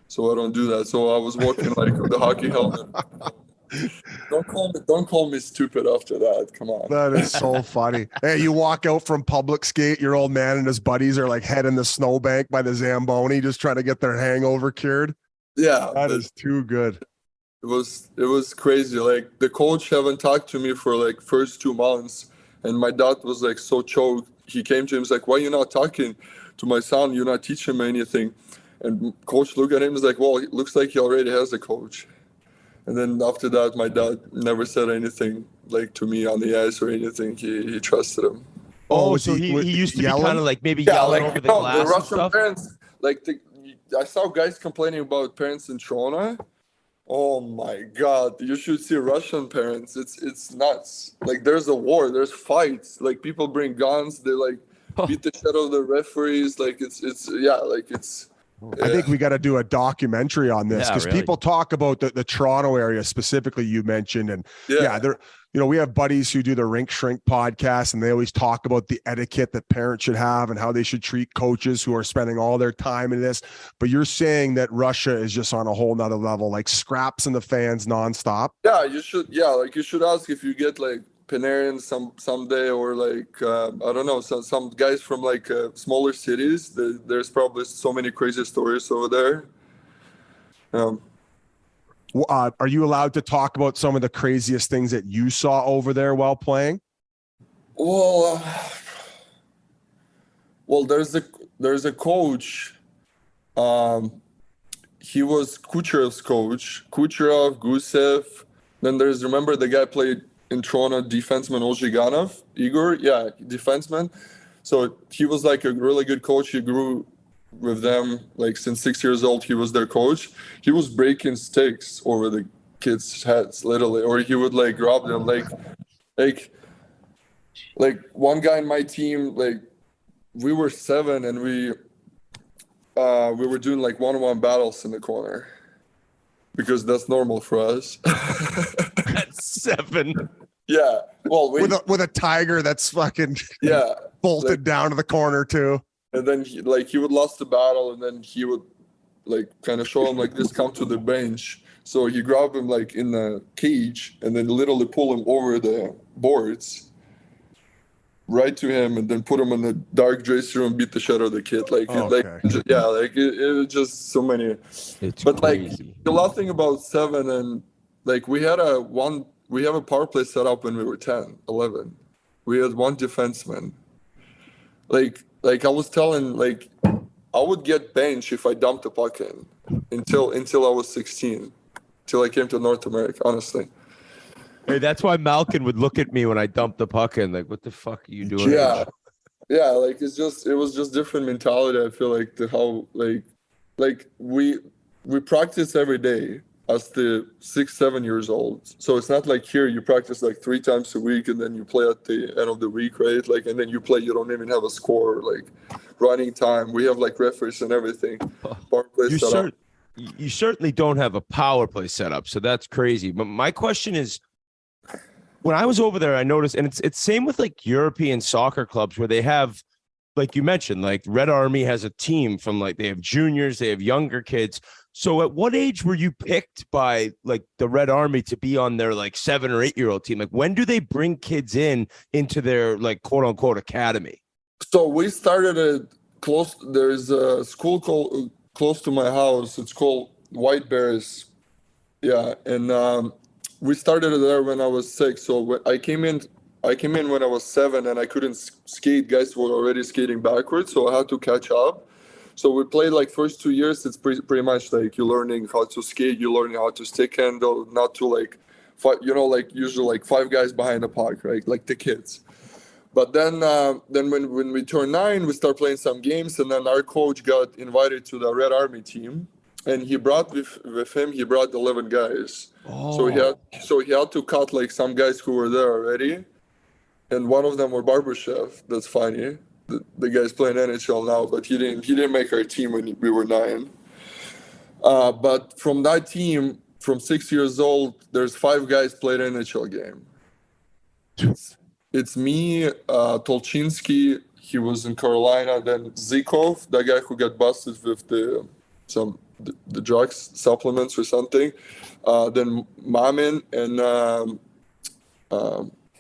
so I don't do that. So I was walking like with the hockey helmet. Don't call me stupid after that. Come on. That is so funny. Hey, you walk out from public skate, your old man and his buddies are like heading the snowbank by the Zamboni, just trying to get their hangover cured. Yeah, that is too good. It was crazy. Like the coach haven't talked to me for like first 2 months, and my dad was like so choked. He came to him, he's like, why are you not talking to my son? You're not teaching him anything. And coach looked at him, he's like, well, it looks like he already has a coach. And then after that, my dad never said anything like to me on the ice or anything. He trusted him. Oh, so he used to be kind of like maybe yelling over the glass the and Russian stuff? parents, like I saw guys complaining about parents in Toronto. Oh my God, you should see Russian parents. It's nuts. Like there's a war, there's fights. Like people bring guns, they like beat the shit out of the referees. Like it's. I think we got to do a documentary on this because people talk about the Toronto area specifically you mentioned. And we have buddies who do the Rink Shrink podcast, and they always talk about the etiquette that parents should have and how they should treat coaches who are spending all their time in this. But you're saying that Russia is just on a whole nother level, like scraps in the fans nonstop. Yeah, you should. Yeah, like you should ask if you get like Panarin someday, or like I don't know, some guys from like smaller cities. There's probably so many crazy stories over there. Are you allowed to talk about some of the craziest things that you saw over there while playing? Well, there's a coach. He was Kucherov's coach. Kucherov, Gusev. Then remember the guy played in Toronto, defenseman Ozhiganov, Igor. Yeah, defenseman. So he was like a really good coach. He grew with them like since 6 years old. He was their coach. He was breaking sticks over the kids' heads literally, or he would like grab them like one guy in my team, like we were 7 and we were doing like one-on-one battles in the corner because that's normal for us. That's 7. Yeah, well, with a tiger that's fucking bolted down to the corner too. And then he would lose the battle, and then he would like kind of show him like this, come to the bench. So he grabbed him like in the cage and then literally pull him over the boards right to him and then put him in the dark dressing room, beat the shit out of the kid. Like, it was just so many. But like the last thing about 7 and like we have a power play set up when we were 10, 11. We had one defenseman. Like I was telling, like I would get benched if I dumped the puck in until I was 16, till I came to North America, honestly. Hey, that's why Malkin would look at me when I dumped the puck in, like, what the fuck are you doing? Yeah, like it was just different mentality. I feel like to how like we practice every day as the 6-7 years old. So it's not like here you practice like 3 times a week and then you play at the end of the week, right? Like, and then you play, you don't even have a score, like running time. We have like referees and everything. You certainly don't have a power play setup, so that's crazy. But my question is, when I was over there, I noticed, and it's same with like European soccer clubs where they have, like you mentioned, like Red Army has a team from like they have juniors, they have younger kids. So at what age were you picked by like the Red Army to be on their like 7 or 8-year-old team? Like when do they bring kids into their like quote unquote academy? So we started there's a school close to my house. It's called White Bears. Yeah. And we started there when I was 6. So when I came in when I was 7 and I couldn't skate. Guys were already skating backwards. So I had to catch up. So we played like first 2 years. It's pretty much like you're learning how to skate. You're learning how to stick handle, not to like, like usually like 5 guys behind the puck, right? Like the kids. But then when we turned 9, we started playing some games. And then our coach got invited to the Red Army team. And he brought with him, he brought 11 guys. Oh. So he had to cut like some guys who were there already. And one of them were Barbashev. That's funny. The guy's playing NHL now, but he didn't make our team when we were 9. But from that team, from 6 years old, there's 5 guys played NHL game. It's me, Tolchinsky, he was in Carolina, then Zikov, that guy who got busted with the drugs, supplements or something. Then Mamin and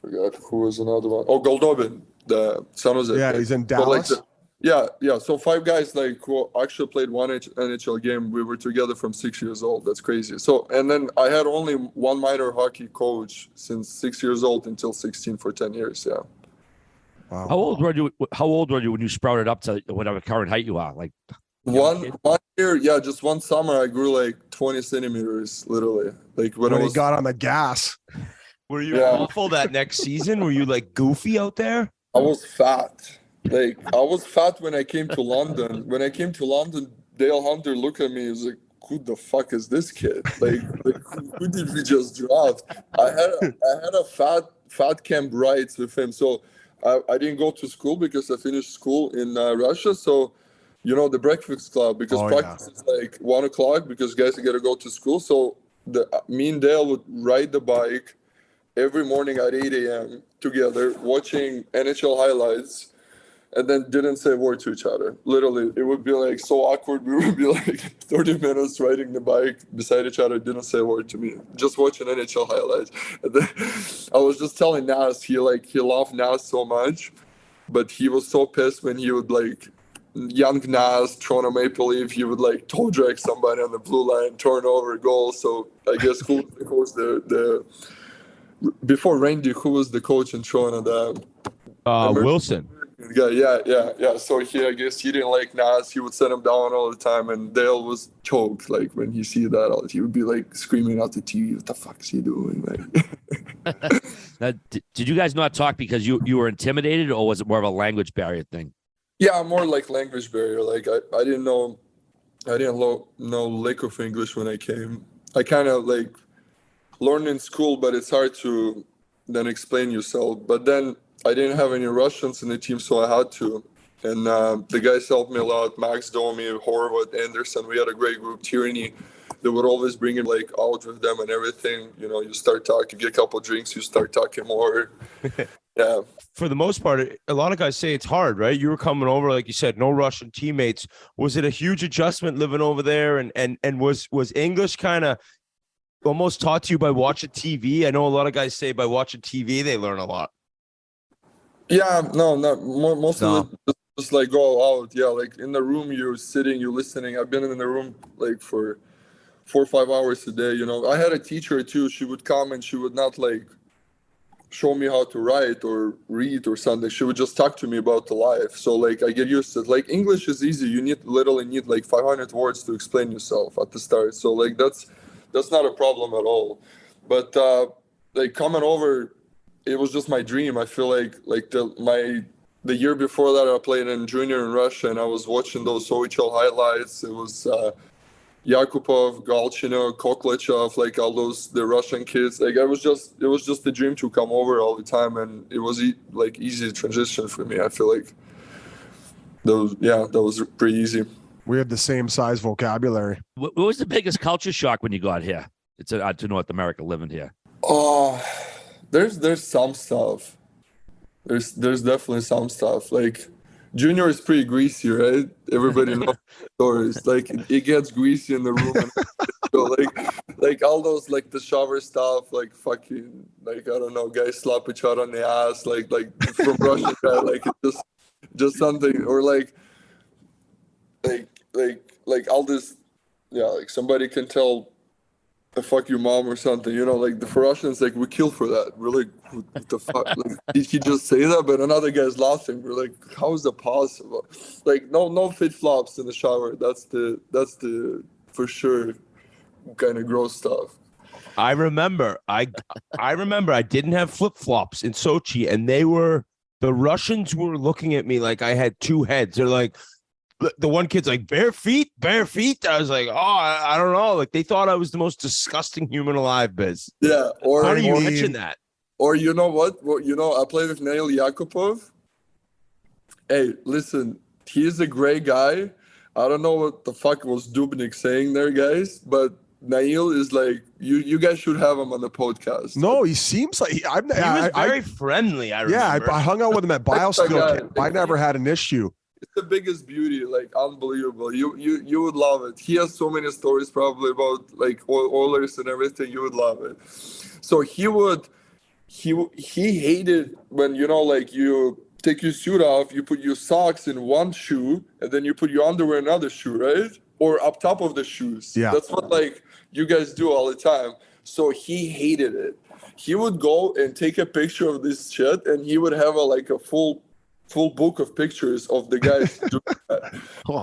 forgot who was another one. Oh, Goldobin. The San Jose. Yeah, he's in Dallas. So yeah. So 5 guys like who actually played one NHL game. We were together from 6 years old. That's crazy. So and then I had only one minor hockey coach since 6 years old until 16 for 10 years. Yeah. Wow. How old were you when you sprouted up to whatever current height you are? Like one year, yeah, just one summer I grew like 20 centimeters, literally. Like when he got on the gas. Were you awful that next season? Were you like goofy out there? I was fat. Like I was fat when I came to London. When I came to London, Dale Hunter looked at me. He was like, "Who the fuck is this kid? Like who did we just draft?" I had a fat camp rights with him. So I didn't go to school because I finished school in Russia. So the breakfast club because practice is like 1 o'clock because guys got to go to school. So me and Dale would ride the bike every morning at 8 a.m. together, watching NHL highlights, and then didn't say a word to each other. Literally, it would be like so awkward. We would be like 30 minutes riding the bike beside each other, didn't say a word to me, just watching NHL highlights. And then I was just telling Nas, he loved Nas so much, but he was so pissed when he would like young Nas, Toronto Maple Leaf, he would like toe drag somebody on the blue line, turn over goal. So I guess who was the before Randy, who was the coach in Toronto? Wilson. Yeah. So I guess he didn't like Nas. He would send him down all the time, and Dale was choked. Like when he see that, he would be like screaming out the TV, "What the fuck is he doing?" Like. Now, did you guys not talk because you were intimidated, or was it more of a language barrier thing? Yeah, more like language barrier. Like I didn't know lick of English when I came. I kind of like learned in school, but it's hard to then explain yourself. But then I didn't have any Russians in the team, so I had to. And the guys helped me a lot. Max Domi, Horvath, Anderson. We had a great group. Tierney, they would always bring it like out with them and everything. You start talking, get a couple drinks, you start talking more. Yeah. For the most part, a lot of guys say it's hard, right? You were coming over, like you said, no Russian teammates. Was it a huge adjustment living over there? And was English kind of almost taught to you by watching TV? I know a lot of guys say by watching TV they learn a lot. Yeah, no, not most of it just like go out. Yeah, like in the room you're sitting, you're listening. I've been in the room like for 4 or 5 hours a day. You know, I had a teacher too. She would come and she would not like show me how to write or read or something. She would just talk to me about the life. So like I get used to it. Like English is easy. You literally need like 500 words to explain yourself at the start. So like that's not a problem at all. But like coming over, it was just my dream. I feel like the year before that I played in junior in Russia and I was watching those OHL highlights. It was Yakupov, Galchino, Koklechov, like all the Russian kids. Like it was just the dream to come over all the time, and it was like easy transition for me. I feel like that was pretty easy. We have the same size vocabulary. What was the biggest culture shock when you got here? It's to North America, living here. Oh, there's some stuff. There's definitely some stuff. Like Junior is pretty greasy, right? Everybody knows the stories. Like it gets greasy in the room, and so, like all those like the shower stuff, like fucking like I don't know, guys slap each other on the ass, like from Russian guy, like it's just something, or like all this, yeah, like somebody can tell fuck your mom or something, you know, like the for Russians, like we kill for that. We're like, what the fuck? Like, did he just say that? But another guy's laughing. We're like, how is that possible? Like no fit flops in the shower. That's the for sure kind of gross stuff. I remember I didn't have flip flops in Sochi, and the Russians were looking at me like I had two heads. They're like, the one kid's like, bare feet. I was like, oh, I don't know. Like they thought I was the most disgusting human alive, Biz. Yeah. Or how do you mention that? Or you know what? Well, you know, I played with Nail Yakupov. Hey, listen, he's a great guy. I don't know what the fuck was Dubnik saying there, guys, but Nail is like, you guys should have him on the podcast. No, he seems like he was very friendly. I remember. Yeah, I hung out with him at Biosteel. I never had an issue. It's the biggest beauty, like unbelievable. You would love it. He has so many stories probably about like Oilers and everything. You would love it. So he hated when, you know, like you take your suit off, you put your socks in one shoe, and then you put your underwear in another shoe, right? Or up top of the shoes. Yeah. That's what like you guys do all the time. So he hated it. He would go and take a picture of this shit, and he would have a full book of pictures of the guys doing that.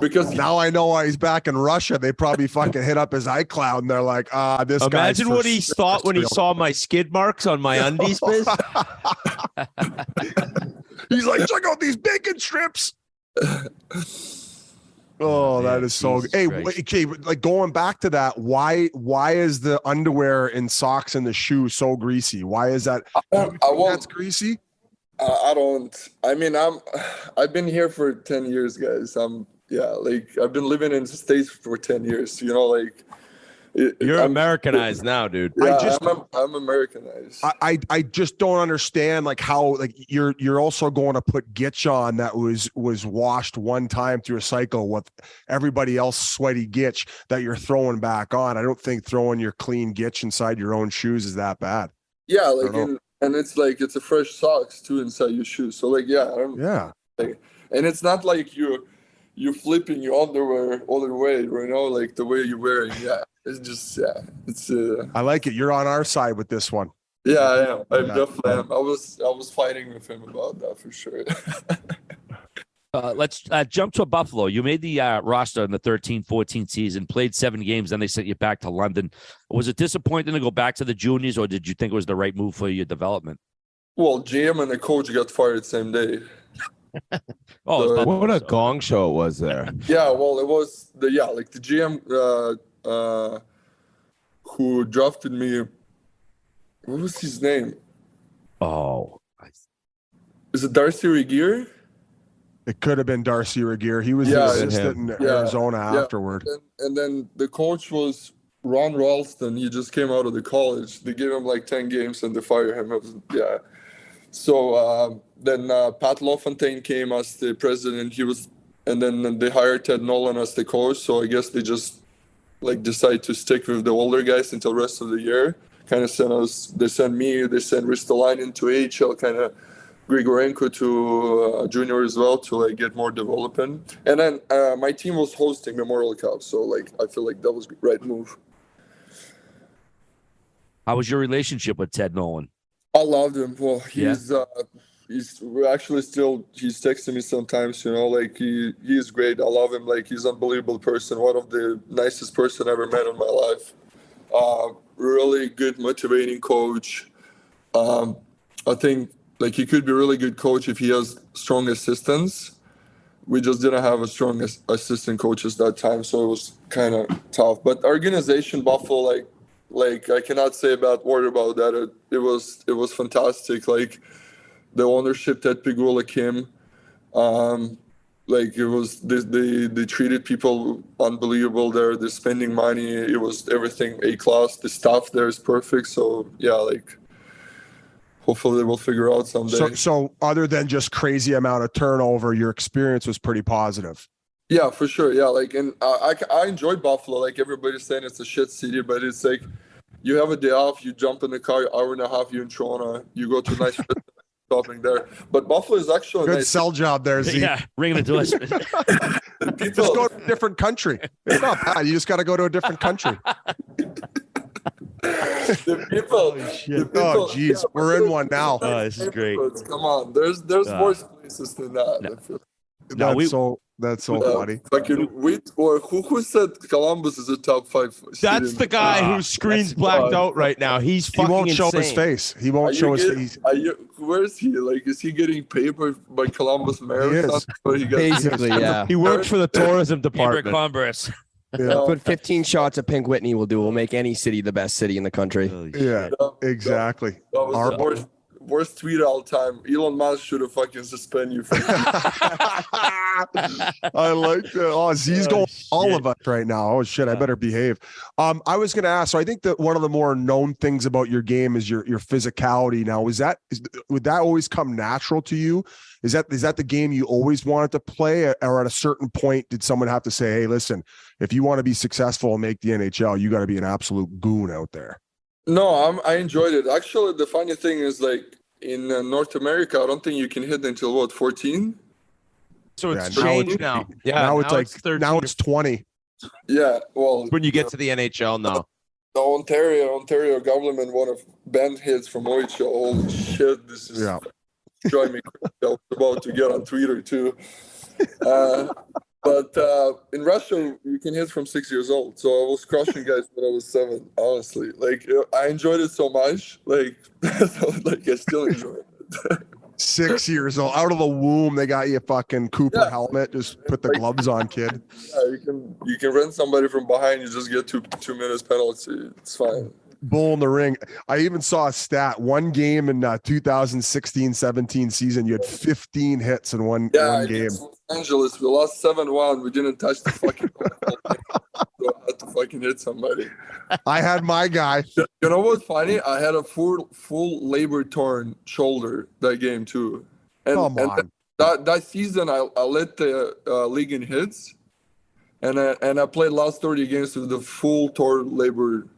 Because now I know why he's back in Russia. They probably fucking hit up his iCloud and they're like, this guy. Imagine what he thought when he saw my skid marks on my undies, Biz. He's like, check out these bacon strips. Oh, that is so good. Hey, like going back to that, why is the underwear and socks and the shoe so greasy? Why is that? That's greasy. I've been here for 10 years, guys. I've been living in the States for 10 years, you know, like. You're Americanized now, dude. Yeah, I'm Americanized. I just don't understand like how like you're also going to put gitch on that was washed one time through a cycle with everybody else sweaty gitch that you're throwing back on. I don't think throwing your clean gitch inside your own shoes is that bad. Yeah, like and it's like it's a fresh socks too inside your shoes. So like and it's not like you're flipping your underwear all the way, you know, like the way you're wearing. Yeah, it's just it's. I like it. You're on our side with this one. Yeah, I am. I definitely am. I was fighting with him about that for sure. Let's jump to Buffalo. You made the roster in the 13-14 season, played 7 games, then they sent you back to London. Was it disappointing to go back to the juniors, or did you think it was the right move for your development? Well, GM and the coach got fired the same day. What a gong show it was there. Yeah, well, it was the GM who drafted me. What was his name? Oh, is it Darcy Regier? It could have been Darcy Regier. He was the assistant in Arizona afterward. And then the coach was Ron Ralston. He just came out of the college. They gave him like 10 games and they fired him. So then Pat LaFontaine came as the president. And then they hired Ted Nolan as the coach. So I guess they just like decide to stick with the older guys until rest of the year. Kind of they sent Ristolainen to AHL, kind of Grigorenko to junior as well to like get more development. And then my team was hosting Memorial Cup, so like I feel like that was the right move. How was your relationship with Ted Nolan? I loved him. Well, he's actually still, he's texting me sometimes, you know, like he's great. I love him. Like he's an unbelievable person. One of the nicest person I ever met in my life. Really good, motivating coach. I think like he could be a really good coach if he has strong assistants. We just didn't have a strong assistant coaches that time, so it was kind of tough. But organization, Buffalo, like I cannot say a bad word about that. It was fantastic. Like the ownership, Ted Pegula, Kim, like it was they treated people unbelievable there. They're spending money. It was everything A-class. The staff there is perfect. So yeah, like hopefully we'll figure out someday. So other than just crazy amount of turnover, your experience was pretty positive. Yeah, for sure. Yeah, like, and I enjoy Buffalo. Like everybody's saying it's a shit city, but it's like you have a day off, you jump in the car, hour and a half, you're in Toronto, you go to a nice shopping there. But Buffalo is actually good nice sell job there, Z. Yeah, ringing endorsement. Just go to a different country. It's not bad. You just got to go to a different country. The people. Oh, geez. Yeah, we're in one now. Oh, this is great. Come on, there's worse places than that. That's so funny. Fucking Whit, or who said Columbus is a top 5 city? That's the guy whose screen's blacked out right now. He won't show insane. his face. He won't show his face. Where is he? Like, is he getting paid by Columbus Mayor? He is. Basically, yeah. He works for the tourism Chamber of department. Commerce. Yeah. Put 15 shots of Pink Whitney will do. We'll make any city the best city in the country. Yeah, exactly. That was the worst tweet all time. Elon Musk should have fucking suspended you. I like that. Oh, Z's going all of us right now. Oh shit, I better behave. I was going to ask. So I think that one of the more known things about your game is your physicality. Now, would that always come natural to you? Is that the game you always wanted to play, or at a certain point did someone have to say, "Hey, listen, if you want to be successful and make the NHL, you got to be an absolute goon out there"? No, I enjoyed it. Actually, the funny thing is, like in North America, I don't think you can hit until 14. So it's changed now. Yeah, now it's like 13. now it's 20. Yeah, well, when you get to the NHL now. The Ontario government want to ban hits from OHL. Holy shit, this is driving me crazy. I was about to get on Twitter too. But in Russia, you can hit from 6 years old. So I was crushing guys when I was 7. Honestly, like I enjoyed it so much. Like, like I still enjoy it. 6 years old, out of the womb, they got you a fucking Cooper helmet. Just put the gloves on, kid. Yeah, you can run somebody from behind. You just get two minutes penalty. It's fine. Bull in the ring. I even saw a stat. One game in 2016-17 season, you had 15 hits in one game. Los Angeles, we lost 7-1. We didn't touch the fucking ball. So I had to fucking hit somebody. I had my guy. You know what's funny? I had a full labor torn shoulder that game too. And that season, I led the league in hits, and I played last 30 games with the full torn labor.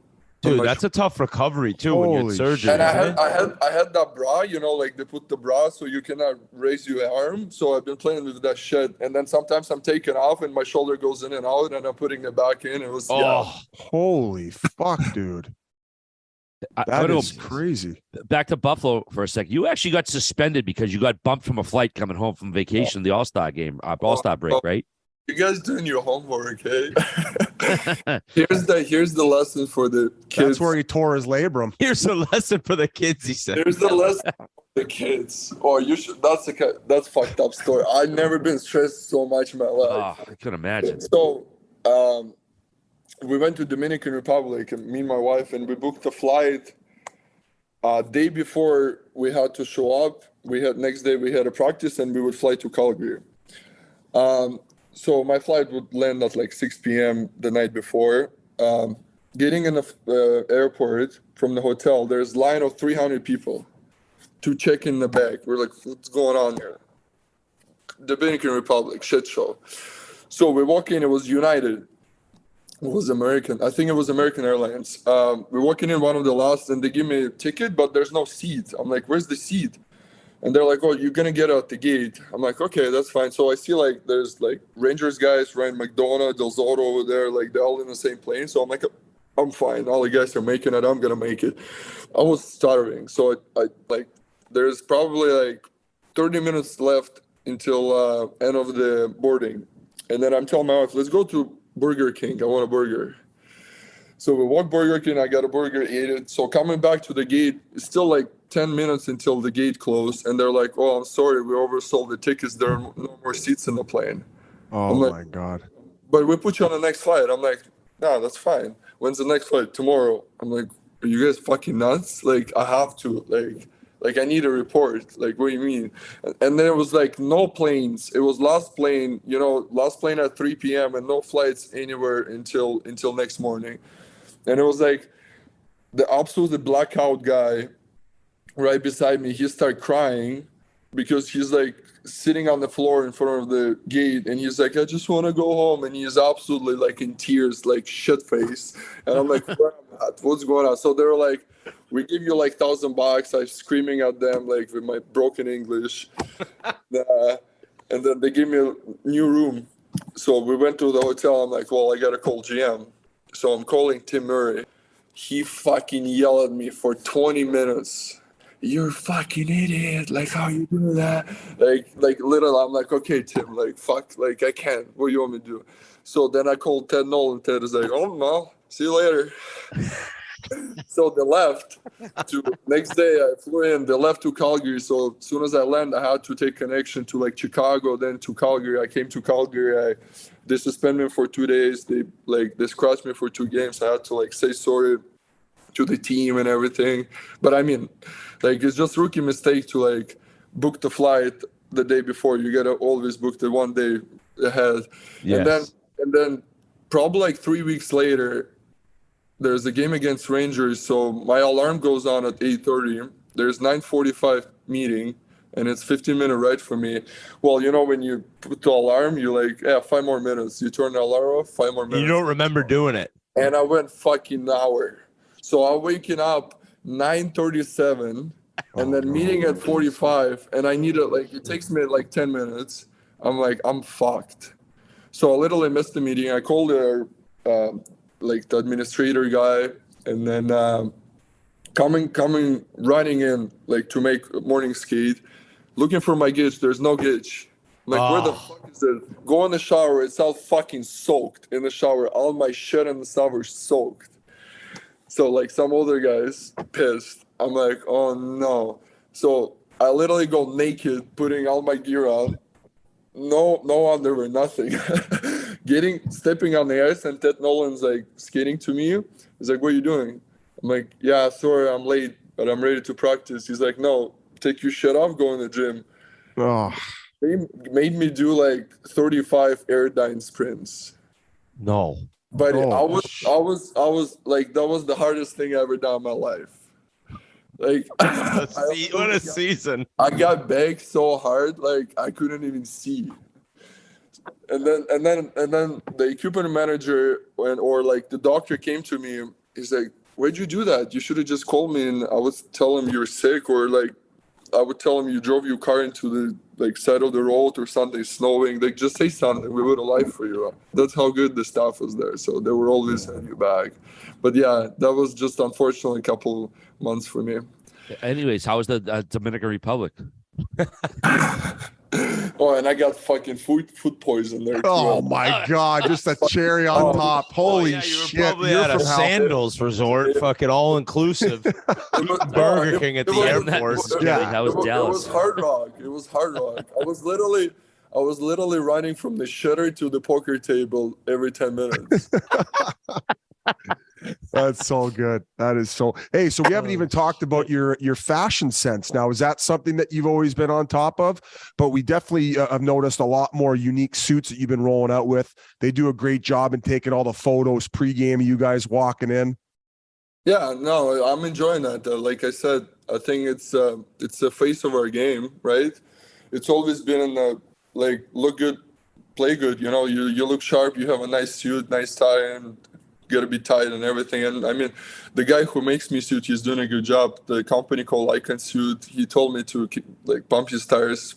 Dude, that's a tough recovery too when you had surgery. And I had that bra, you know, like they put the bra so you cannot raise your arm. So I've been playing with that shit. And then sometimes I'm taking off and my shoulder goes in and out and I'm putting it back in. It was holy fuck, dude. That is crazy. Back to Buffalo for a sec. You actually got suspended because you got bumped from a flight coming home from vacation, the All-Star game, All-Star break, right? You guys doing your homework, hey? Here's the lesson for the kids. That's where he tore his labrum. Here's a lesson for the kids, he said. Here's the lesson for the kids. Oh, you should. That's fucked up story. I've never been stressed so much in my life. Oh, I couldn't imagine. So, we went to Dominican Republic, and me and my wife, and we booked a flight. Day before we had to show up, next day we had a practice, and we would fly to Calgary. So my flight would land at like 6 p.m. the night before. Getting in the airport from the hotel, there's a line of 300 people to check in the bag. We're like, what's going on here? Dominican Republic, shit show. So we walk in, it was United. It was American. I think it was American Airlines. We're walking in one of the last, and they give me a ticket, but there's no seat. I'm like, where's the seat? And they're like, oh, you're going to get out the gate. I'm like, okay, that's fine. So I see like there's like Rangers guys, Ryan McDonough, Del Zotto over there, like they're all in the same plane. So I'm like, I'm fine. All the guys are making it. I'm going to make it. I was stuttering. So I like, there's probably like 30 minutes left until end of the boarding. And then I'm telling my wife, let's go to Burger King. I want a burger. So we walked Burger King. I got a burger, ate it. So coming back to the gate, it's still like 10 minutes until the gate closed. And they're like, oh, I'm sorry. We oversold the tickets. There are no more seats in the plane. Oh, like, my God. But we put you on the next flight. I'm like, no, that's fine. When's the next flight? Tomorrow. I'm like, are you guys fucking nuts? Like, I have to. Like I need a report. Like, what do you mean? And then it was like no planes. It was last plane, last plane at 3 p.m. and no flights anywhere until next morning. And it was like the absolute blackout guy right beside me. He started crying because he's like sitting on the floor in front of the gate, and he's like, I just want to go home. And he's absolutely like in tears, like shit face. And I'm like, what's going on? So they were like, we give you like $1,000. I'm screaming at them like with my broken English. And then they gave me a new room. So we went to the hotel. I'm like, well, I got to call GM. So I'm calling Tim Murray. He fucking yelled at me for 20 minutes. You're a fucking idiot. Like, how you do that? Like literally, I'm like, okay, Tim, like, fuck, like, I can't. What do you want me to do? So then I called Ted Nolan. Ted is like, oh, no, see you later. So they left. Next day I flew in. They left to Calgary. So as soon as I landed, I had to take connection to like Chicago, then to Calgary. I came to Calgary. They suspended me for 2 days. They scratched me for 2 games. I had to like say sorry to the team and everything. But I mean, like, it's just rookie mistake to like book the flight the day before. You gotta always book the 1 day ahead. Yes. And then probably like 3 weeks later, there's a game against Rangers, so my alarm goes on at 8:30. There's 9:45 meeting, and it's 15-minute ride for me. Well, when you put the alarm, you're like, 5 more minutes. You turn the alarm off, 5 more minutes. You don't remember doing it. And I went fucking hour. So I'm waking up 9:37, and then meeting at 45, and I need it takes me like 10 minutes. I'm like, I'm fucked. So I literally missed the meeting. I called the administrator guy, and then coming running in like to make morning skate, looking for my gauge. There's no gauge. Like, where the fuck is it? Go in the shower. It's all fucking soaked in the shower. All my shit in the shower soaked. So like some older guys pissed. I'm like, oh no. So I literally go naked, putting all my gear on. No underwear, nothing. Stepping on the ice, and Ted Nolan's like skating to me. He's like, what are you doing? I'm like, yeah, sorry, I'm late, but I'm ready to practice. He's like, no, take your shit off, go in the gym. Oh. They made me do like 35 airdyne sprints. No. But I was like, that was the hardest thing I ever done in my life. Like, what a season. I got begged so hard, like I couldn't even see. And then the equipment manager or like the doctor came to me. He's like, why'd you do that? You should have just called me, and I would tell him you're sick, or like I would tell him you drove your car into the like side of the road or something, snowing. Like, just say something. We would have lied for you. That's how good the staff was there. So they were always having you back. But yeah, that was just unfortunately a couple months for me. Anyways, how was the Dominican Republic? Oh, and I got fucking food poison there too. Oh my God, just a cherry on top. Holy shit. Probably at a Sandals resort, fucking all inclusive. Burger King at the airport. That was Dallas. It was Hard Rock. It was Hard Rock. I was literally running from the shutter to the poker table every 10 minutes. That's so good. That is so. Hey, so we haven't even talked about your fashion sense. Now, is that something that you've always been on top of? But we definitely have noticed a lot more unique suits that you've been rolling out with. They do a great job in taking all the photos pregame of you guys walking in. Yeah, no, I'm enjoying that. Like I said, I think it's the face of our game, right? It's always been in the look good, play good. You look sharp. You have a nice suit, nice tie, and gotta be tight and everything. And I mean, the guy who makes me suit, he's doing a good job. The company called Icon Suit, he told me to like pump his tires.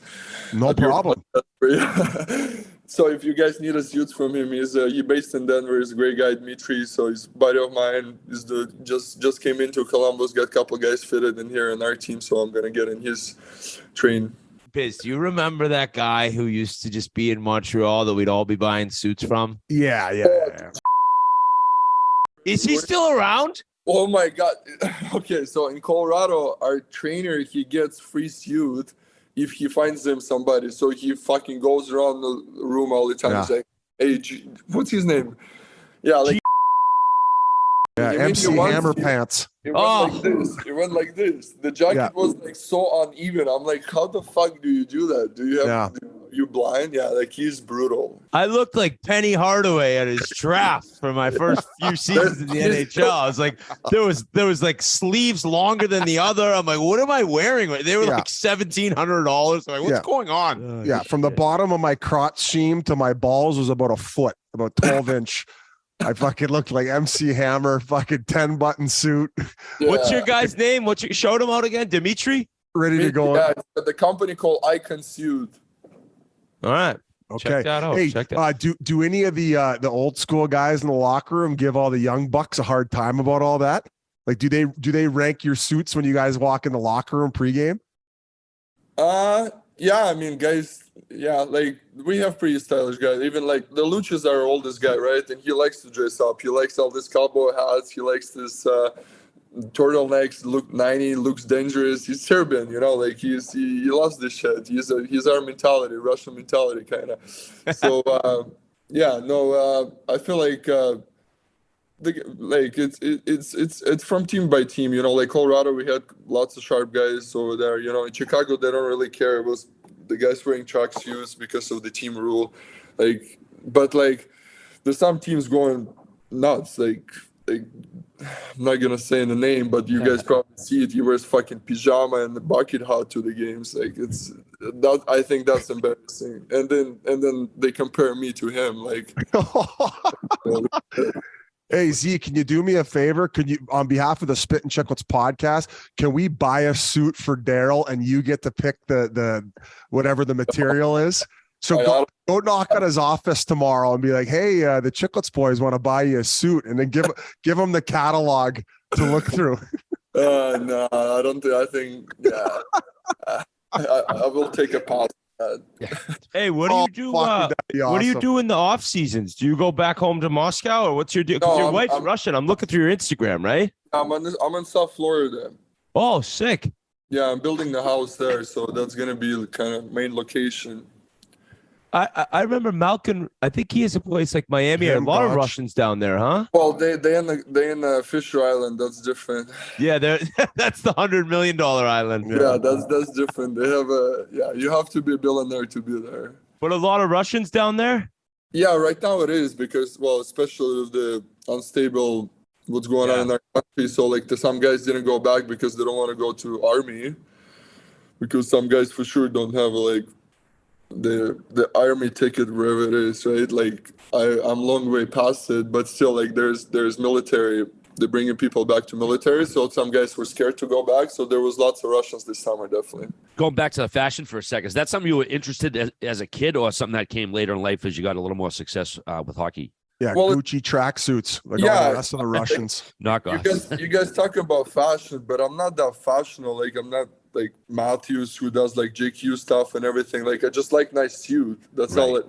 No problem. So if you guys need a suit from him, he based in Denver. He's a great guy, Dmitry. So he's a buddy of mine. He's just came into Columbus, got a couple guys fitted in here in our team. So I'm gonna get in his train. Biz, do you remember that guy who used to just be in Montreal that we'd all be buying suits from? Yeah. Is he still around? Oh my God. Okay, so in Colorado, our trainer, he gets free suit if he finds them somebody. So he fucking goes around the room all the time. He's like, hey, what's his name? Yeah, like MC Hammer Pants. It went like this. It went like this. The jacket was like so uneven. I'm like, how the fuck do you do that? Do you have you blind? Yeah, like he's brutal. I looked like Penny Hardaway at his draft for my first few seasons in the NHL. I was like, there was like sleeves longer than the other. I'm like, what am I wearing? They were like $1,700. Like, what's going on? From the bottom of my crotch seam to my balls was about a foot, about 12-inch. I fucking looked like MC Hammer, fucking 10-button suit. Yeah. What's your guy's name? Showed him out again? Dimitri? Ready to go. Yeah, the company called Icon Suit. All right. Okay. Check that out. Hey, do any of the old school guys in the locker room give all the young bucks a hard time about all that? Like, do they rank your suits when you guys walk in the locker room pregame? Yeah, I mean, guys, like we have pretty stylish guys. Even like the Luch is our oldest guy, right? And he likes to dress up. He likes all this cowboy hats. He likes this turtlenecks. Look 90, looks dangerous. He's Serbian, you know, like he loves this shit. He's our mentality, Russian mentality, kind of. So I feel like it's from team by team, you know. Like Colorado, we had lots of sharp guys over there. You know, in Chicago, they don't really care. It was the guys wearing track shoes because of the team rule. But there's some teams going nuts. Like I'm not gonna say the name, but you guys probably see it. He wears fucking pajama and the bucket hat to the games. Like I think that's embarrassing. And then they compare me to him. Like. Hey, Z, can you do me a favor? Could you, on behalf of the Spittin Chiclets podcast, can we buy a suit for Daryl and you get to pick the whatever the material is? So go knock on his office tomorrow and be like, hey, the Chiclets boys want to buy you a suit, and then give them the catalog to look through. No, I don't think. I think I will take a pass. Hey, what do you do? What do you do in the off seasons? Do you go back home to Moscow, or what's your deal? Because your wife's Russian. I'm looking through your Instagram, right? I'm in South Florida. Oh, sick. Yeah, I'm building the house there, so that's gonna be the kind of main location. I remember Malkin. I think he has a place like Miami. A lot of Russians down there, huh? Well, they in Fisher Island. That's different. Yeah, that's the $100 million island. Yeah, that's different. They have you have to be a billionaire to be there. But a lot of Russians down there. Yeah, right now it is because, well, especially with the unstable what's going on in our country. So like some guys didn't go back because they don't want to go to army, because some guys for sure don't have like the army ticket, wherever it is, right? Like I'm long way past it, but still, like there's military. They're bringing people back to military, so some guys were scared to go back. So there was lots of Russians this summer, definitely. Going back to the fashion for a second, is that something you were interested in as a kid, or something that came later in life as you got a little more success with hockey? Yeah, well, Gucci tracksuits, like all the rest of the Russians. You guys talk about fashion, but I'm not that fashionable. Like I'm not like Matthews, who does like JQ stuff and everything. Like I just like nice suit. That's right.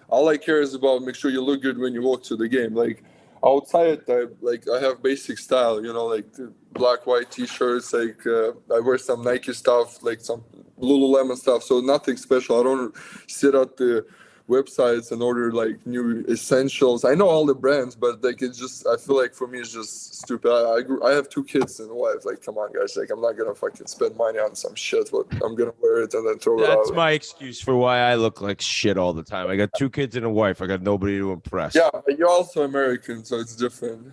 All I care is about make sure you look good when you walk to the game. Like outside, I have basic style, you know, like the black white t-shirts. Like I wear some Nike stuff, like some Lululemon stuff. So nothing special. I don't sit at the websites and order like new essentials. I know all the brands, but like it's just, I feel like for me it's just stupid. I have 2 kids and a wife. Like, come on, guys. Like, I'm not gonna fucking spend money on some shit. But I'm gonna wear it and then throw it out. That's my excuse for why I look like shit all the time. I got 2 kids and a wife. I got nobody to impress. Yeah, but you're also American, so it's different.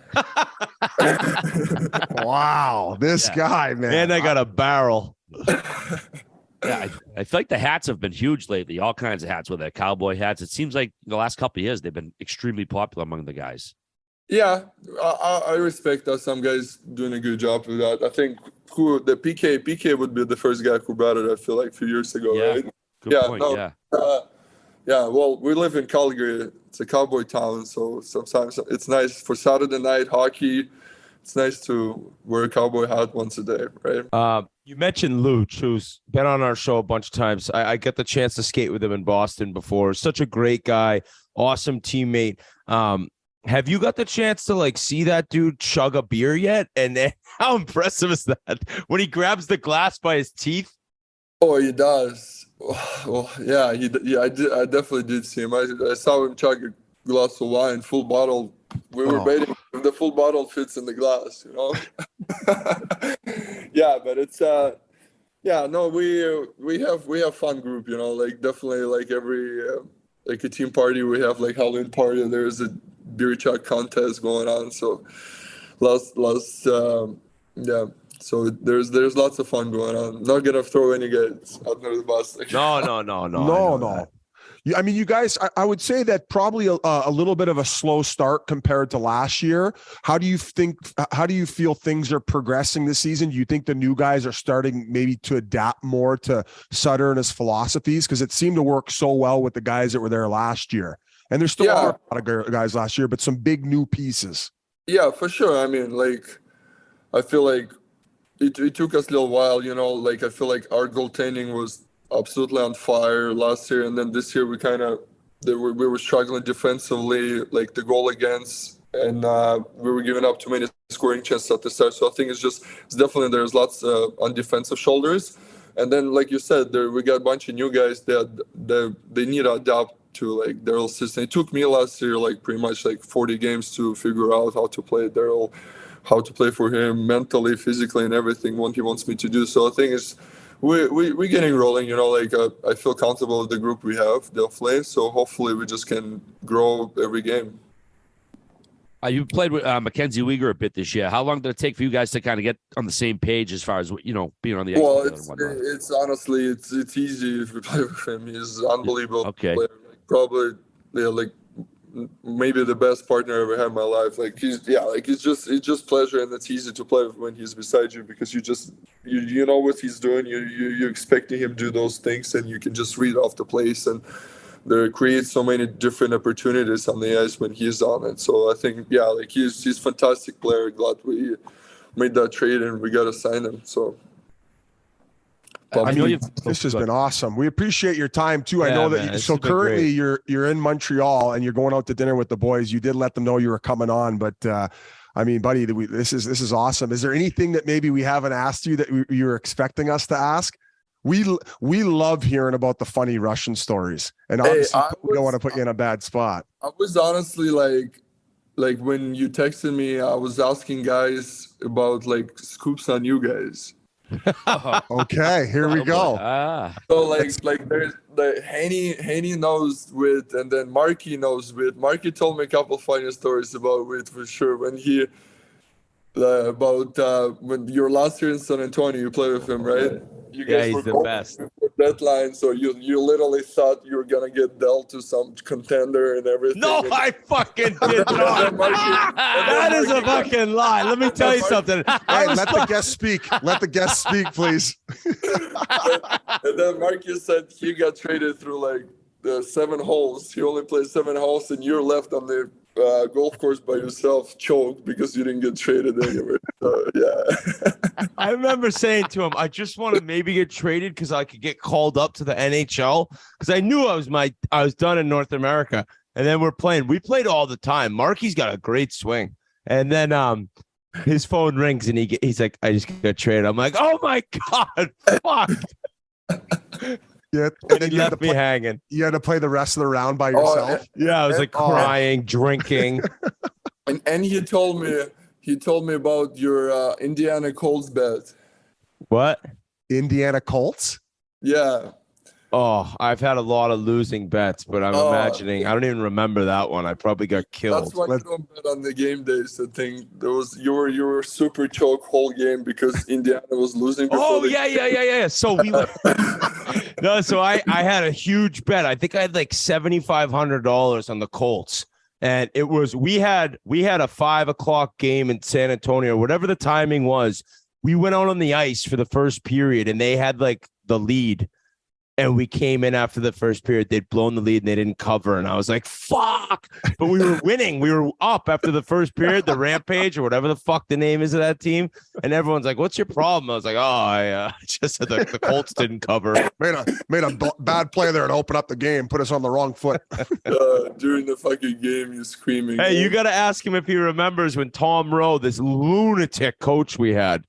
Wow, this guy, man. And I got a barrel. Yeah, I feel like the hats have been huge lately. All kinds of hats, with their cowboy hats. It seems like the last couple of years they've been extremely popular among the guys. Yeah, I respect that. Some guys doing a good job with that. I think the PK would be the first guy who brought it. I feel like a few years ago, right? Good point. Yeah. Well, we live in Calgary. It's a cowboy town, so sometimes it's nice for Saturday night hockey. It's nice to wear a cowboy hat once a day, right? You mentioned Luch, who's been on our show a bunch of times. I got the chance to skate with him in Boston before. Such a great guy, awesome teammate. Have you got the chance to like see that dude chug a beer yet? And how impressive is that when he grabs the glass by his teeth? Oh, he does. Well, yeah, I definitely did see him. I saw him chug a glass of wine, full bottle. We were waiting if the full bottle fits in the glass, you know. Yeah, but it's we have fun group, you know, like definitely like every like a team party we have like Halloween party and there's a beer chug contest going on, so so there's lots of fun going on. Not gonna throw any guys under the bus. No. I mean, you guys, I would say that probably a little bit of a slow start compared to last year. How do you feel things are progressing this season? Do you think the new guys are starting maybe to adapt more to Sutter and his philosophies? Because it seemed to work so well with the guys that were there last year. And there's still a lot of guys last year, but some big new pieces. Yeah, for sure. I mean, like, I feel like it took us a little while, you know, like I feel like our goaltending was absolutely on fire last year, and then this year we were struggling defensively, like the goal against, and we were giving up too many scoring chances at the start. So I think it's definitely there's lots on defensive shoulders, and then like you said, we got a bunch of new guys that they need to adapt to like Daryl's system. It took me last year like pretty much like 40 games to figure out how to play Daryl, how to play for him mentally, physically, and everything what he wants me to do. So I think it's we're getting rolling, you know, like I feel comfortable with the group we have, definitely. So hopefully we just can grow every game. You played with Mackenzie Weegar a bit this year. How long did it take for you guys to kind of get on the same page as far as, you know, being on the ice? Well, it's honestly, it's easy if you play with him. He's an unbelievable player. Like, probably, like maybe the best partner I ever had in my life. Like it's just pleasure, and it's easy to play when he's beside you because you know what he's doing. You're expecting him to do those things, and you can just read off the place, and there creates so many different opportunities on the ice when he's on it. So I think like he's a fantastic player. Glad we made that trade and we got to sign him. So. I mean, this has been awesome. We appreciate your time too. I know that. So currently you're in Montreal and you're going out to dinner with the boys. You did let them know you were coming on, but I mean, buddy, this is awesome. Is there anything that maybe we haven't asked you that you're expecting us to ask? We love hearing about the funny Russian stories, and obviously we don't want to put you in a bad spot. I was honestly like when you texted me, I was asking guys about like scoops on you guys. Okay, here we go. So like there's the Haney knows Whit, and then Marky knows Whit. Marky told me a couple funny stories about Whit for sure. When he when your last year in San Antonio, you played with him, right? You guys he's the best. Deadline, so you literally thought you were gonna get dealt to some contender and everything. No, I fucking did not. That is a fucking lie. Let me tell you something. Hey, let the guest speak. Let the guest speak, please. And then Marcus said he got traded through like the 7 holes. He only played 7 holes, and you're left on the golf course by yourself, choked because you didn't get traded anywhere. So, yeah. I remember saying to him, I just want to maybe get traded because I could get called up to the NHL because I knew I was done in North America. And then we played all the time. Marky's got a great swing. And then his phone rings and he's like, I just got traded. I'm like, oh my God, fuck. Yeah, and then you left me hanging. You had to play the rest of the round by yourself. Yeah, I was like crying, drinking. And he told me about your Indiana Colts bet. What? Indiana Colts? Yeah. Oh, I've had a lot of losing bets, but I'm imagining I don't even remember that one. I probably got killed. That's why you don't bet on the game days. I think you were super choke whole game because Indiana was losing. Oh yeah. So so I had a huge bet. I think I had like $7,500 on the Colts, And it was we had a 5 o'clock game in San Antonio, whatever the timing was. We went out on the ice for the first period, and they had like the lead. And we came in after the first period. They'd blown the lead and they didn't cover. And I was like, fuck. But we were winning. We were up after the first period, the Rampage or whatever the fuck the name is of that team. And everyone's like, what's your problem? I was like, oh, I just said the Colts didn't cover. Made a bad play there and open up the game, put us on the wrong foot. During the fucking game, you're screaming. Hey, you got to ask him if he remembers when Tom Rowe, this lunatic coach we had,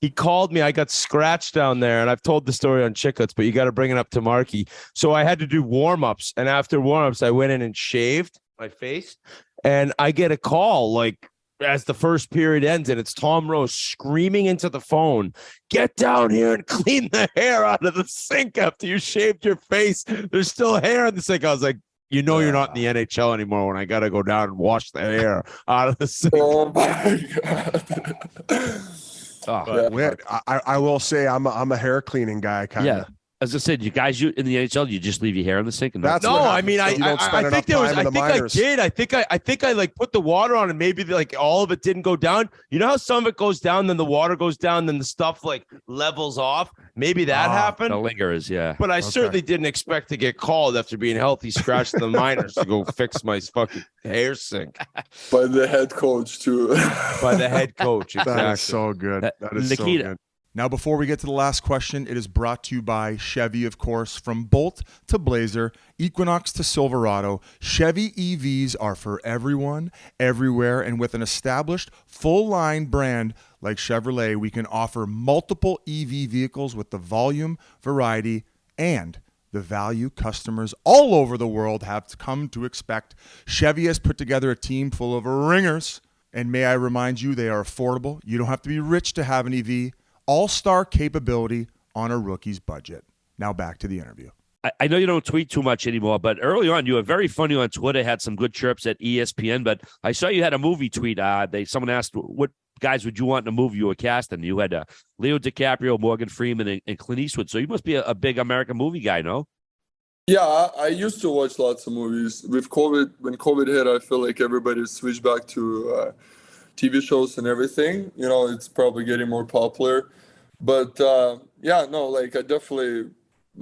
he called me. I got scratched down there, and I've told the story on Chiclets, but you got to bring it up to Marky. So I had to do warm-ups, and after warm-ups, I went in and shaved my face, and I get a call, like, as the first period ends, and it's Tom Rowe screaming into the phone, get down here and clean the hair out of the sink after you shaved your face. There's still hair in the sink. I was like, you know you're not in the NHL anymore when I got to go down and wash the hair out of the sink. Oh, my God. I will say I'm a hair cleaning guy, kind of. Yeah. As I said, you guys, you in the NHL, you just leave your hair in the sink. And That's no, I mean, I think there was. I think I did. I think I like put the water on, and maybe like all of it didn't go down. You know how some of it goes down, then the water goes down, then the stuff like levels off. Maybe that happened. The lingers, yeah. But I certainly didn't expect to get called after being healthy, scratched the minors to go fix my fucking hair sink. By the head coach too. By the head coach. Exactly. That is so good. That is Nikita. so good. Now, before we get to the last question, it is brought to you by Chevy, of course. From Bolt to Blazer, Equinox to Silverado, Chevy EVs are for everyone, everywhere, and with an established full-line brand like Chevrolet, we can offer multiple EV vehicles with the volume, variety, and the value customers all over the world have come to expect. Chevy has put together a team full of ringers, and may I remind you, they are affordable. You don't have to be rich to have an EV. All-star capability on a rookie's budget. Now back to the interview. I know you don't tweet too much anymore, but early on you were very funny on Twitter, had some good chirps at ESPN, but I saw you had a movie tweet. Someone asked, what guys would you want in a movie you were casting? You had Leo DiCaprio, Morgan Freeman, and Clint Eastwood, so you must be a big American movie guy, no? Yeah, I used to watch lots of movies. With COVID, when COVID hit, I feel like everybody switched back to TV shows and everything. You know, it's probably getting more popular. But I definitely,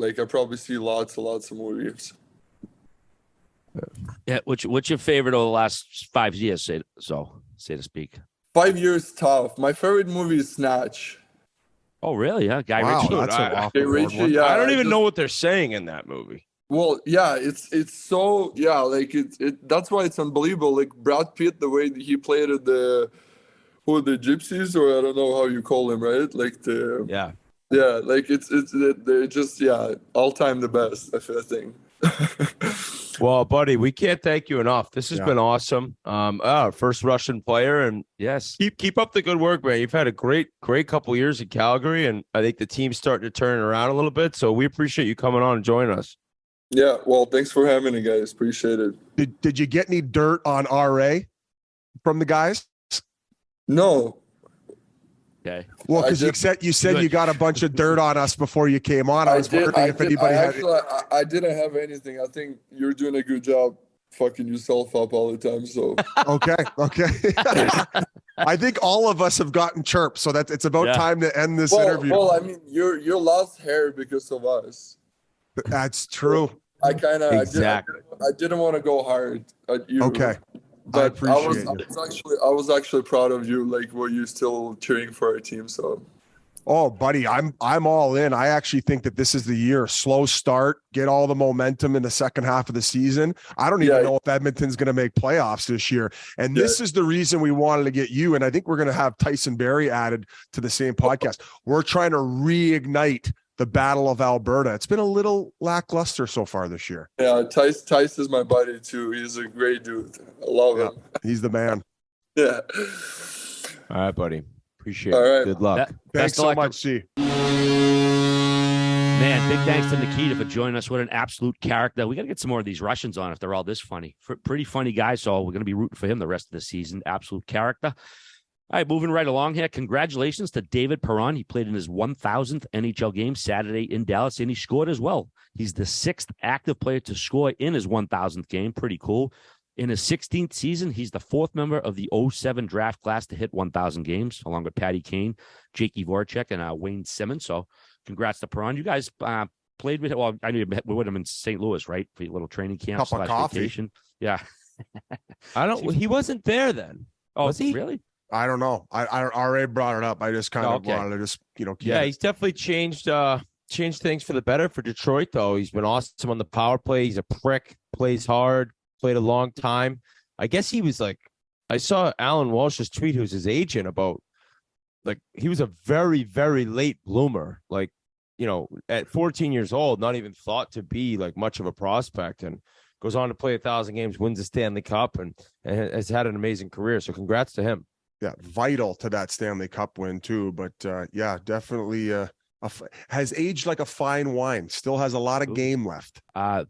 I probably see lots of movies. Yeah, what's your favorite of the last 5 years, say to speak? 5 years tough. My favorite movie is Snatch. Oh, really? Yeah, Guy Wow, Ritchie. that's I don't even know what they're saying in that movie. Well, yeah, it's so that's why it's unbelievable. Like Brad Pitt, the way he played it, the gypsies, or I don't know how you call them, right? Like they're just all time the best, I think. Well, buddy, we can't thank you enough. This has been awesome. First Russian player, and yes, keep up the good work, man. You've had a great couple years in Calgary, and I think the team's starting to turn around a little bit. So we appreciate you coming on and joining us. Yeah, well, thanks for having me, guys. Appreciate it. Did you get any dirt on RA from the guys? No. Okay. Well, because you said you got a bunch of dirt on us before you came on. I was wondering if anybody had. I didn't have anything. I think you're doing a good job fucking yourself up all the time. So. Okay. I think all of us have gotten chirped, so that it's about time to end this interview. Well, I mean, you lost hair because of us. That's true. I didn't want to go hard at you. Okay. But I was actually proud of you, like were you still cheering for our team. So oh buddy, I'm all in. I actually think that this is the year. Slow start, get all the momentum in the second half of the season. I don't even know if Edmonton's going to make playoffs this year. And this is the reason we wanted to get you. And I think we're going to have Tyson Barrie added to the same podcast. We're trying to reignite the Battle of Alberta. It's been a little lackluster so far this year. Yeah, Tice is my buddy too. He's a great dude. I love him. He's the man. Yeah. All right, buddy. Appreciate All it. right. Good luck. Thanks so much, C. Man, big thanks to Nikita for joining us. What an absolute character. We got to get some more of these Russians on if they're all this funny. Pretty funny guy, so we're going to be rooting for him the rest of the season. Absolute character. All right, moving right along here. Congratulations to David Perron. He played in his 1,000th NHL game Saturday in Dallas, and he scored as well. He's the 6th active player to score in his 1,000th game. Pretty cool. In his 16th season, he's the fourth member of the 07 draft class to hit 1,000 games, along with Patty Kane, Jakey Voracek, and Wayne Simmons. So congrats to Perron. You guys played with, well, I knew you met with him in St. Louis, right? For your little training camp. Cup of coffee. Vacation. Yeah. He wasn't there then. Oh, was he? Really? I don't know. I RA brought it up. I just kind of wanted to just, keep he's definitely changed things for the better for Detroit, though. He's been awesome on the power play. He's a prick, plays hard, played a long time. I guess he was like, I saw Alan Walsh's tweet, who's his agent, about like he was a very, very late bloomer. Like, at 14 years old, not even thought to be like much of a prospect, and goes on to play 1,000 games, wins the Stanley Cup, and has had an amazing career. So congrats to him. Yeah, vital to that Stanley Cup win too. But definitely has aged like a fine wine. Still has a lot of game left.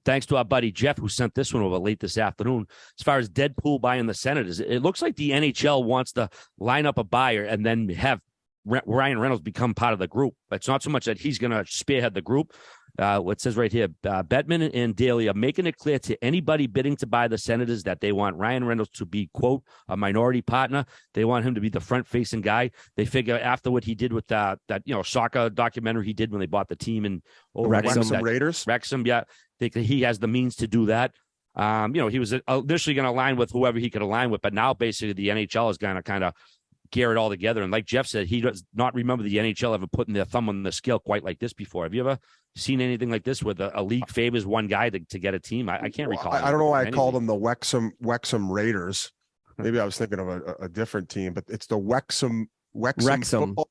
Thanks to our buddy Jeff, who sent this one over late this afternoon. As far as Deadpool buying the Senators, it looks like the NHL wants to line up a buyer and then have Ryan Reynolds become part of the group. It's not so much that he's going to spearhead the group. What says right here, Bettman and Daly are making it clear to anybody bidding to buy the Senators that they want Ryan Reynolds to be, quote, a minority partner. They want him to be the front-facing guy. They figure after what he did with that soccer documentary he did when they bought the team in Wrexham Raiders. Wrexham, yeah. He has the means to do that. He was initially going to align with whoever he could align with, but now basically the NHL is going to kind of gear it all together. And like Jeff said, he does not remember the NHL ever putting their thumb on the scale quite like this before. Have you ever seen anything like this where a league favors one guy to get a team? I can't recall. I don't know why I called them the Wrexham Raiders. Maybe I was thinking of a different team, but it's the Wrexham. Football.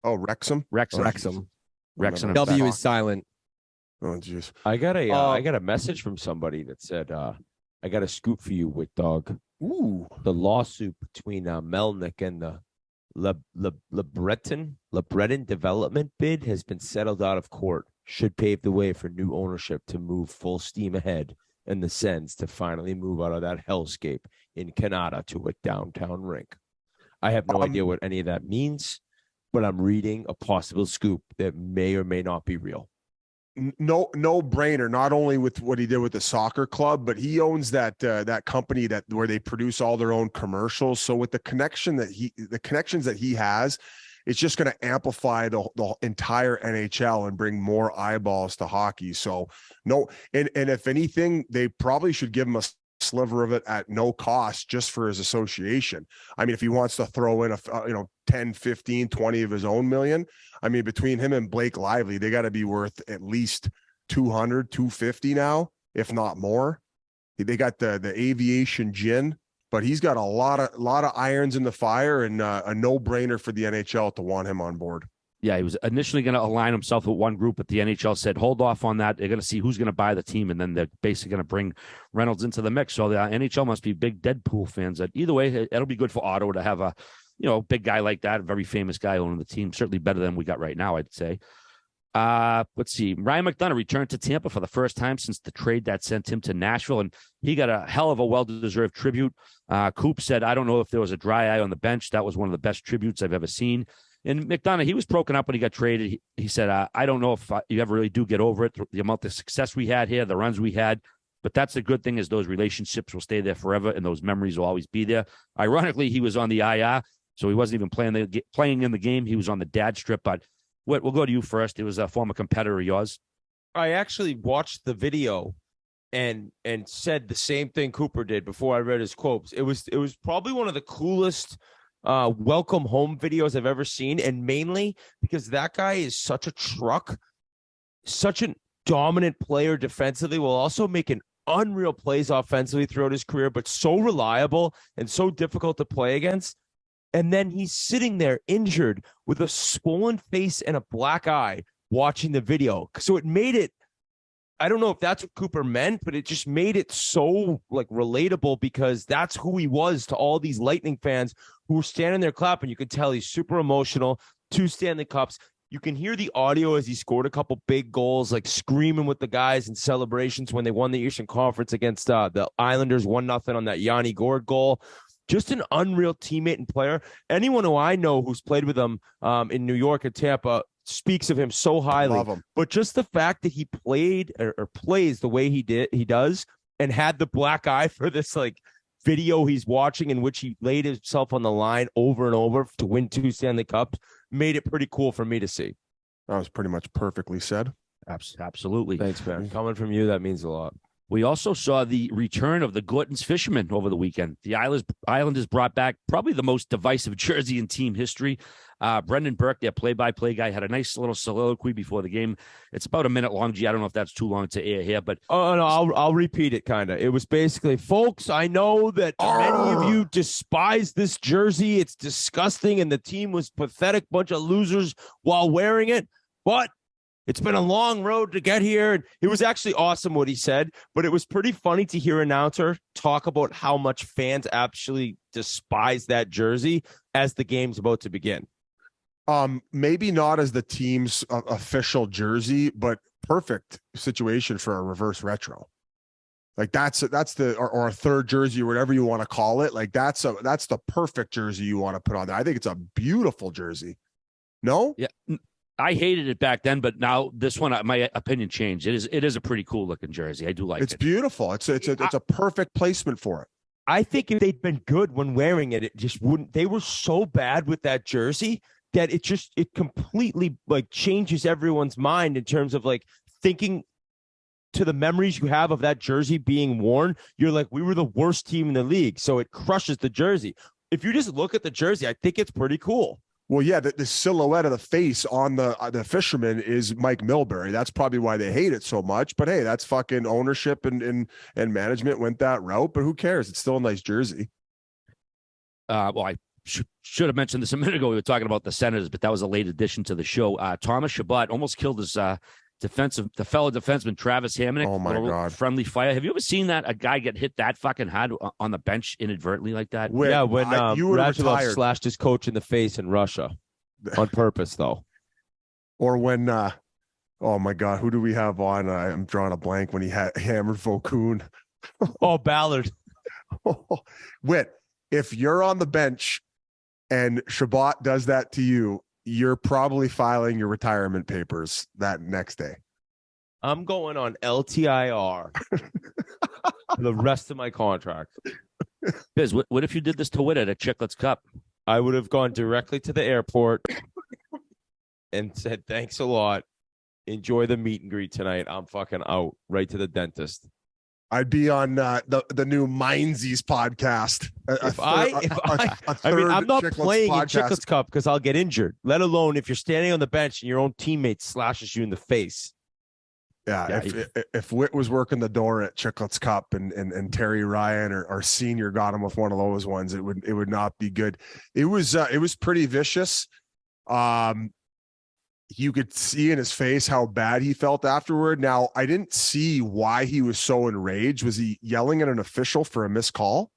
Oh, Wrexham. W is silent. Oh, jeez. I got a message from somebody that said, I got a scoop for you, Whit Dog. Ooh. The lawsuit between Melnick and the Le Breton development bid has been settled out of court. Should pave the way for new ownership to move full steam ahead, and the Sens to finally move out of that hellscape in Canada to a downtown rink. I have no idea what any of that means, but I'm reading a possible scoop that may or may not be real. No brainer. Not only with what he did with the soccer club, but he owns that company where they produce all their own commercials. So with the connections that he has, it's just going to amplify the entire NHL and bring more eyeballs to hockey. So and if anything, they probably should give him a sliver of it at no cost just for his association. I mean, if he wants to throw in 10, 15, 20 of his own million, I mean, between him and Blake Lively, they got to be worth at least 200, 250 now, if not more. They got the aviation gin, but he's got a lot of irons in the fire, and a no-brainer for the NHL to want him on board. Yeah, he was initially going to align himself with one group, but the NHL said, hold off on that. They're going to see who's going to buy the team, and then they're basically going to bring Reynolds into the mix. So the NHL must be big Deadpool fans. Either way, it'll be good for Ottawa to have a big guy like that, a very famous guy owning the team. Certainly better than we got right now, I'd say. Let's see. Ryan McDonough returned to Tampa for the first time since the trade that sent him to Nashville, and he got a hell of a well-deserved tribute. Coop said, I don't know if there was a dry eye on the bench. That was one of the best tributes I've ever seen. And McDonough, he was broken up when he got traded. He said, I don't know if you ever really do get over it, the amount of success we had here, the runs we had. But that's the good thing, is those relationships will stay there forever, and those memories will always be there. Ironically, he was on the IR, so he wasn't even playing in the game. He was on the dad strip. But Whit, we'll go to you first. It was a former competitor of yours. I actually watched the video and said the same thing Cooper did before I read his quotes. It was probably one of the coolest welcome home videos I've ever seen, and mainly because that guy is such a truck, such a dominant player defensively, while also making unreal plays offensively throughout his career, but so reliable and so difficult to play against. And then he's sitting there injured with a swollen face and a black eye watching the video. So it made it, I don't know if that's what Cooper meant, but it just made it so relatable, because that's who he was to all these Lightning fans who were standing there clapping. You could tell he's super emotional. 2 Stanley Cups. You can hear the audio as he scored a couple big goals, screaming with the guys in celebrations when they won the Eastern Conference against the Islanders 1-0 on that Yanni Gourde goal. Just an unreal teammate and player. Anyone who I know who's played with him in New York and Tampa speaks of him so highly. Love him. But just the fact that he played or plays the way he does, and had the black eye for this like video he's watching in which he laid himself on the line over and over to win 2 Stanley Cups made it pretty cool for me to see. That was pretty much perfectly said. Absolutely. Thanks, man. Coming from you, that means a lot. We also saw the return of the Gorton's Fishermen over the weekend. The Islanders brought back probably the most divisive jersey in team history. Brendan Burke, their play-by-play guy, had a nice little soliloquy before the game. It's about a minute long. Gee, I don't know if that's too long to air here, but no, I'll repeat it. Kind of. It was basically, folks, I know that many of you despise this jersey. It's disgusting, and the team was pathetic, bunch of losers while wearing it. But it's been a long road to get here. And it was actually awesome what he said, but it was pretty funny to hear an announcer talk about how much fans actually despise that jersey as the game's about to begin. Maybe not as the team's official jersey, but perfect situation for a reverse retro. Like that's or a third jersey or whatever you want to call it. Like that's the perfect jersey you want to put on there. I think it's a beautiful jersey. No? Yeah. I hated it back then, but now this one, my opinion changed. It is a pretty cool looking jersey. I do like it. It's beautiful. It's a perfect placement for it. I think if they'd been good when wearing it, it just wouldn't. They were so bad with that jersey that it completely like changes everyone's mind in terms of like thinking to the memories you have of that jersey being worn. You're like, we were the worst team in the league, so it crushes the jersey. If you just look at the jersey, I think it's pretty cool. Well, yeah, the silhouette of the face on the fisherman is Mike Milbury. That's probably why they hate it so much. But hey, that's fucking ownership and management went that route. But who cares? It's still a nice jersey. Well, I should have mentioned this a minute ago. We were talking about the Senators, but that was a late addition to the show. Thomas Chabot almost killed his fellow defenseman Travis Hamonic. Oh my God! Friendly fire. Have you ever seen that a guy get hit that fucking hard on the bench inadvertently like that? When Radulov slashed his coach in the face in Russia on purpose, though. Or when, oh my God, who do we have on? I'm drawing a blank when he hammered Vokun. Ballard. Whit, if you're on the bench and Chabot does that to you, you're probably filing your retirement papers that next day. I'm going on LTIR for the rest of my contract. Biz, what if you did this to Whit at a Chiclets Cup? I would have gone directly to the airport and said, thanks a lot. Enjoy the meet and greet tonight. I'm fucking out. Right to the dentist. I'd be on the new Mincy's podcast. I'm not playing in Chiclets Cup because I'll get injured, let alone if you're standing on the bench and your own teammate slashes you in the face. Yeah, if Whit was working the door at Chiclets Cup and Terry Ryan or senior got him with one of those ones, it would not be good. It was pretty vicious. You could see in his face how bad he felt afterward. Now, I didn't see why he was so enraged. Was he yelling at an official for a missed call?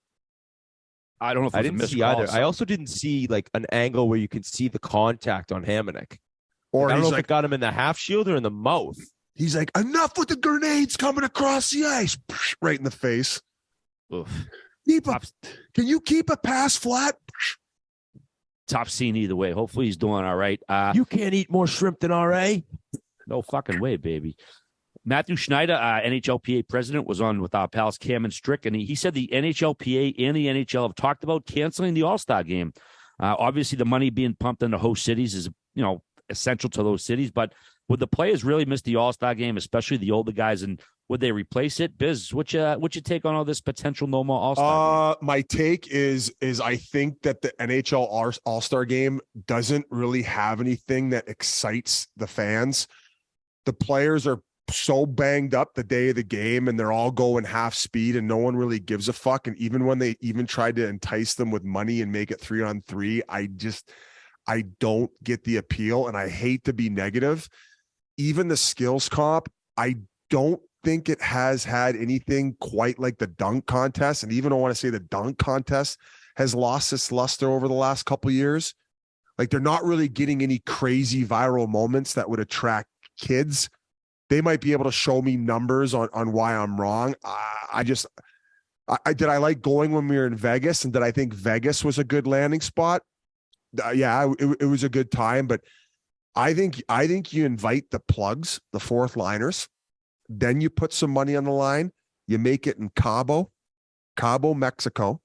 I don't know if I didn't see either. I also didn't see like an angle where you could see the contact on Hamonic. Or I don't know if it got him in the half shield or in the mouth. He's like, enough with the grenades coming across the ice. Right in the face. Oof. Can you keep a pass flat? Top scene either way. Hopefully he's doing all right. You can't eat more shrimp than RA. No fucking way, baby. Matthew Schneider, NHLPA president, was on with our pals Cam and Strick, and he said the NHLPA and the NHL have talked about canceling the All-Star game. Obviously, the money being pumped into host cities is, essential to those cities, but would the players really miss the All-Star game, especially the older guys, and would they replace it? Biz, what's your take on all this potential no more All-Star game? My take is I think that the NHL All-Star game doesn't really have anything that excites the fans. The players are so banged up the day of the game and they're all going half speed and no one really gives a fuck. And even when they even tried to entice them with money and make it 3-on-3, I don't get the appeal, and I hate to be negative. Even the skills comp, I don't think it has had anything quite like the dunk contest. And even I want to say the dunk contest has lost its luster over the last couple of years. Like they're not really getting any crazy viral moments that would attract kids. They might be able to show me numbers on why I'm wrong. Did I like going when we were in Vegas, and did I think Vegas was a good landing spot? It was a good time, but I think you invite the plugs, the fourth liners, then you put some money on the line. You make it in Cabo, Mexico,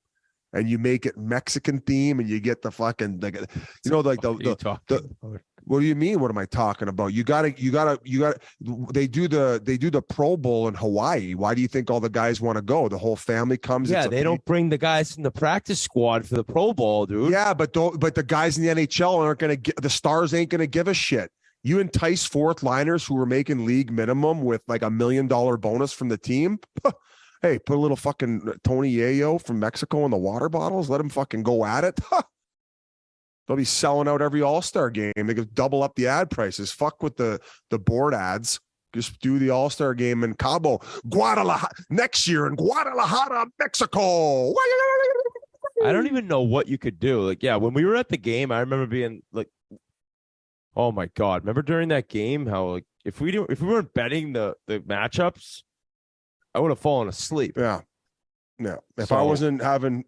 and you make it Mexican theme, and you get the fucking, like, you know, like the what do you mean? What am I talking about? You gotta. They do the Pro Bowl in Hawaii. Why do you think all the guys want to go? The whole family comes. Yeah, they don't bring the guys from the practice squad for the Pro Bowl, dude. Yeah, but the guys in the NHL aren't gonna get. The stars ain't gonna give a shit. You entice fourth liners who are making league minimum with like $1 million bonus from the team. Hey, put a little fucking Tony Yayo from Mexico in the water bottles. Let him fucking go at it. They'll be selling out every All-Star game. They could double up the ad prices. Fuck with the board ads. Just do the All-Star game in Cabo, Guadalajara next year in Guadalajara, Mexico. I don't even know what you could do. Like, yeah, when we were at the game, I remember being like, oh my God. Remember during that game how, like, if we weren't betting the matchups, I would have fallen asleep. Yeah. No. If I wasn't having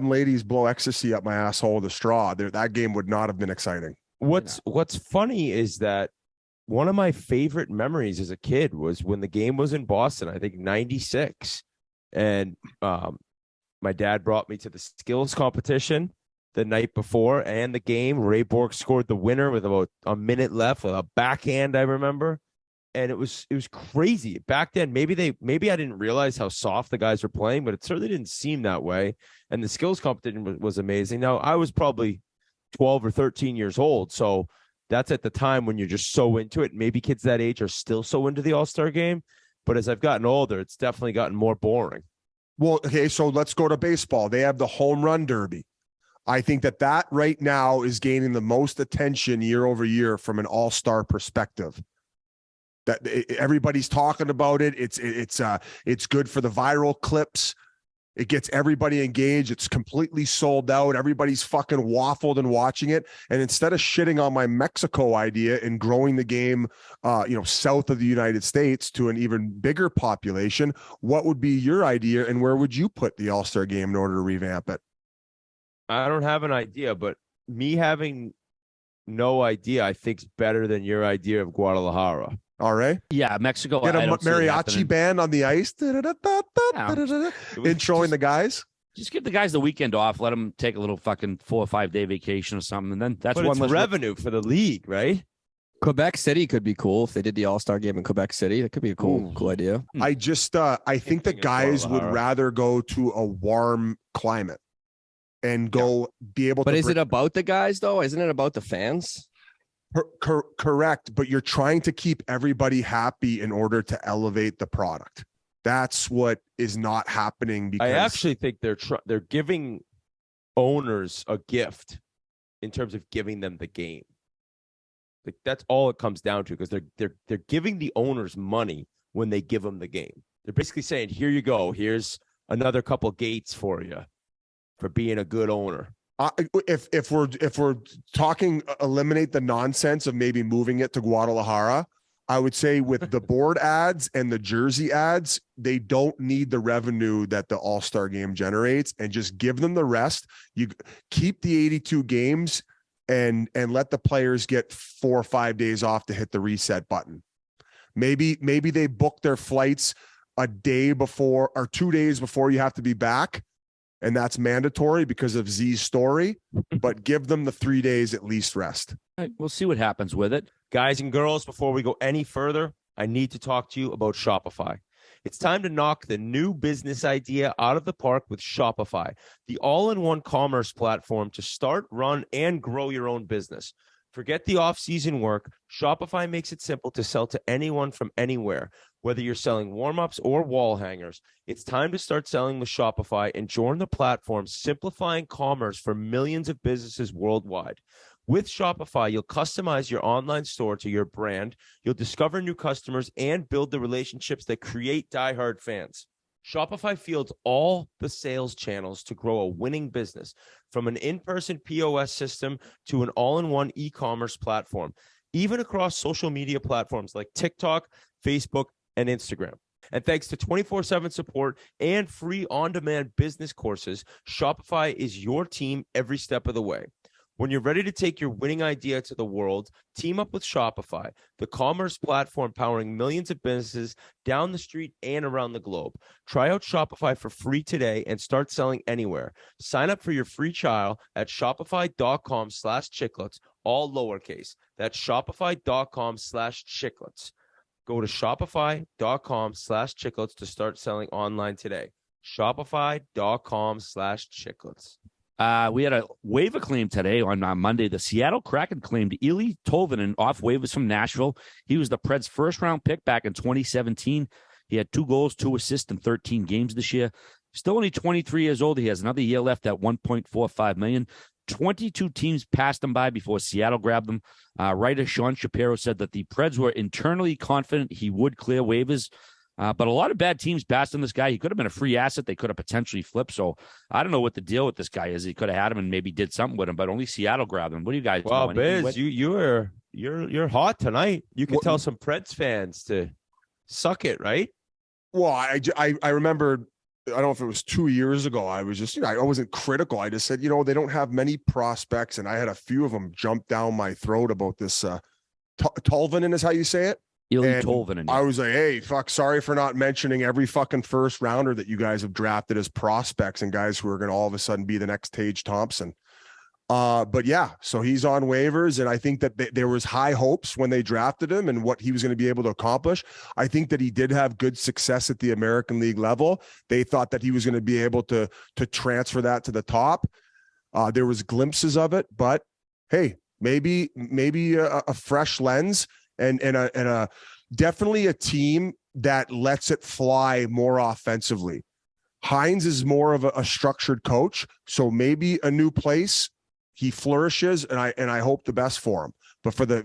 ladies blow ecstasy up my asshole with a straw, that game would not have been exciting. What's funny is that one of my favorite memories as a kid was when the game was in Boston, I think 96. And my dad brought me to the skills competition the night before and the game. Ray Bork scored the winner with about a minute left with a backhand, I remember. And it was crazy back then. Maybe I didn't realize how soft the guys were playing, but it certainly didn't seem that way. And the skills competition was amazing. Now, I was probably 12 or 13 years old, so that's at the time when you're just so into it. Maybe kids that age are still so into the All-Star game, but as I've gotten older, it's definitely gotten more boring. Well, okay, so let's go to baseball. They have the home run derby. I think that right now is gaining the most attention year over year from an all-star perspective. That everybody's talking about it. It's good for the viral clips. It gets everybody engaged. It's completely sold out. Everybody's fucking waffled and watching it. And instead of shitting on my Mexico idea and growing the game, south of the United States to an even bigger population, what would be your idea and where would you put the All-Star game in order to revamp it? I don't have an idea, but me having no idea, I think is better than your idea of Guadalajara. All right. Yeah, Mexico. Get a mariachi band on the ice. Introing the guys. Just give the guys the weekend off. Let them take a little fucking 4 or 5 day vacation or something, and then that's one less revenue for the league, right? Quebec City could be cool if they did the All-Star game in Quebec City. That could be a cool idea. I think the guys would rather go to a warm climate and go be able to. But is it about the guys though? Isn't it about the fans? Correct, but you're trying to keep everybody happy in order to elevate the product. That's what is not happening. Because I actually think they're giving owners a gift in terms of giving them the game. Like that's all it comes down to, because they're giving the owners money when they give them the game. They're basically saying, "Here you go. Here's another couple gates for you for being a good owner." If we're talking, eliminate the nonsense of maybe moving it to Guadalajara, I would say with the board ads and the jersey ads, they don't need the revenue that the All-Star game generates, and just give them the rest. You keep the 82 games and let the players get 4 or 5 days off to hit the reset button. Maybe they book their flights a day before or 2 days before you have to be back. And that's mandatory because of Z's story, but give them the 3 days at least rest. All right, we'll see what happens with it. Guys and girls, before we go any further, I need to talk to you about Shopify. It's time to knock the new business idea out of the park with Shopify, the all-in-one commerce platform to start, run, and grow your own business. Forget the off-season work. Shopify makes it simple to sell to anyone from anywhere. Whether you're selling warm-ups or wall hangers, it's time to start selling with Shopify and join the platform simplifying commerce for millions of businesses worldwide. With Shopify, you'll customize your online store to your brand, you'll discover new customers, and build the relationships that create diehard fans. Shopify fields all the sales channels to grow a winning business, from an in-person POS system to an all-in-one e-commerce platform, even across social media platforms like TikTok, Facebook, and Instagram. And thanks to 24/7 support and free on-demand business courses, Shopify is your team every step of the way. When you're ready to take your winning idea to the world, team up with Shopify, the commerce platform powering millions of businesses down the street and around the globe. Try out Shopify for free today and start selling anywhere. Sign up for your free trial at shopify.com/chiclets, all lowercase. That's shopify.com/chiclets. Go to shopify.com/chiclets to start selling online today. Shopify.com/chiclets. We had a waiver claim today on Monday. The Seattle Kraken claimed Eli Tolvanen off waivers from Nashville. He was the Preds' first-round pick back in 2017. He had 2 goals, 2 assists in 13 games this year. Still only 23 years old. He has another year left at $1.45 million. 22 teams passed him by before Seattle grabbed him. Writer Sean Shapiro said that the Preds were internally confident he would clear waivers. But a lot of bad teams passed on this guy. He could have been a free asset. They could have potentially flipped. So I don't know what the deal with this guy is. He could have had him and maybe did something with him, but only Seattle grabbed him. What do you guys Well, know? Biz, you're hot tonight. You can tell some Preds fans to suck it, right? Well, I remember, I don't know if it was 2 years ago. I was just, I wasn't critical. I just said, they don't have many prospects, and I had a few of them jump down my throat about this. Tolvanen is how you say it. Eli Tolvanen. I was like, hey, sorry for not mentioning every fucking first rounder that you guys have drafted as prospects and guys who are going to all of a sudden be the next Tage Thompson. But yeah, so he's on waivers, and I think that there was high hopes when they drafted him and what he was going to be able to accomplish. I think that he did have good success at the American League level. They thought that he was going to be able to transfer that to the top. There was glimpses of it, but hey, maybe a fresh lens and a definitely a team that lets it fly more offensively. Hines is more of a structured coach, so maybe a new place. He flourishes, and I hope the best for him. But for the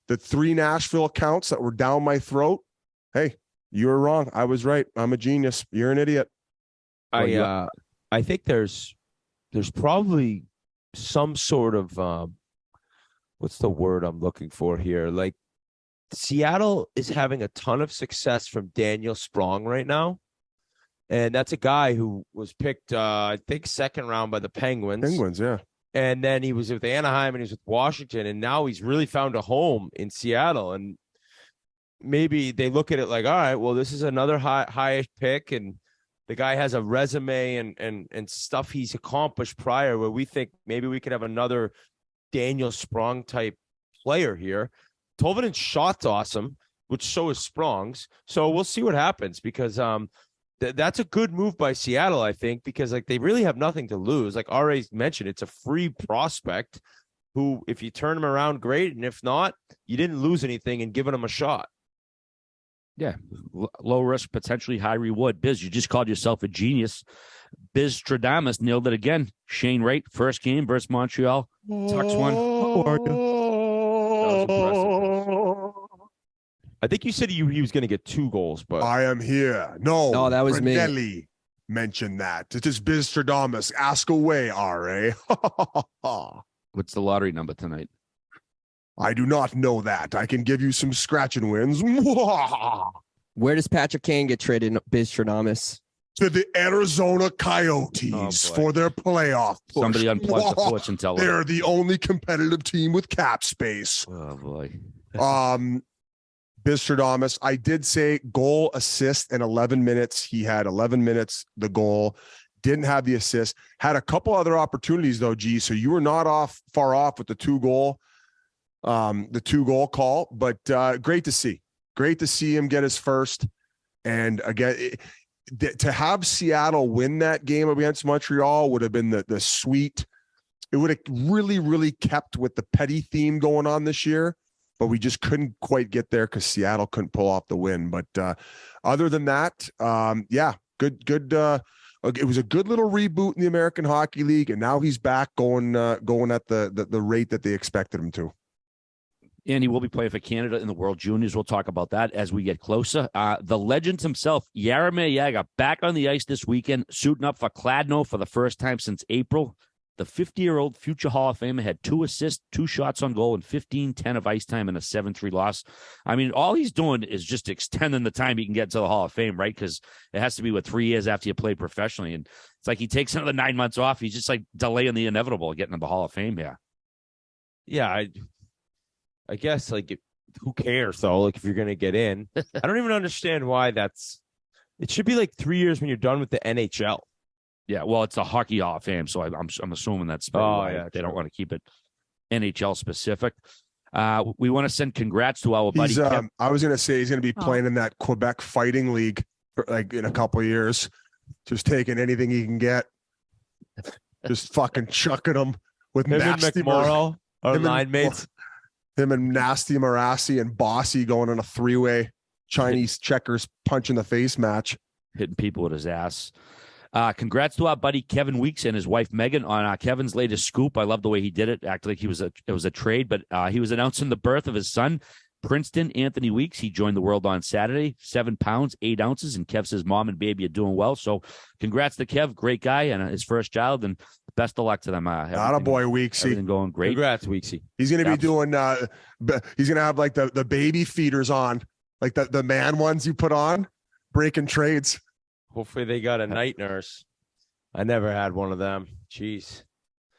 3 Nashville accounts that were down my throat, hey, you were wrong. I was right. I'm a genius. You're an idiot. I think there's probably some sort of what's the word I'm looking for here? Like, Seattle is having a ton of success from Daniel Sprong right now. And that's a guy who was picked, I think, 2nd round by the Penguins. Penguins, yeah. And then he was with Anaheim and he was with Washington. And now he's really found a home in Seattle. And maybe they look at it like, all right, well, this is another high pick. And the guy has a resume and stuff he's accomplished prior where we think maybe we could have another Daniel Sprong type player here. Tolvanen's shot's awesome, which so is Sprong's. So we'll see what happens because that's a good move by Seattle, I think, because like they really have nothing to lose. Like R.A. mentioned, it's a free prospect who, if you turn him around, great, and if not, you didn't lose anything in giving him a shot. Yeah, low risk, potentially high reward. Biz, you just called yourself a genius. Biz Stradamus nailed it again. Shane Wright, first game versus Montreal. Tux one. How are you? That was impressive. I think you said he was going to get 2 goals, but I am here. No, that was Brunelli me. Mentioned that. It is Biz Stradamus. Ask away, R.A. What's the lottery number tonight? I do not know that. I can give you some scratch and wins. Where does Patrick Kane get traded, Biz Stradamus? To the Arizona Coyotes for their playoff push. Somebody unplugged the fortune teller. They're the only competitive team with cap space. Oh, boy. Biz Stradamus, I did say goal, assist in 11 minutes. He had 11 minutes, the goal. Didn't have the assist. Had a couple other opportunities, though, G. So you were not far off with the 2-goal call. But great to see. Great to see him get his first. And again, to have Seattle win that game against Montreal would have been the sweet. It would have really, really kept with the petty theme going on this year. But we just couldn't quite get there because Seattle couldn't pull off the win. But other than that, yeah, good. It was a good little reboot in the American Hockey League, and now he's back going at the rate that they expected him to. And he will be playing for Canada in the World Juniors. We'll talk about that as we get closer. The legend himself, Jaromir Jagr, back on the ice this weekend, suiting up for Kladno for the first time since April. The 50-year-old future Hall of Famer had 2 assists, 2 shots on goal, and 15-10 of ice time in a 7-3 loss. I mean, all he's doing is just extending the time he can get to the Hall of Fame, right? Because it has to be, 3 years after you played professionally. And it's like he takes another 9 months off. He's just like delaying the inevitable, getting to the Hall of Fame here. Yeah, I guess, like, who cares, though? Like, if you're going to get in. I don't even understand why that's – it should be like 3 years when you're done with the NHL. Yeah, well, it's a Hockey Hall of Fame, so I'm assuming that's they don't want to keep it NHL specific. We want to send congrats to our buddy. I was going to say he's going to be playing in that Quebec Fighting League for, like, in a couple of years, just taking anything he can get, just fucking chucking them with Nasty McMorrow, our line mates. Him and Nasty Marassi and Bossy going on a 3-way Chinese checkers punch in the face match, hitting people with his ass. Congrats to our buddy Kevin Weeks and his wife Megan on Kevin's latest scoop. I love the way he did it. Acted like it was a trade, but he was announcing the birth of his son, Princeton Anthony Weeks. He joined the world on Saturday, 7 pounds, 8 ounces, and Kev says mom and baby are doing well. So congrats to Kev, great guy, and his first child, and best of luck to them. Attaboy, Weeksy. Everything going great. Congrats, Weeksy. He's going to be doing, he's going to have like the baby feeders on, like the man ones you put on, breaking trades. Hopefully they got a night nurse. I never had one of them. Jeez.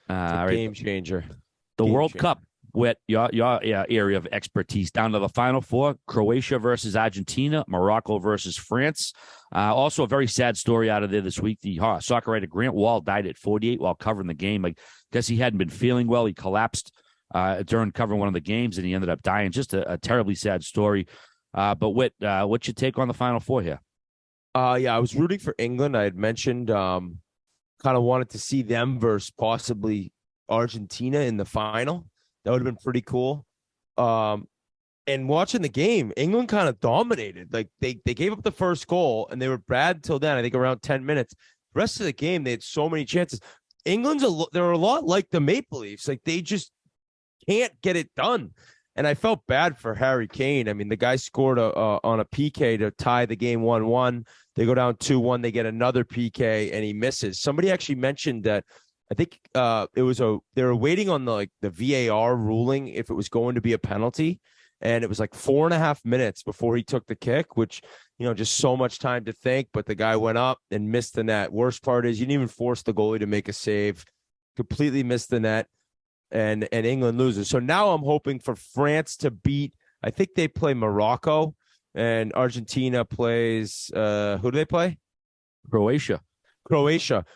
Game changer. The World Cup, with your area of expertise, down to the Final Four: Croatia versus Argentina, Morocco versus France. Also, a very sad story out of there this week. The soccer writer Grant Wall died at 48 while covering the game. I guess he hadn't been feeling well. He collapsed during covering one of the games, and he ended up dying. Just a terribly sad story. But Whit, what's your take on the Final Four here? I was rooting for England. I had mentioned kind of wanted to see them versus possibly Argentina in the final. That would have been pretty cool. And watching the game, England kind of dominated. Like they gave up the first goal and they were bad until then, I think around 10 minutes. The rest of the game, they had so many chances. They're a lot like the Maple Leafs. Like they just can't get it done. And I felt bad for Harry Kane. I mean, the guy scored on a PK to tie the game 1-1. They go down 2-1. They get another PK, and he misses. Somebody actually mentioned that I think they were waiting on the VAR ruling if it was going to be a penalty, and it was like 4.5 minutes before he took the kick, which, just so much time to think. But the guy went up and missed the net. Worst part is you didn't even force the goalie to make a save. Completely missed the net. And England loses. So now I'm hoping for France to beat, I think they play Morocco, and Argentina plays, who do they play? Croatia.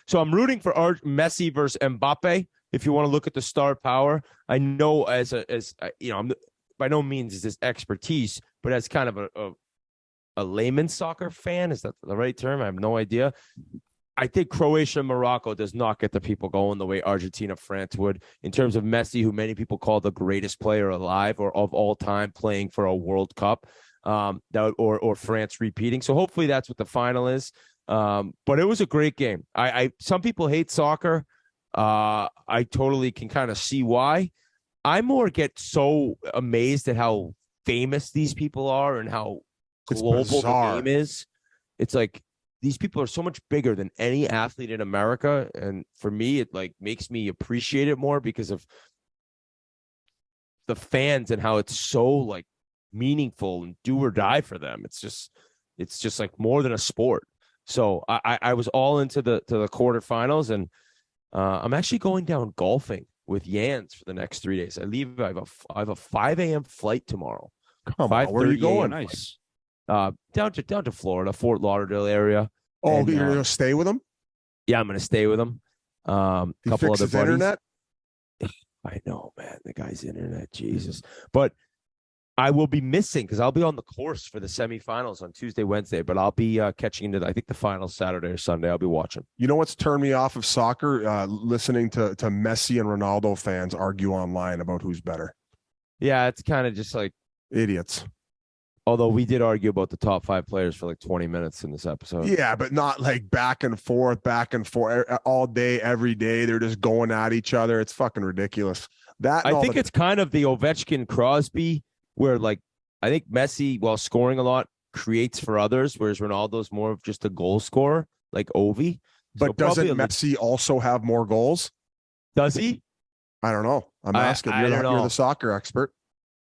So I'm rooting for Messi versus Mbappe. If you want to look at the star power, I know I'm by no means is this expertise, but as kind of a layman soccer fan, is that the right term? I have no idea. I think Croatia and Morocco does not get the people going the way Argentina, France would in terms of Messi, who many people call the greatest player alive or of all time playing for a World Cup, or France repeating. So hopefully that's what the final is. But it was a great game. Some people hate soccer. I totally can kind of see why. I more get so amazed at how famous these people are and how global the game is. It's like, these people are so much bigger than any athlete in America. And for me, it makes me appreciate it more because of the fans and how it's so meaningful and do or die for them. It's just like more than a sport. So I was all into the quarterfinals, and I'm actually going down golfing with Jans for the next 3 days. I have a 5 a.m. flight tomorrow. Come on, where are you going? Nice. Down to Florida, Fort Lauderdale area. Oh, and, you're gonna stay with him? Yeah, I'm gonna stay with him. Couple other buddies. Internet? I know, man. The guy's internet, Jesus. But I will be missing because I'll be on the course for the semifinals on Tuesday, Wednesday. But I'll be catching into I think the finals Saturday or Sunday. I'll be watching. You know what's turned me off of soccer? Listening to Messi and Ronaldo fans argue online about who's better. Yeah, it's kind of just like idiots. Although we did argue about the top 5 players for 20 minutes in this episode. Yeah, but not back and forth all day, every day. They're just going at each other. It's fucking ridiculous. I think it's kind of the Ovechkin Crosby where I think Messi, while scoring a lot, creates for others, whereas Ronaldo's more of just a goal scorer like Ovi. But doesn't Messi also have more goals? Does he? I don't know. I'm asking. You're the soccer expert.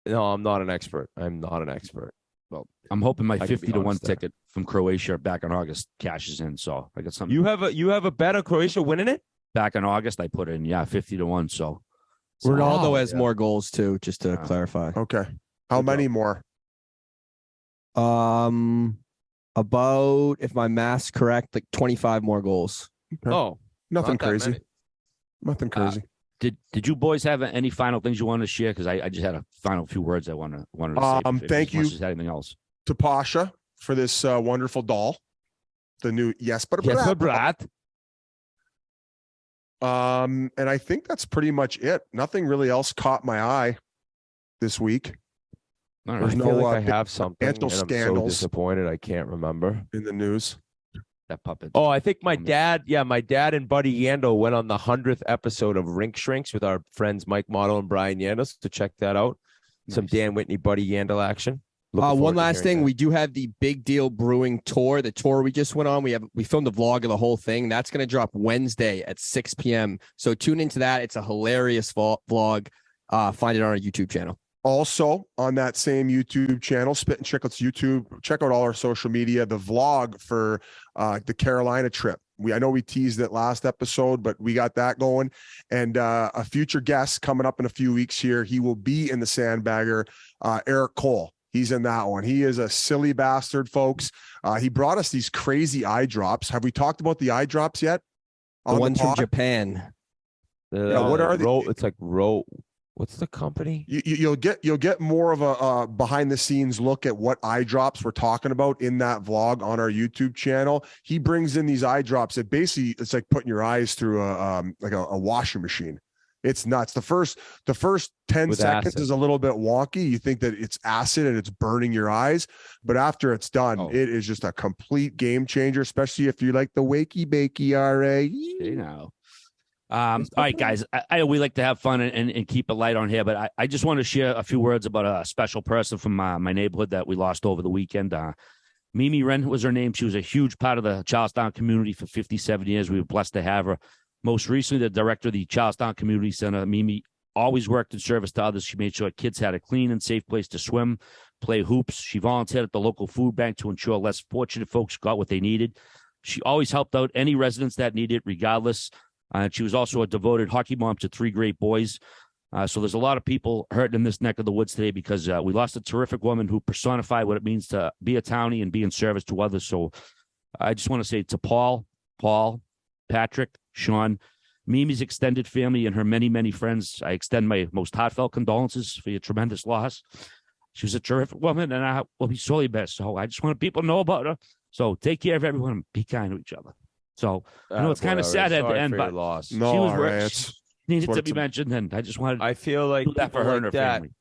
No, I'm not an expert. Well, I'm hoping my I can 50 be to 1 honest there. ticket from Croatia back in August cashes in. So I got something. You have a bet on Croatia winning it? Back in August, I put in 50 to 1. So Ronaldo has more goals too, just to clarify. Okay. How many more? About, if my math's correct, like 25 more goals. Okay. Oh, nothing not that crazy. many. Nothing crazy. Did you boys have any final things you wanted to share? Because I just had a final few words I wanted to say. Thank you anything else to Pasha for this wonderful doll. The new but brat. And I think that's pretty much it. Nothing really else caught my eye this week. I feel like I have something. And I'm scandals so disappointed. I can't remember in the news. That puppet. Oh, I think my dad and Buddy Yando went on the 100th episode of Rink Shrinks with our friends Mike Model and Brian Yandos. So check that out. Some Dan Whitney, Buddy Yandel action. One last thing, we do have the Big Deal Brewing tour. The tour we just went on, we filmed a vlog of the whole thing. That's going to drop Wednesday at 6 p.m. So tune into that. It's a hilarious vlog. Find it on our YouTube channel. Also on that same YouTube channel, Spittin Chiclets YouTube, check out all our social media. The vlog for the Carolina trip. I know we teased it last episode, but we got that going. And a future guest coming up in a few weeks here. He will be in the Sandbagger, Eric Cole. He's in that one. He is a silly bastard, folks. He brought us these crazy eye drops. Have we talked about the eye drops yet? The ones from Japan. What are they? It's like Row. What's the company? You'll get more of a behind the scenes look at what eye drops we're talking about in that vlog on our YouTube channel. He brings in these eye drops that basically it's like putting your eyes through a washing machine. It's nuts. The first 10 seconds acid. is a little bit wonky. You think that it's acid and it's burning your eyes, but after it's done, it is just a complete game changer, especially if you like the wakey bakey RA. You know. All right, guys. We like to have fun and keep it light on here, but I just want to share a few words about a special person from my neighborhood that we lost over the weekend. Mimi Wren was her name. She was a huge part of the Charlestown community for 57 years. We were blessed to have her. Most recently, the director of the Charlestown Community Center. Mimi always worked in service to others. She made sure kids had a clean and safe place to swim, play hoops. She volunteered at the local food bank to ensure less fortunate folks got what they needed. She always helped out any residents that needed it, regardless. She was also a devoted hockey mom to 3 great boys. So there's a lot of people hurting in this neck of the woods today because we lost a terrific woman who personified what it means to be a townie and be in service to others. So I just want to say to Paul, Patrick, Sean, Mimi's extended family, and her many, many friends, I extend my most heartfelt condolences for your tremendous loss. She was a terrific woman, and I will be sorely missed. So I just want people to know about her. So take care of everyone and be kind to each other. So I know it's kind of sad at the end, but loss. she was It's needed to be mentioned, and I just wanted. I feel like do that for her and her family.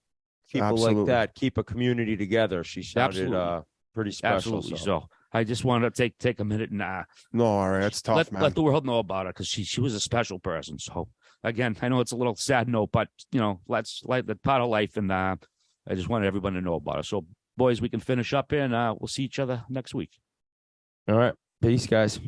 People like that keep a community together. She sounded pretty special. Absolutely. So I just wanted to take a minute and no, all right, that's tough, man. Let the world know about her because she was a special person. So again, I know it's a little sad note, but let's light the part of life, and I just wanted everyone to know about her. So boys, we can finish up here, and we'll see each other next week. All right, peace, guys.